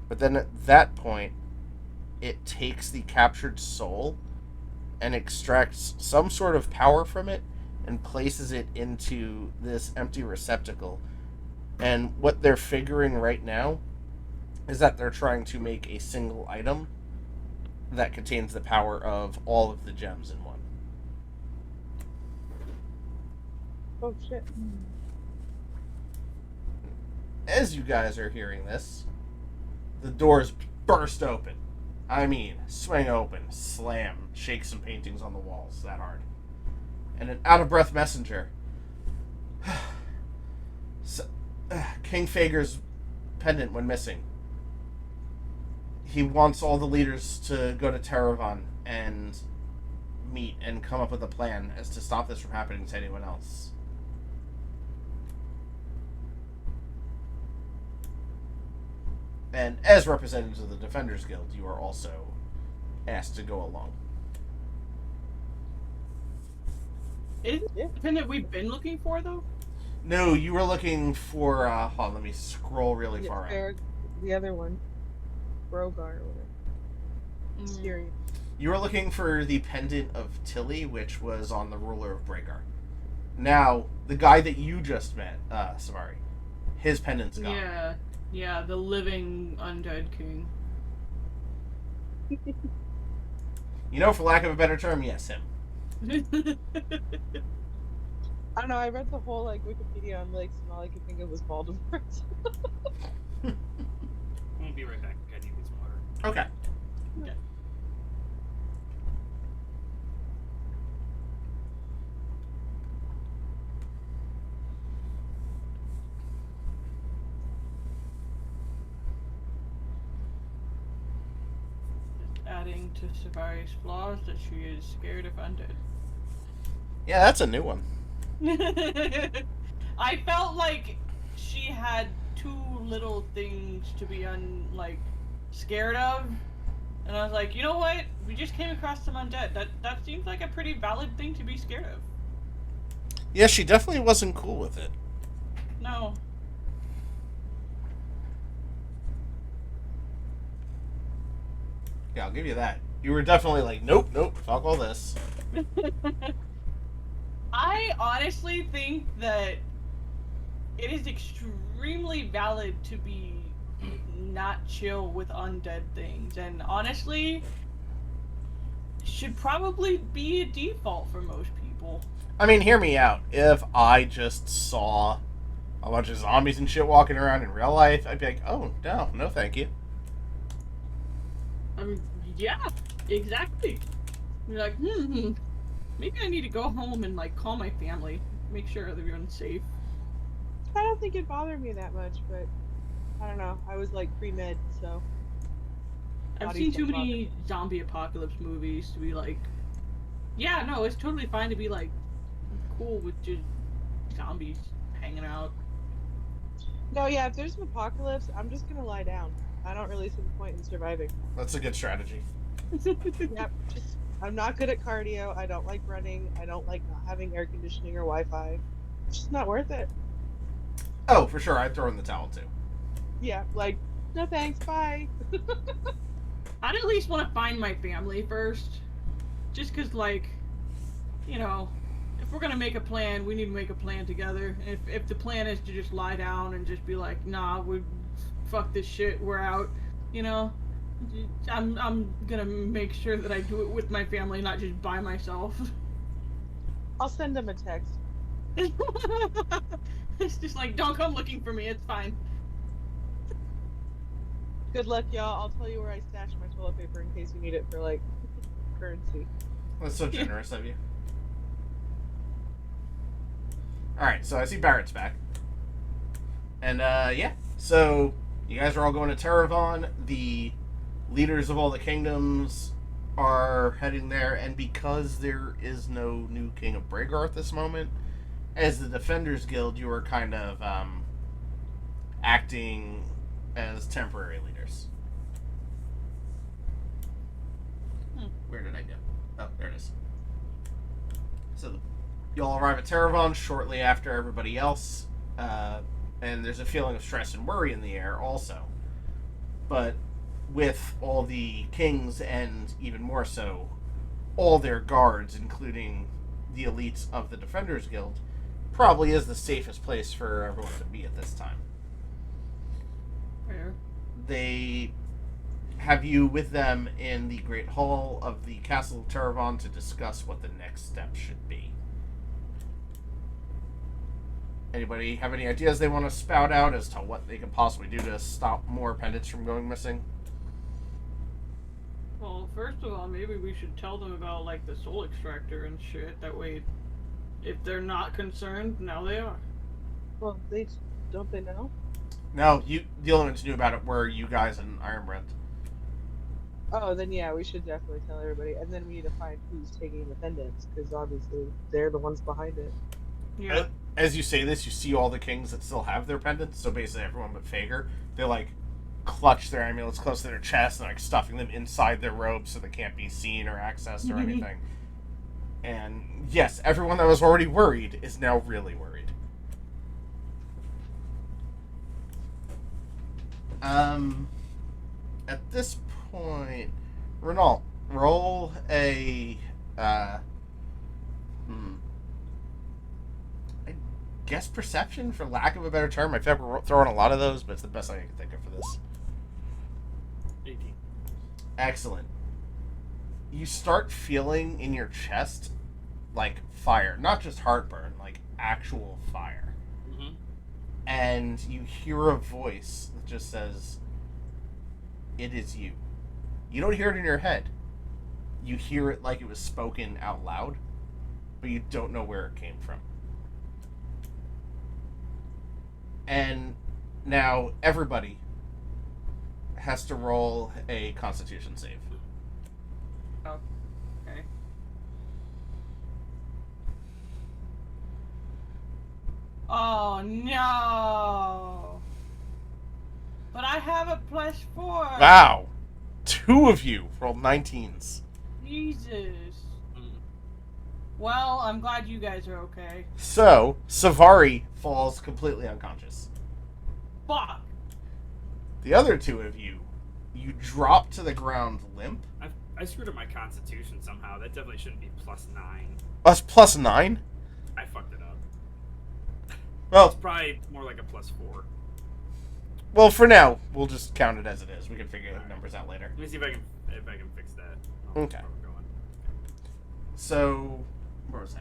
But then at that point, it takes the captured soul and extracts some sort of power from it and places it into this empty receptacle. And what they're figuring right now is that they're trying to make a single item that contains the power of all of the gems in one. Oh shit. As you guys are hearing this, the doors burst open. I mean, swing open, slam, shake some paintings on the walls that hard. And an out-of-breath messenger. King Fager's pendant went missing. He wants all the leaders to go to Taravan and meet and come up with a plan as to stop this from happening to anyone else. And as representatives of the Defenders Guild, you are also asked to go along. Isn't it the pendant we've been looking for, though? No, you were looking for... hold on, let me scroll really far out. The other one. Brogar or whatever. Syrian. You were looking for the pendant of Tilly, which was on the ruler of Bragar. Now, the guy that you just met, Savari, his pendant's gone. Yeah, the living undead king. You know, for lack of a better term, yes, him. I don't know, I read the whole Wikipedia on Licks and all I could think of was Voldemort. I'll be right back. I need some water. Okay. Adding to Savari's flaws that she is scared of undead. Yeah, that's a new one. I felt like she had too little things to be scared of, and I was like, you know what? We just came across some undead. That seems like a pretty valid thing to be scared of. Yeah, she definitely wasn't cool with it. No. Yeah, I'll give you that. You were definitely like, nope, fuck all this. I honestly think that it is extremely valid to be not chill with undead things, and honestly, should probably be a default for most people. I mean, hear me out. If I just saw a bunch of zombies and shit walking around in real life, I'd be like, oh, no thank you. Yeah, exactly. You're like, maybe I need to go home and call my family, make sure everyone's safe. I don't think it bothered me that much, but I don't know. I was pre-med, so. I've seen too many zombie apocalypse movies to be like, yeah, no, it's totally fine to be cool with just zombies hanging out. No, yeah, if there's an apocalypse, I'm just gonna lie down. I don't really see the point in surviving. That's a good strategy. Yep, I'm not good at cardio. I don't like running. I don't like not having air conditioning or Wi-Fi. It's just not worth it. Oh, for sure, I'd throw in the towel too. Yeah, no thanks, bye. I'd at least want to find my family first. Just because, you know, if we're going to make a plan, we need to make a plan together. If the plan is to just lie down and just be like, nah, fuck this shit, we're out, you know, I'm going to make sure that I do it with my family, not just by myself. I'll send them a text. It's just don't come looking for me, it's fine. Good luck, y'all. I'll tell you where I stashed my toilet paper in case you need it for, currency. That's so generous of you. Alright, so I see Barrett's back. And, yeah. So, you guys are all going to Taravan. The leaders of all the kingdoms are heading there. And because there is no new king of Bragar at this moment, as the Defenders Guild, you were kind of acting as temporary leaders. Where did I go? Oh, there it is. So you all arrive at Terravon shortly after everybody else, and there's a feeling of stress and worry in the air also. But with all the kings and even more so, all their guards, including the elites of the Defenders Guild, probably is the safest place for everyone to be at this time. Fair. They have you with them in the Great Hall of the Castle of Terravon to discuss what the next step should be. Anybody have any ideas they want to spout out as to what they can possibly do to stop more pendants from going missing? Well, first of all, maybe we should tell them about, like, the soul extractor and shit. That way, if they're not concerned, now they are. Well, don't they know? No, the only ones who knew about it were you guys and Ironbrand. Oh, then yeah, we should definitely tell everybody. And then we need to find who's taking the pendants, because obviously they're the ones behind it. Yeah. As you say this, you see all the kings that still have their pendants, so basically everyone but Fager. They, like, clutch their amulets close to their chest and, like, stuffing them inside their robes so they can't be seen or accessed or anything. And, yes, everyone that was already worried is now really worried. At this point, Renault, roll a, I guess perception, for lack of a better term. I feel like we're throwing a lot of those, but it's the best thing I can think of for this. 18. Excellent. You start feeling in your chest, like, fire. Not just heartburn, like, actual fire. Mm-hmm. And you hear a voice that just says, "It is you." You don't hear it in your head. You hear it like it was spoken out loud, but you don't know where it came from. And now everybody has to roll a Constitution save. Okay. Oh no! But I have a +4. Wow! 2 of you rolled 19s. Jesus. Mm. Well, I'm glad you guys are okay. So, Savari falls completely unconscious. Fuck. The other 2 of you drop to the ground limp. I screwed up my constitution somehow. That definitely shouldn't be +9. Us +9? I fucked it up. Well, It's probably more like a +4. well, for now, we'll just count it as it is. We can figure the numbers out later. Let me see if I can fix that. Okay. Where we're going. So, where was I?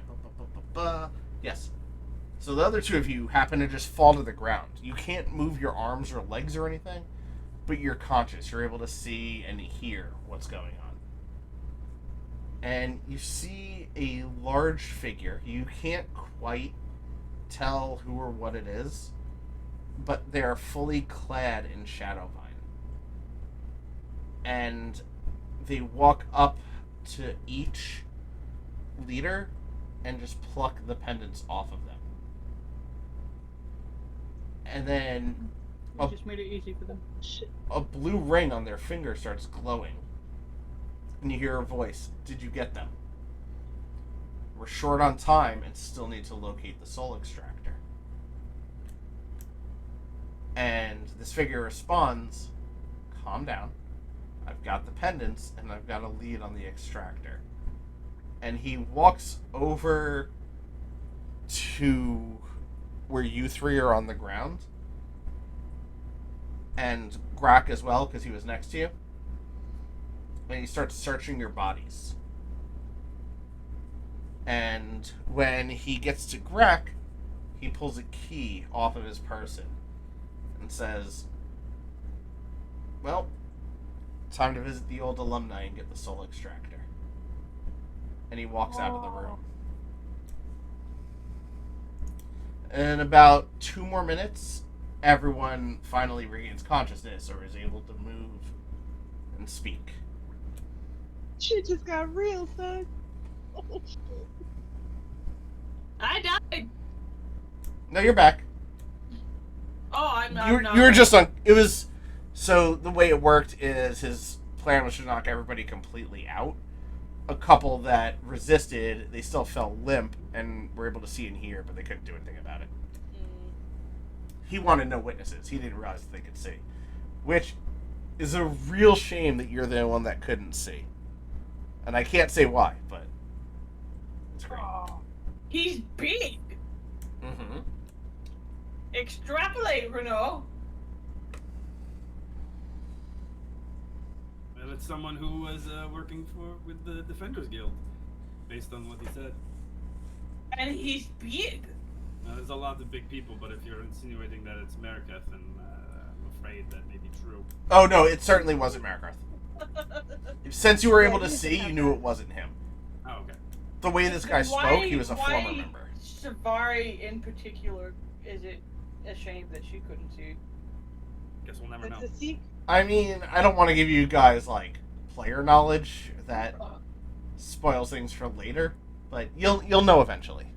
Yes. So the other 2 of you happen to just fall to the ground. You can't move your arms or legs or anything, but you're conscious. You're able to see and hear what's going on. And you see a large figure. You can't quite tell who or what it is, but they are fully clad in Shadowvine. And they walk up to each leader and just pluck the pendants off of them. And then We just made it easy for them. Shit. a blue ring on their finger starts glowing. And you hear a voice, "Did you get them? We're short on time and still need to locate the soul extractor." And this figure responds, "Calm down. I've got the pendants and I've got a lead on the extractor." And he walks over to where you 3 are on the ground. And Grak as well, because he was next to you. And he starts searching your bodies. And when he gets to Grak, he pulls a key off of his person and says, "Well, time to visit the old alumni and get the soul extractor." And he walks out of the room. In about 2 more minutes, everyone finally regains consciousness or is able to move and speak. Shit just got real, son. Oh, shit. I died. No, you're back. Oh, I'm You not. were just on. It was so the way it worked is his plan was to knock everybody completely out. A couple that resisted, they still fell limp and were able to see and hear, but they couldn't do anything about it. He wanted no witnesses. He didn't realize that they could see, which is a real shame that you're the one that couldn't see. And I can't say why, but it's great. Oh, he's big. Mm-hmm. Extrapolate, Renault. And it's someone who was working with the Defenders Guild, based on what he said. And he's big. There's a lot of big people, but if you're insinuating that it's Mariketh, then I'm afraid that may be true. Oh no, it certainly wasn't Marikarth. Since you were able to see, you knew it wasn't him. Oh, okay. The way this guy spoke, he was a former member. Savari in particular, is it a shame that she couldn't see? Guess we'll never know. It's a secret. I mean, I don't want to give you guys like player knowledge that spoils things for later, but you'll know eventually.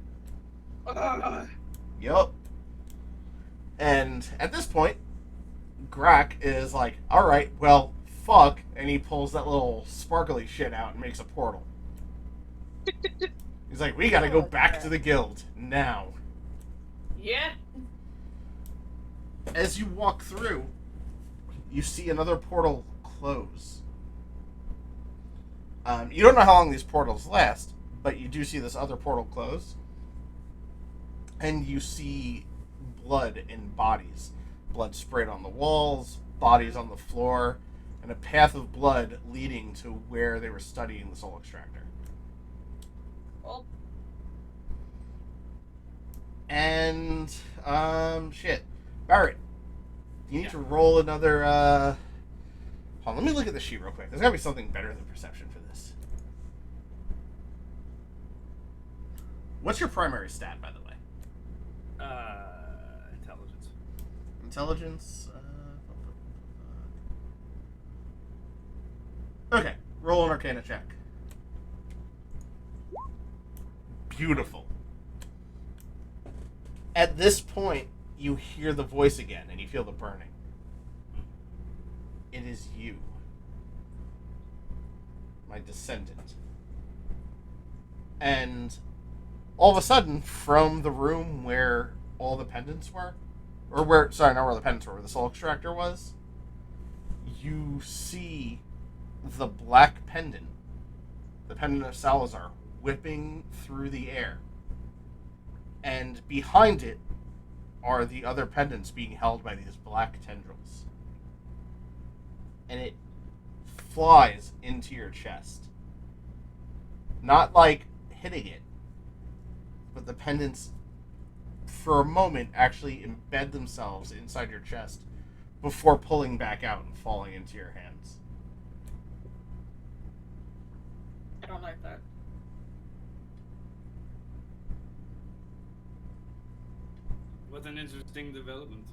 Yup. And at this point, Grak is like, alright, well, fuck, and he pulls that little sparkly shit out and makes a portal. He's like, we gotta go back to the guild, now. Yeah. As you walk through, you see another portal close. You don't know how long these portals last, but you do see this other portal close. And you see blood in bodies. Blood sprayed on the walls, bodies on the floor, and a path of blood leading to where they were studying the soul extractor. Well, And, shit. Barrett, you need to roll another, Hold on, let me look at the sheet real quick. There's gotta be something better than perception for this. What's your primary stat, by the way? Intelligence. Intelligence. Okay, roll an Arcana check. Beautiful. At this point, you hear the voice again, and you feel the burning. It is you, my descendant. And all of a sudden, from the room where all the pendants were, or where, sorry, not where the pendants were, where the soul extractor was, you see the black pendant, the pendant of Salazar, whipping through the air. And behind it are the other pendants being held by these black tendrils. And it flies into your chest. Not like hitting it, but the pendants, for a moment, actually embed themselves inside your chest before pulling back out and falling into your hands. I don't like that. What an interesting development.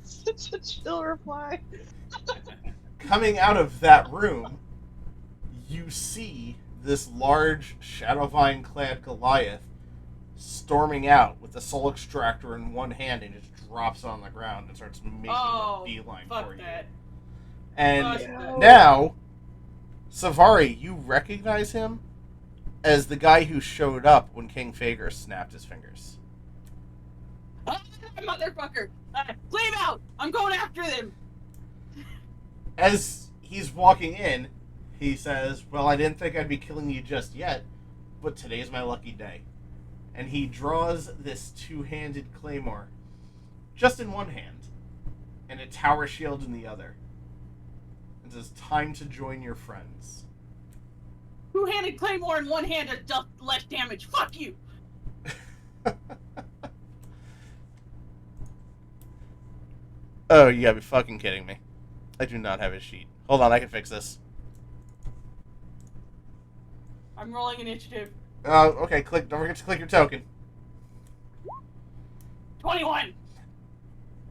Such a chill reply. Coming out of that room, you see this large Shadowvine-clad Goliath storming out with the soul extractor in one hand and just drops on the ground and starts making a beeline fuck for you. that. And Fuck now, Savari, you recognize him as the guy who showed up when King Fager snapped his fingers. Ah, motherfucker! Flame out! I'm going after them! As he's walking in, he says, well, I didn't think I'd be killing you just yet, but today's my lucky day. And he draws this two-handed claymore, just in one hand, and a tower shield in the other. And says, time to join your friends. Two-handed claymore in one hand does less damage. Fuck you! Oh, you gotta be fucking kidding me. I do not have his sheet. Hold on, I can fix this. I'm rolling initiative. Okay, click. Don't forget to click your token. 21!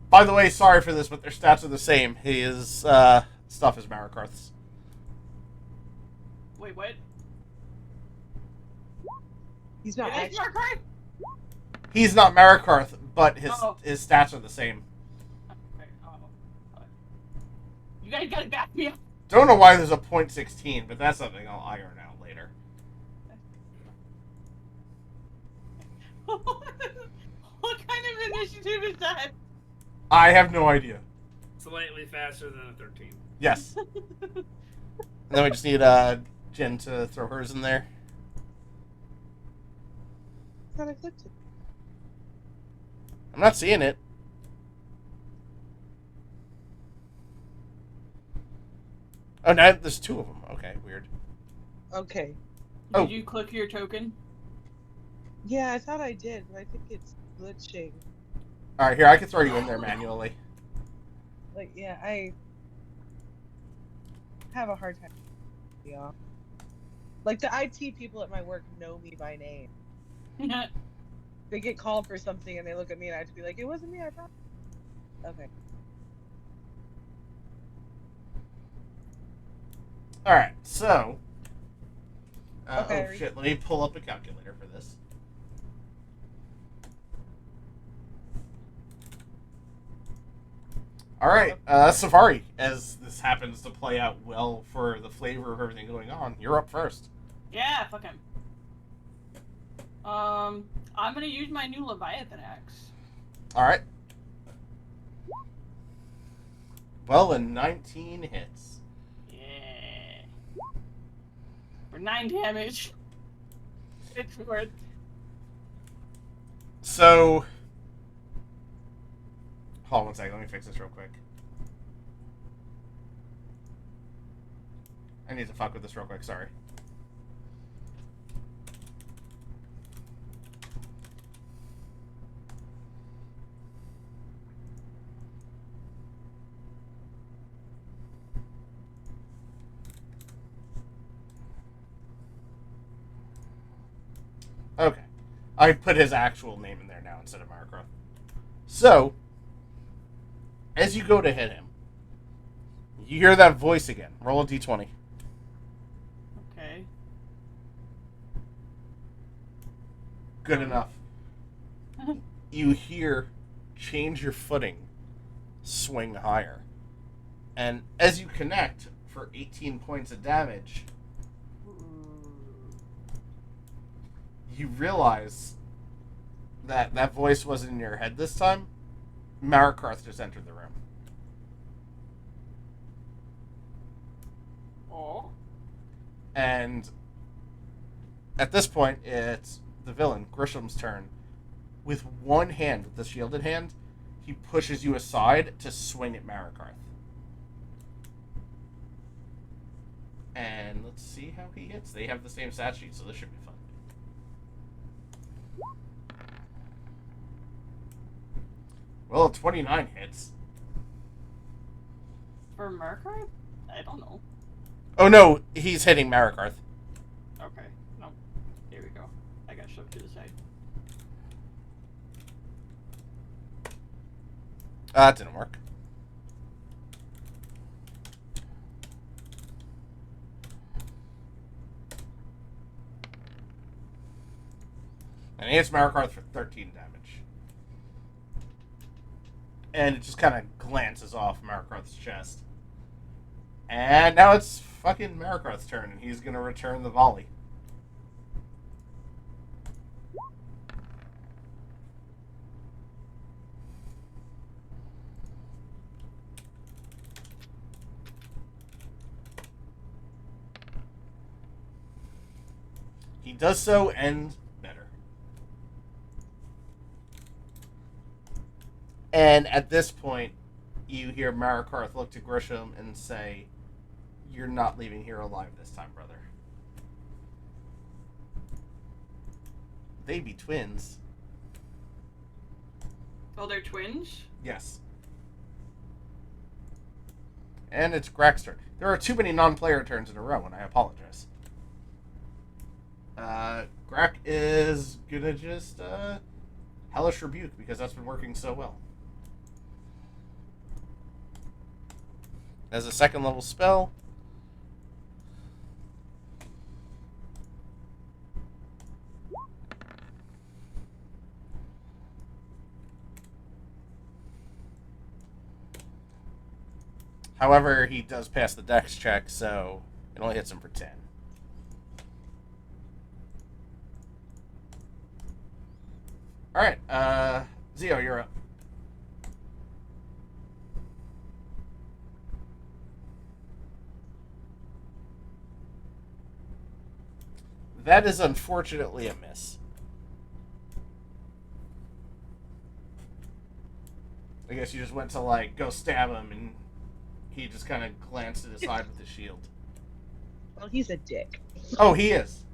By the way, sorry for this, but their stats are the same. His stuff is Marikarth's. Wait, what? He's not It is actually. Mark Hart? He's not Marikarth, but his Oh. his stats are the same. Okay. You guys gotta back me up. Don't know why there's a .16, but that's something I'll iron out later. What kind of initiative is that? I have no idea. Slightly faster than a 13. Yes. And then we just need Jen to throw hers in there. I thought I clicked it. I'm not seeing it. Oh, no, there's two of them. Okay, weird. Okay. Oh. Did you click your token? Yeah, I thought I did, but I think it's glitching. All right, here, I can throw you in there manually. Like, yeah, I have a hard time. Yeah. Like, the IT people at my work know me by name. They get called for something and they look at me and I have to be like, it wasn't me, I promise. Okay. All right, so... Okay. Oh, shit, let me pull up a calculator for this. All right, Safari, as this happens to play out well for the flavor of everything going on, you're up first. Yeah, fuck him. I'm gonna use my new Leviathan axe. All right. Well, a 19 hits. Yeah. For 9 damage. It's worth. So, hold on one second. Let me fix this real quick. I need to fuck with this real quick. Sorry. Okay. I put his actual name in there now instead of Markroth. So, as you go to hit him, you hear that voice again. Roll a d20. Okay. Good enough. You hear, change your footing, swing higher. And as you connect for 18 points of damage, you realize that that voice wasn't in your head this time. Marikarth just entered the room. Oh. And at this point, it's the villain, Grisham's turn. With one hand, with the shielded hand, he pushes you aside to swing at Marikarth. And let's see how he hits. They have the same stat sheet, so this should be fun. Well, 29 hits. For Markarth? I don't know. Oh no, he's hitting Marikarth. Okay. No. Here we go. I got shoved to the side. That didn't work. And he hits Marikarth for 13 damage. And it just kind of glances off Marikarth's chest. And now it's fucking Marikarth's turn, and he's going to return the volley. He does so, and better. And at this point, you hear Marikarth look to Grisham and say, "You're not leaving here alive this time, brother." They be twins. Oh, they're twins? Yes. And it's Grak's turn. There are too many non-player turns in a row, and I apologize. Grak is gonna just Hellish Rebuke, because that's been working so well. As a second level spell, However, he does pass the dex check, so it only hits him for 10. Alright, Zio, you're up. That is unfortunately a miss. I guess you just went to, like, go stab him, and he just kind of glanced at his side with his shield. Well, he's a dick. Oh, he is.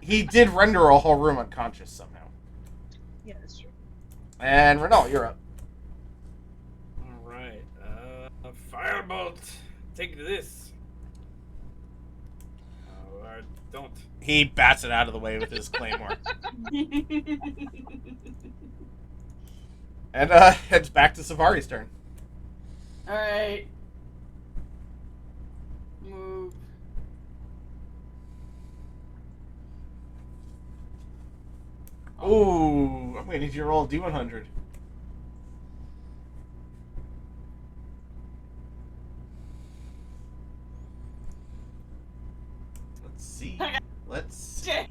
He did render a whole room unconscious somehow. Yeah, that's true. And Renal, you're up. Alright. Firebolt! Take this. Or don't. He bats it out of the way with his claymore. And heads back to Savari's turn. Alright. Move. Ooh, I'm gonna need you to roll a D100. Let's see. Let's see.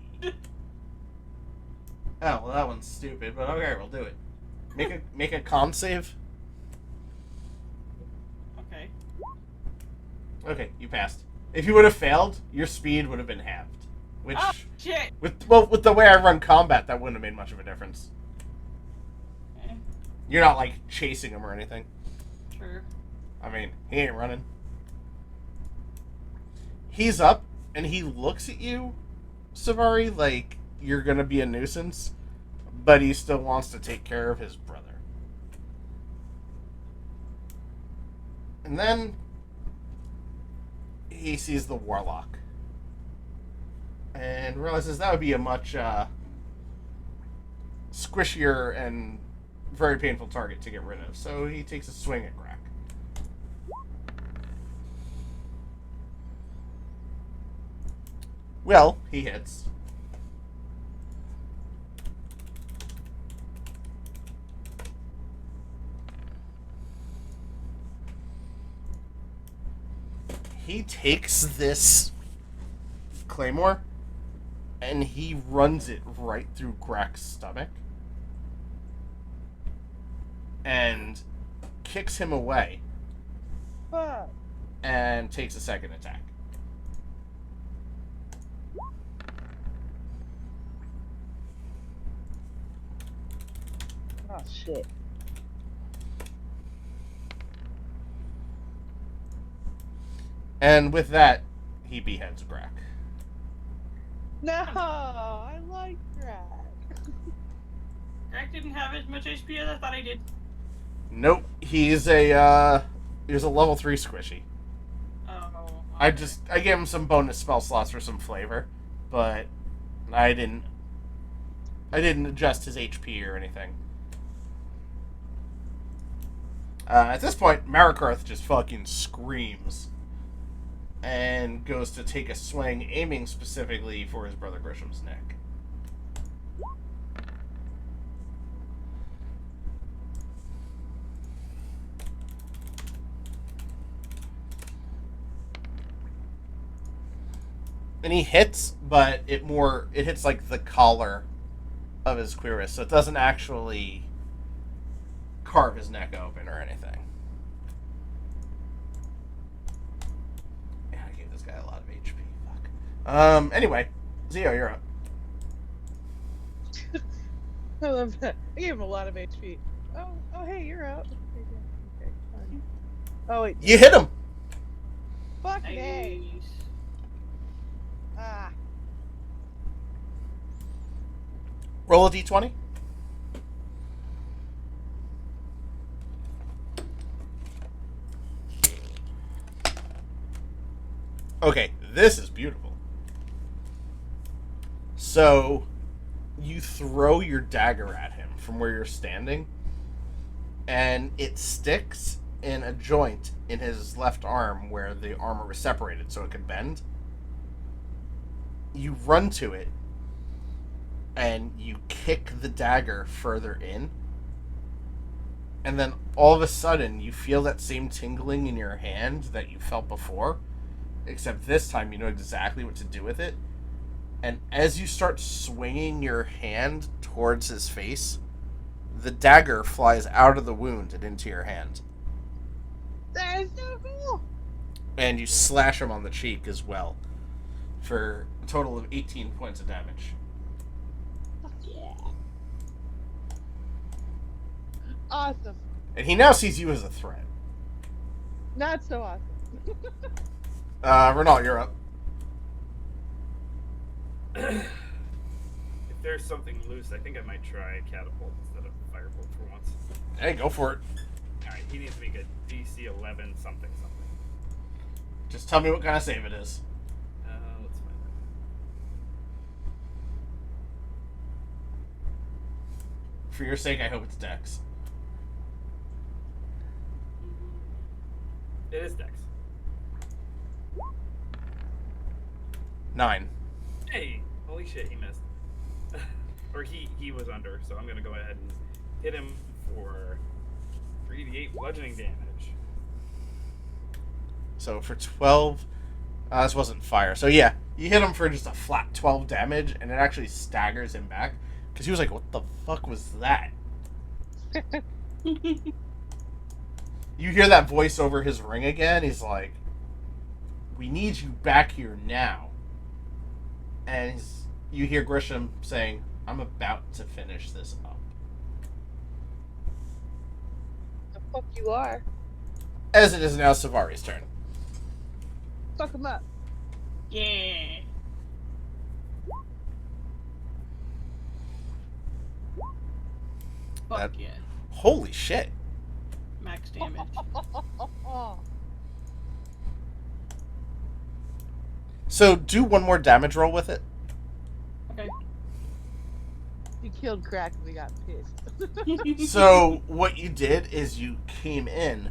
Oh, well, that one's stupid, but okay, we'll do it. Make a con save. Okay. Okay, you passed. If you would have failed, your speed would have been halved. Which, Oh, shit! with the way I run combat, that wouldn't have made much of a difference. Eh, You're not like chasing him or anything. sure. I mean, he ain't running. He's up and he looks at you, Savari, like you're gonna be a nuisance, but he still wants to take care of his brother. And then he sees the warlock and realizes that would be a much squishier and very painful target to get rid of. So he takes a swing at Grack. Well, he hits. He takes this claymore and he runs it right through Grack's stomach and kicks him away Fuck. and takes a second attack. Oh, shit. And with that, he beheads Grack. No, I like Greg. Greg didn't have as much HP as I thought he did. Nope, he's a level 3 squishy. Oh. I gave him some bonus spell slots for some flavor, but I didn't adjust his HP or anything. At this point, Marikarth just fucking screams and goes to take a swing, aiming specifically for his brother Grisham's neck. And he hits, but it hits like the collar of his cuirass, so it doesn't actually carve his neck open or anything. Yeah, I gave this guy a lot of HP. Fuck. Anyway, Zio, you're up. I love that. I gave him a lot of HP. Oh, hey, you're up. Okay, fine. Oh, wait. You hit him! Fuck me. Nice. Ah. Roll a d20. Okay, this is beautiful. So, you throw your dagger at him from where you're standing, and it sticks in a joint in his left arm where the armor was separated so it could bend. You run to it, and you kick the dagger further in, And then all of a sudden, you feel that same tingling in your hand that you felt before, except this time you know exactly what to do with it. And as you start swinging your hand towards his face, the dagger flies out of the wound and into your hand. That is so cool. And you slash him on the cheek as well, for a total of 18 points of damage. Fuck yeah. Awesome. And he now sees you as a threat. Not so awesome. Renault, you're up. If there's something loose, I think I might try catapult instead of firebolt for once. Hey, go for it. Alright, he needs to make a DC 11 something. Just tell me what kind of save it is. Let's find out. For your sake, I hope it's Dex. It is Dex. 9. Hey! Holy shit, he missed. Or he was under, so I'm gonna go ahead and hit him for 3d8 bludgeoning damage. So for 12... this wasn't fire. So yeah, you hit him for just a flat 12 damage, and it actually staggers him back. Because he was like, what the fuck was that? You hear that voice over his ring again. He's like, we need you back here now. And you hear Grisham saying, I'm about to finish this up. The fuck you are. As it is now Savari's turn. Fuck him up. Yeah. Fuck That- yeah. Holy shit. Max damage. So do one more damage roll with it. Okay. You killed Crack and we got pissed. So what you did is you came in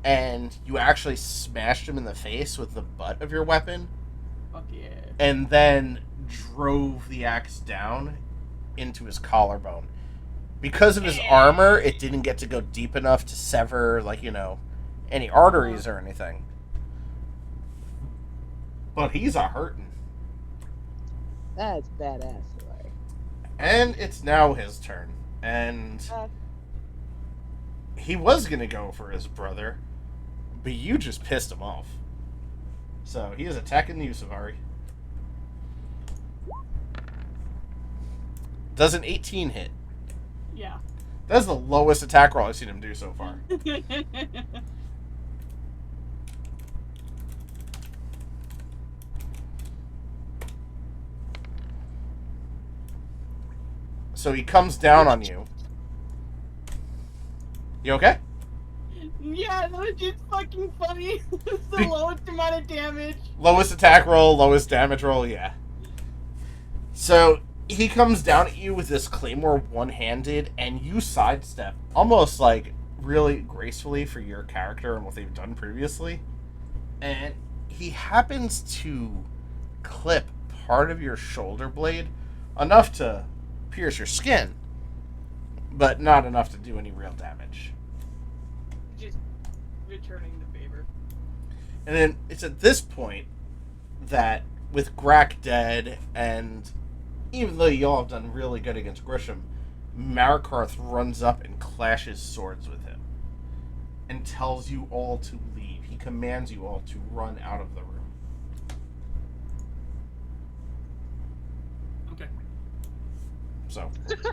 and you actually smashed him in the face with the butt of your weapon, Fuck yeah. and then drove the axe down into his collarbone. Because of his armor, it didn't get to go deep enough to sever, like, any arteries or anything. But he's a hurtin'. That's badass. Like. And it's now his turn. And he was going to go for his brother, but you just pissed him off. So he is attacking you, Savari. Does an 18 hit? Yeah. That's the lowest attack roll I've seen him do so far. So he comes down on you. You okay? Yeah, that was just fucking funny. It's the lowest amount of damage. Lowest attack roll, lowest damage roll, yeah. So he comes down at you with this claymore one-handed, and you sidestep almost like really gracefully for your character and what they've done previously. And he happens to clip part of your shoulder blade enough to pierce your skin, but not enough to do any real damage. Just returning the favor. And then it's at this point that, with Grak dead, and even though y'all have done really good against Grisham, Marikarth runs up and clashes swords with him and tells you all to leave. He commands you all to run out of the room. Okay. So,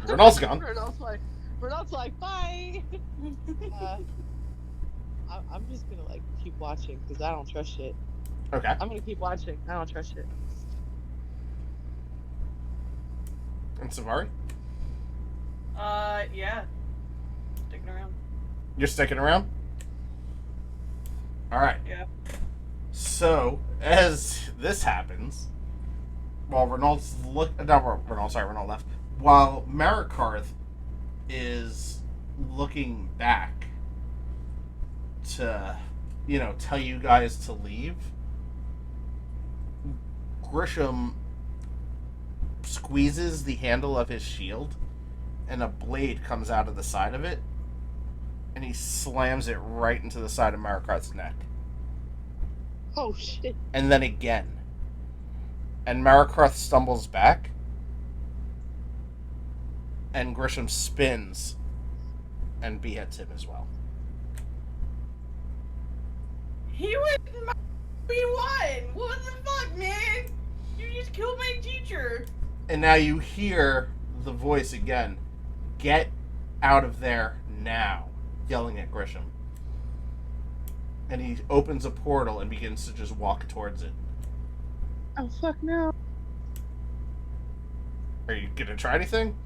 Renault's gone. Renault's like, bye. I'm just gonna keep watching because I don't trust shit. Okay. I'm gonna keep watching. I don't trust shit. And Savari? Yeah. Sticking around. You're sticking around? Alright. Yeah. So, as this happens, while Renault left. While Marikarth is looking back to, tell you guys to leave, Grisham squeezes the handle of his shield, and a blade comes out of the side of it, and he slams it right into the side of Marikarth's neck. Oh shit. And then again. And Marikarth stumbles back. And Grisham spins and beheads him as well. He was my B1! What the fuck, man? You just killed my teacher! And now you hear the voice again. Get out of there now. Yelling at Grisham. And he opens a portal and begins to just walk towards it. Oh fuck no. Are you gonna try anything?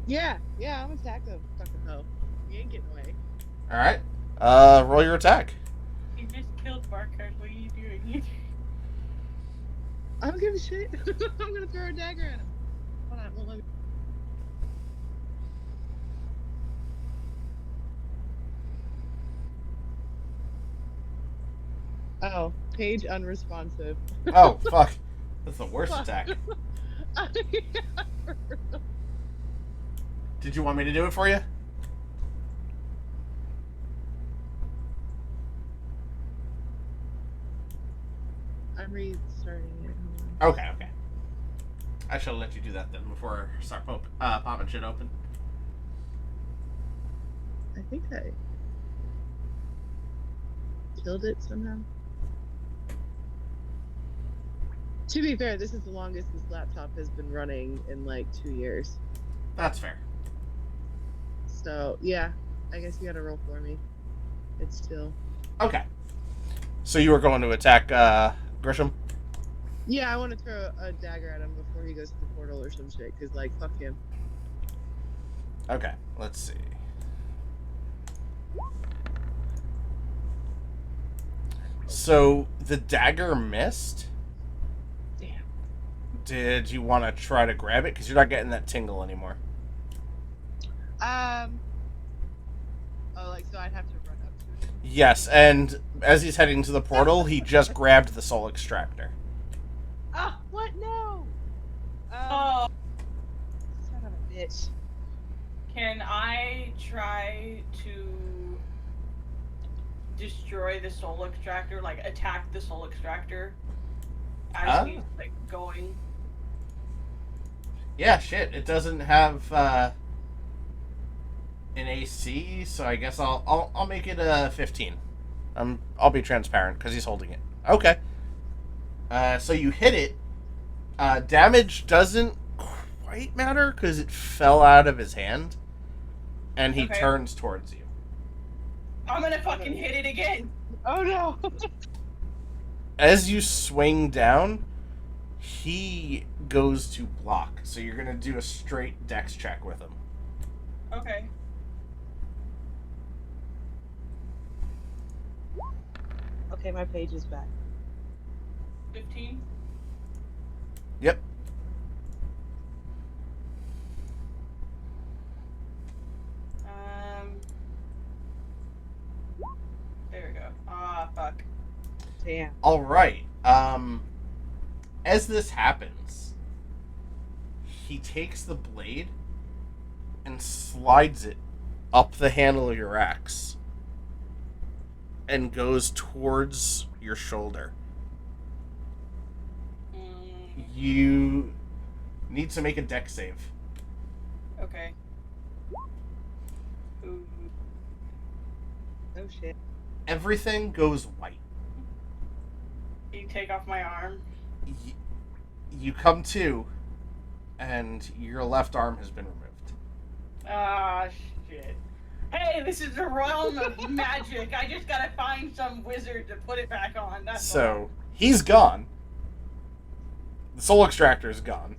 Yeah, I'm attack the fucking hoe. You ain't getting away. Alright. Roll your attack. You just killed Markarth. What are you doing? I don't give a shit. I'm gonna throw a dagger at him. Hold on, won't let me. Oh, page unresponsive. Oh, fuck. That's the worst attack. Did you want me to do it for you? I'm restarting it. Okay. I shall let you do that then before I start popping shit open. I think I killed it somehow. To be fair, this is the longest this laptop has been running in like 2 years. That's fair. So, yeah, I guess you gotta roll for me. It's still. Okay. So you were going to attack Grisham? Yeah, I want to throw a dagger at him before he goes to the portal or some shit, because, like, fuck him. Okay, let's see. So the dagger missed? Damn. Did you want to try to grab it? Because you're not getting that tingle anymore. Oh, like, so I'd have to run up to him? Yes, and as he's heading to the portal, he just grabbed the soul extractor. Ah, what? No! Oh, Son of a bitch. can I try to destroy the soul extractor? Like, attack the soul extractor as he's, like, going? Yeah, shit. It doesn't have an AC, so I guess I'll make it a 15. I'll be transparent because he's holding it. Okay. So you hit it. Damage doesn't quite matter because it fell out of his hand, and he turns towards you. I'm gonna fucking hit it again. Oh no! As you swing down, he goes to block. So you're gonna do a straight dex check with him. Okay. Okay, my page is back. 15. Yep. There we go. Ah, fuck. Damn. All right. As this happens, he takes the blade and slides it up the handle of your axe and goes towards your shoulder. You need to make a dex save. Okay. Ooh. Oh shit. Everything goes white. You take off my arm. You come to, and your left arm has been removed. Ah, shit. Hey, this is the realm of magic. I just gotta find some wizard to put it back on. That's So, he's gone. The soul extractor is gone.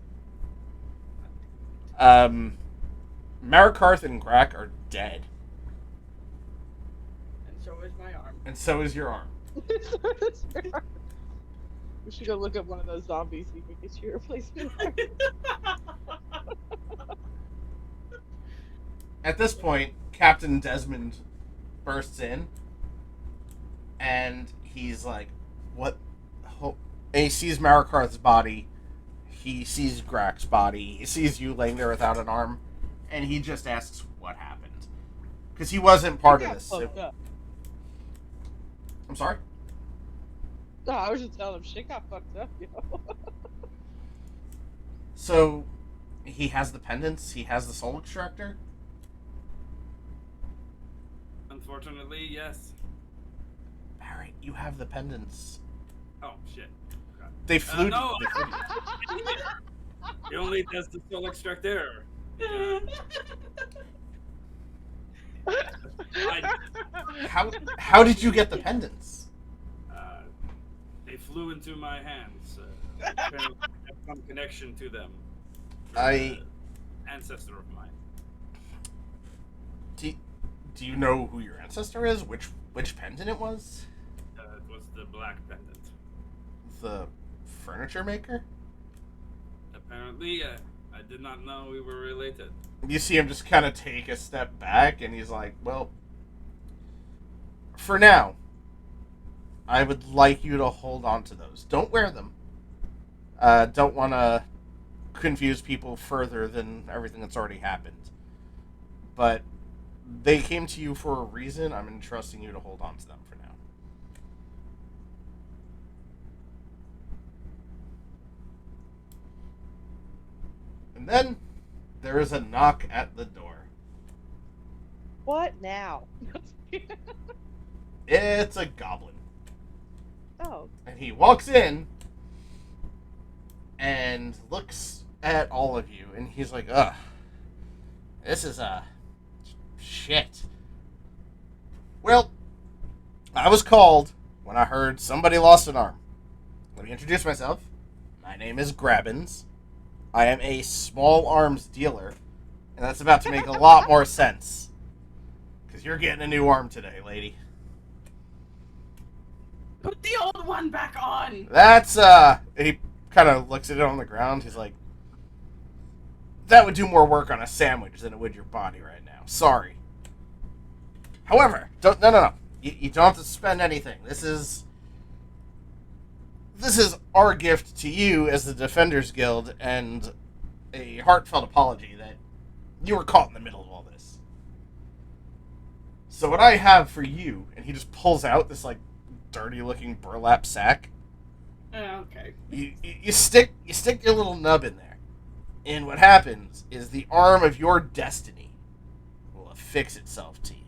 Marikarth and Grak are dead. And so is my arm. And so is your arm. We should go look up one of those zombies, see if we can get you a replacement arm. At this point, Captain Desmond bursts in, and he's like, what? And he sees Marikarth's body, he sees Grak's body, he sees you laying there without an arm, and he just asks what happened. Because he wasn't part He of got this. fucked up. I'm sorry? No, I was just telling him shit got fucked up, yo. So, he has the pendants, he has the soul extractor? Unfortunately, yes. Barrett, you have the pendants. Oh, shit. God. They flew No. they flew He only does the soul extractor. Yeah. How did you get the pendants? They flew into my hands. Apparently I have some connection to them. Ancestor of mine. Do you know who your ancestor is? Which pendant it was? It was the black pendant. The furniture maker? Apparently, I did not know we were related. You see him just kind of take a step back, and he's like, well, for now, I would like you to hold on to those. Don't wear them. Don't want to confuse people further than everything that's already happened. But they came to you for a reason. I'm entrusting you to hold on to them for now. And then there is a knock at the door. What now? It's a goblin. Oh. And he walks in and looks at all of you, and he's like, ugh, this is shit. Well, I was called when I heard somebody lost an arm. Let me introduce myself. My name is Grabbins. I am a small arms dealer, and that's about to make a lot more sense. Because you're getting a new arm today, lady. Put the old one back on! That's, he kind of looks at it on the ground. He's like, that would do more work on a sandwich than it would your body right now. Sorry. However, no. You don't have to spend anything. This is our gift to you as the Defenders Guild, and a heartfelt apology that you were caught in the middle of all this. So what I have for you, and he just pulls out this, like, dirty-looking burlap sack. Okay. You stick your little nub in there, and what happens is the arm of your destiny will affix itself to you.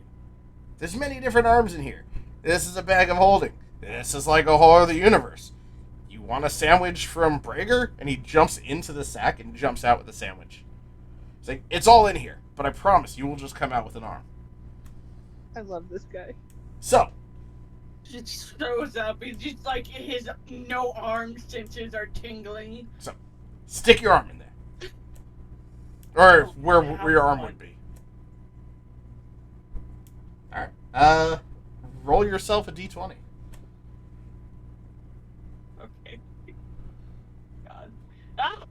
There's many different arms in here. This is a bag of holding. This is like a whole other universe. You want a sandwich from Brager? And he jumps into the sack and jumps out with the sandwich. It's like, it's all in here, but I promise you will just come out with an arm. I love this guy. So, Just shows up. He's just like, his no arm senses are tingling. So, stick your arm in there. Or where your arm would be. Alright. Roll yourself a d20. Okay. God. Ah!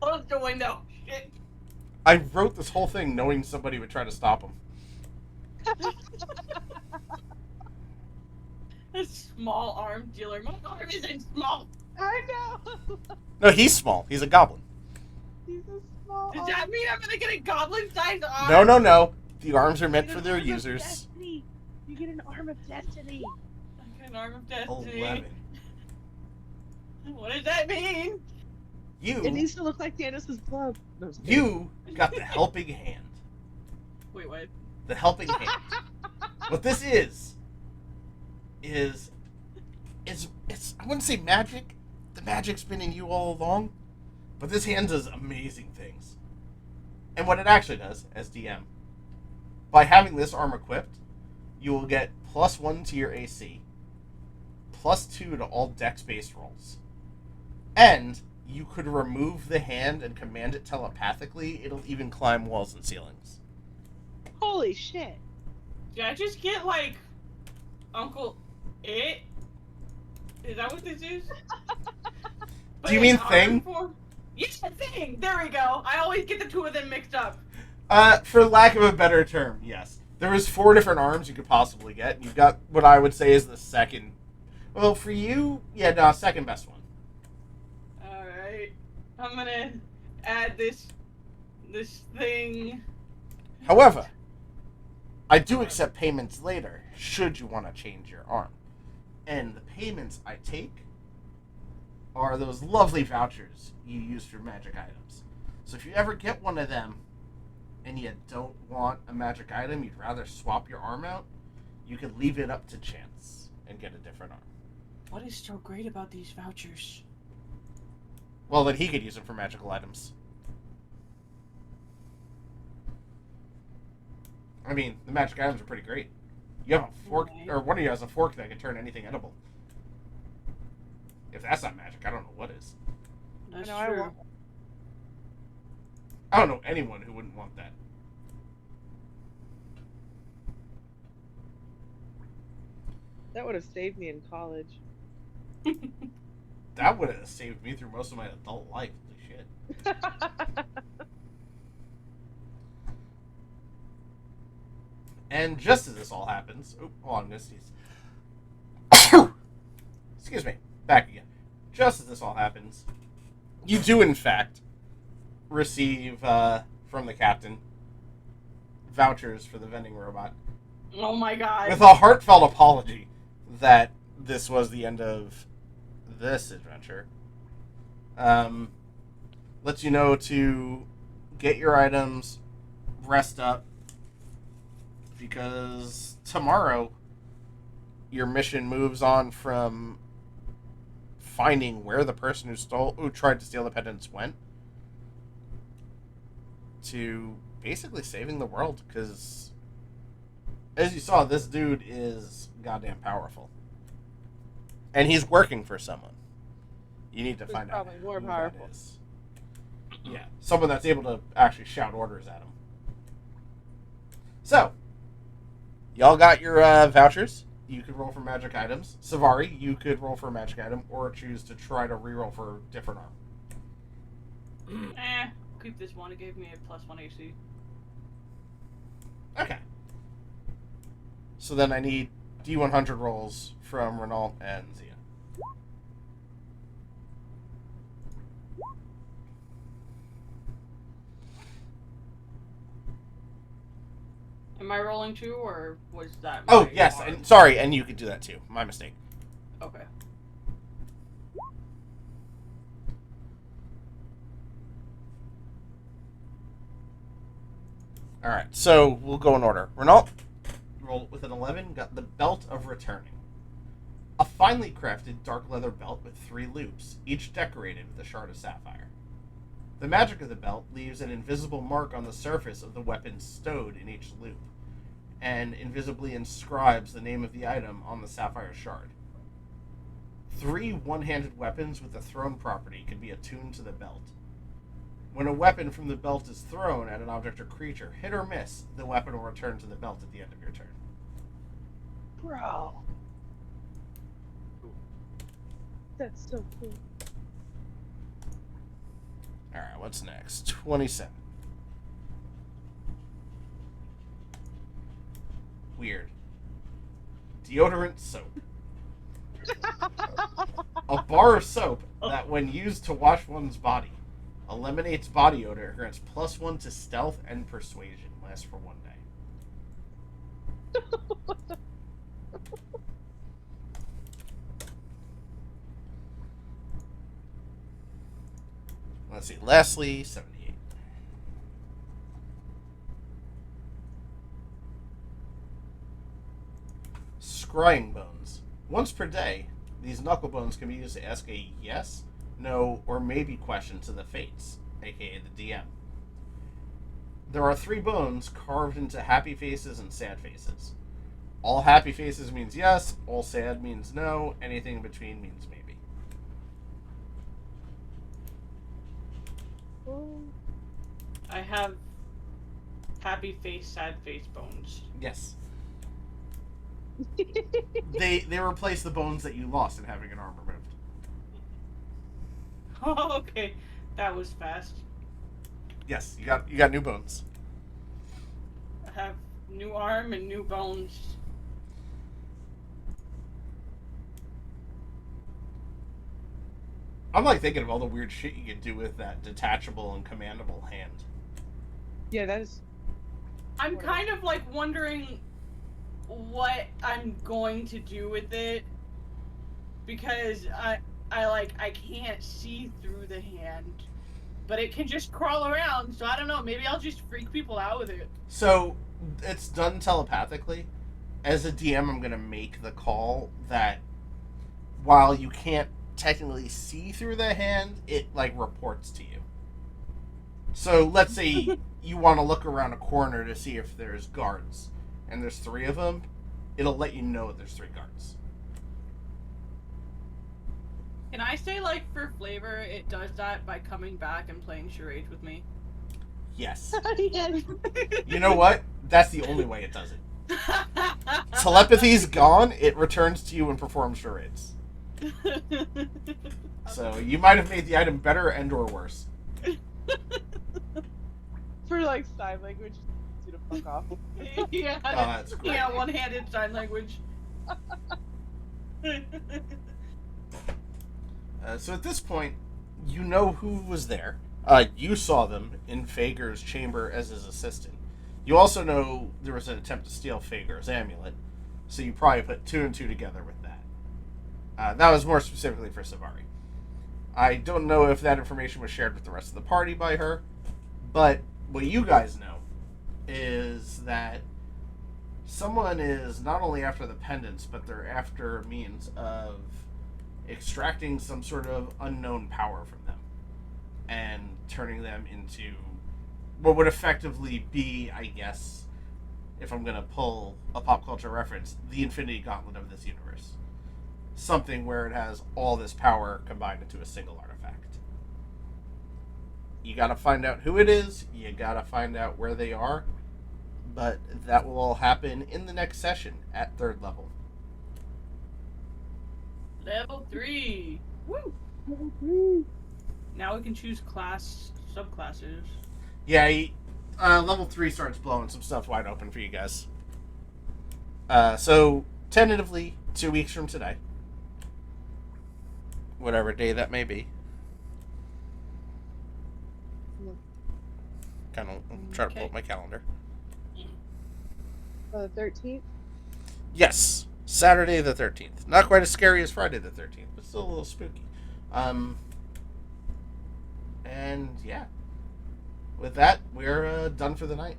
Close the window. Shit. I wrote this whole thing knowing somebody would try to stop him. A small arm dealer. My arm isn't small. I know. No, he's small. He's a goblin. He's a small. Does that mean I'm gonna get a goblin-sized arm? No. The arms are meant for their users. You get an arm of destiny. I get an arm of destiny. 11. What does that mean? It needs to look like Dennis's glove. No, You got the helping hand. Wait, what? The helping hand. What this is it's I wouldn't say magic. The magic's been in you all along, but this hand does amazing things. And what it actually does, as DM, by having this arm equipped, you will get +1 to your AC, +2 to all dex-based rolls, and you could remove the hand and command it telepathically. It'll even climb walls and ceilings. Holy shit. Did I just get, like, Uncle It? Is that what this is? Do you mean Thing? Yes, Thing! There we go! I always get the two of them mixed up. For lack of a better term, yes. There was 4 different arms you could possibly get. You've got what I would say is the second. Well, for you, second best one. Alright. I'm gonna add this thing. However, I do accept payments later, should you want to change your arm. And the payments I take are those lovely vouchers you use for magic items. So if you ever get one of them and you don't want a magic item, you'd rather swap your arm out, you can leave it up to chance and get a different arm. What is so great about these vouchers? Well, then he could use them for magical items. I mean, the magic items are pretty great. You have a fork, or one of you has a fork that can turn anything edible. If that's not magic, I don't know what is. That's I true. I don't know anyone who wouldn't want that. That would have saved me in college. That would have saved me through most of my adult life. Holy shit. And just as this all happens... Oh, hold on, Misty's... Excuse me. Back again. Just as this all happens, you do, in fact, receive, from the captain, vouchers for the vending robot. Oh my god. With a heartfelt apology that this was the end of this adventure. Lets you know to get your items, rest up, because tomorrow your mission moves on from finding where the person who tried to steal the pendants went to basically saving the world, because as you saw, this dude is goddamn powerful. And he's working for someone. You need to find out probably more who powerful. that is. Yeah, someone that's able to actually shout orders at him. So, y'all got your vouchers. You could roll for magic items. Savari, you could roll for a magic item or choose to try to reroll for a different arm. Keep this one. It gave me a +1 AC. Okay. So then I need D100 rolls from Renault and Zia. Am I rolling too, or was that? Oh, my yes. arm? And sorry, and you could do that too. My mistake. Okay. Alright, so we'll go in order. Renault, rolled with an 11, got the Belt of Returning. A finely crafted dark leather belt with 3 loops, each decorated with a shard of sapphire. The magic of the belt leaves an invisible mark on the surface of the weapon stowed in each loop, and invisibly inscribes the name of the item on the sapphire shard. 3 one-handed weapons with the thrown property can be attuned to the belt. When a weapon from the belt is thrown at an object or creature, hit or miss, the weapon will return to the belt at the end of your turn. Bro. That's so cool. Alright, what's next? 27. Weird. Deodorant soap. A bar of soap that, when used to wash one's body, eliminates body odor, grants +1 to stealth and persuasion. Lasts for 1 day. Let's see. Lastly, 78. Scrying bones. Once per day, these knuckle bones can be used to ask a yes, no, or maybe question to the fates, aka the DM. There are 3 bones carved into happy faces and sad faces. All happy faces means yes, all sad means no, anything in between means maybe. I have happy face, sad face bones. Yes. They replace the bones that you lost in having an arm removed. Oh, okay. That was fast. Yes, you got new bones. I have new arm and new bones. I'm like thinking of all the weird shit you can do with that detachable and commandable hand. Yeah, that is. I'm kind of like wondering what I'm going to do with it, because I can't see through the hand, but it can just crawl around. So I don't know. Maybe I'll just freak people out with it. So it's done telepathically. As a DM, I'm gonna make the call that while you can't technically see through the hand, it like reports to you. So let's say you want to look around a corner to see if there's guards, and there's 3 of them. It'll let you know there's 3 guards. Can I say, like, for flavor, it does that by coming back and playing charades with me? Yes. Yes. You know what? That's the only way it does it. Telepathy's gone. It returns to you and performs charades. So you might have made the item better and or worse. For like sign language, you to fuck off. Yeah, that's great. Yeah, one-handed sign language. So at this point, you know who was there. You saw them in Fager's chamber as his assistant. You also know there was an attempt to steal Fager's amulet, so you probably put 2 and 2 together with that. That was more specifically for Savari. I don't know if that information was shared with the rest of the party by her, but what you guys know is that someone is not only after the pendants, but they're after a means of extracting some sort of unknown power from them and turning them into what would effectively be, I guess, if I'm going to pull a pop culture reference, the Infinity Gauntlet of this universe. Something where it has all this power combined into a single artifact. You got to find out who it is, you got to find out where they are, but that will all happen in the next session at 3rd level. Level 3. Woo! Level 3. Now we can choose subclasses. Yeah, level 3 starts blowing some stuff wide open for you guys. So, tentatively, 2 weeks from today. Whatever day that may be. Kind of try to pull up my calendar. 13th? Yes, Saturday the 13th. Not quite as scary as Friday the 13th, but still a little spooky. And yeah. With that, we're done for the night.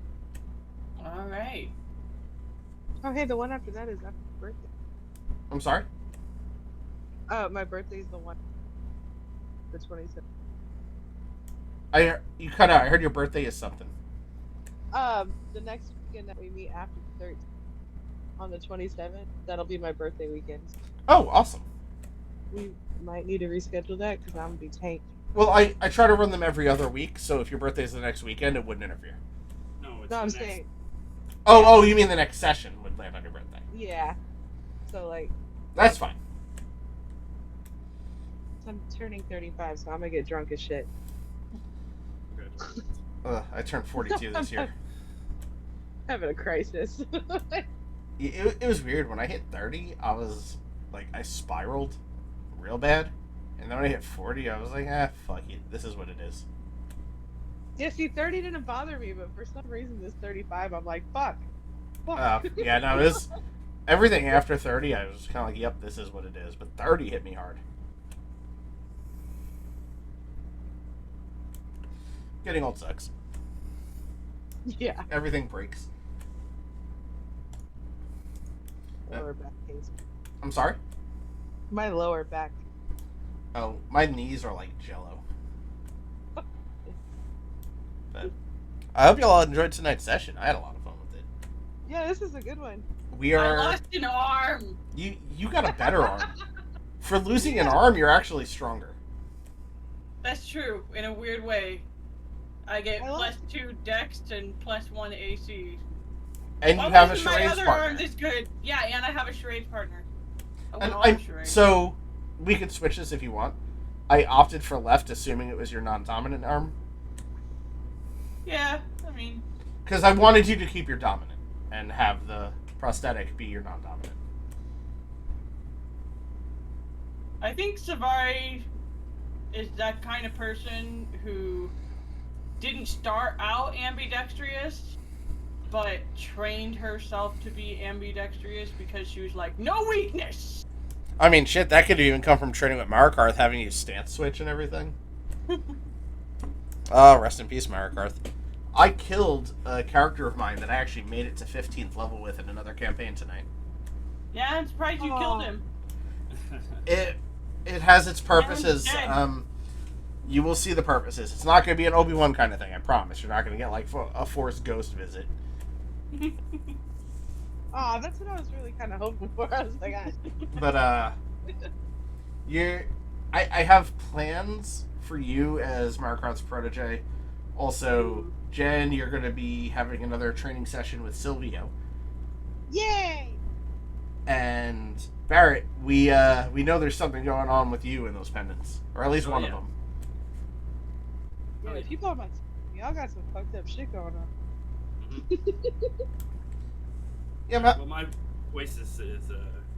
All right. Oh, hey, the one after that is after my birthday. I'm sorry? My birthday's the 27th. You cut out. I heard your birthday is something. The next weekend that we meet after the 13th, on the 27th, that'll be my birthday weekend. Oh, awesome. We might need to reschedule that because I'm gonna be tanked. Well, I try to run them every other week, so if your birthday's the next weekend, it wouldn't interfere. No, it's No, I'm the next- saying, Oh, you mean the next session would land on your birthday? yeah. So like, That's fine. I'm turning 35, so I'm gonna get drunk as shit. Congratulations. I turned 42 this year. Having a crisis. It was weird. When I hit 30, I was like, I spiraled real bad. And then when I hit 40, I was like, fuck it. This is what it is. Yeah, see, 30 didn't bother me, but for some reason, this 35, I'm like, fuck. Yeah, no, it was everything after 30. I was kind of like, yep, this is what it is. But 30 hit me hard. Getting old sucks. Yeah. Everything breaks. Lower back pains. I'm sorry? My lower back. Oh, my knees are like jello. But I hope y'all enjoyed tonight's session. I had a lot of fun with it. Yeah, this is a good one. We I are. lost an arm. You got a better arm. For losing an arm, you're actually stronger. That's true. In a weird way, I get I lost- +2 Dex and +1 AC. And Why you have a wasn't my charades other partner. arm this good? Yeah, and I have a charades partner. I And want all charades. so we could switch this if you want. I opted for left, assuming it was your non-dominant arm, Yeah, I mean, because I wanted you to keep your dominant and have the prosthetic be your non-dominant. I think Savari is that kind of person who didn't start out ambidextrous, but trained herself to be ambidextrous because she was like, no weakness. I mean, shit, that could even come from training with Marikarth, having you stance switch and everything. Oh, rest in peace, Marikarth. I killed a character of mine that I actually made it to 15th level with in another campaign tonight. Yeah, I'm surprised you killed him. It has its purposes. You will see the purposes. It's not going to be an Obi-Wan kind of thing, I promise. You're not going to get, like, a Force Ghost visit. Oh, that's what I was really kind of hoping for. I was like, But, I have plans for you as Marikarth's protege. Also, Jen, you're going to be having another training session with Silvio. yay! And Barrett, we know there's something going on with you in those pendants, or at least one of them. Yeah, people are y'all got some fucked up shit going on. Yeah, Matt. Well, my voice is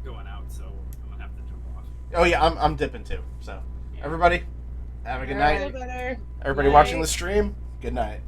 going out, so I'm gonna have to jump off. Oh yeah, I'm dipping too. So, everybody, have a good night. Better. Everybody watching the stream, good night.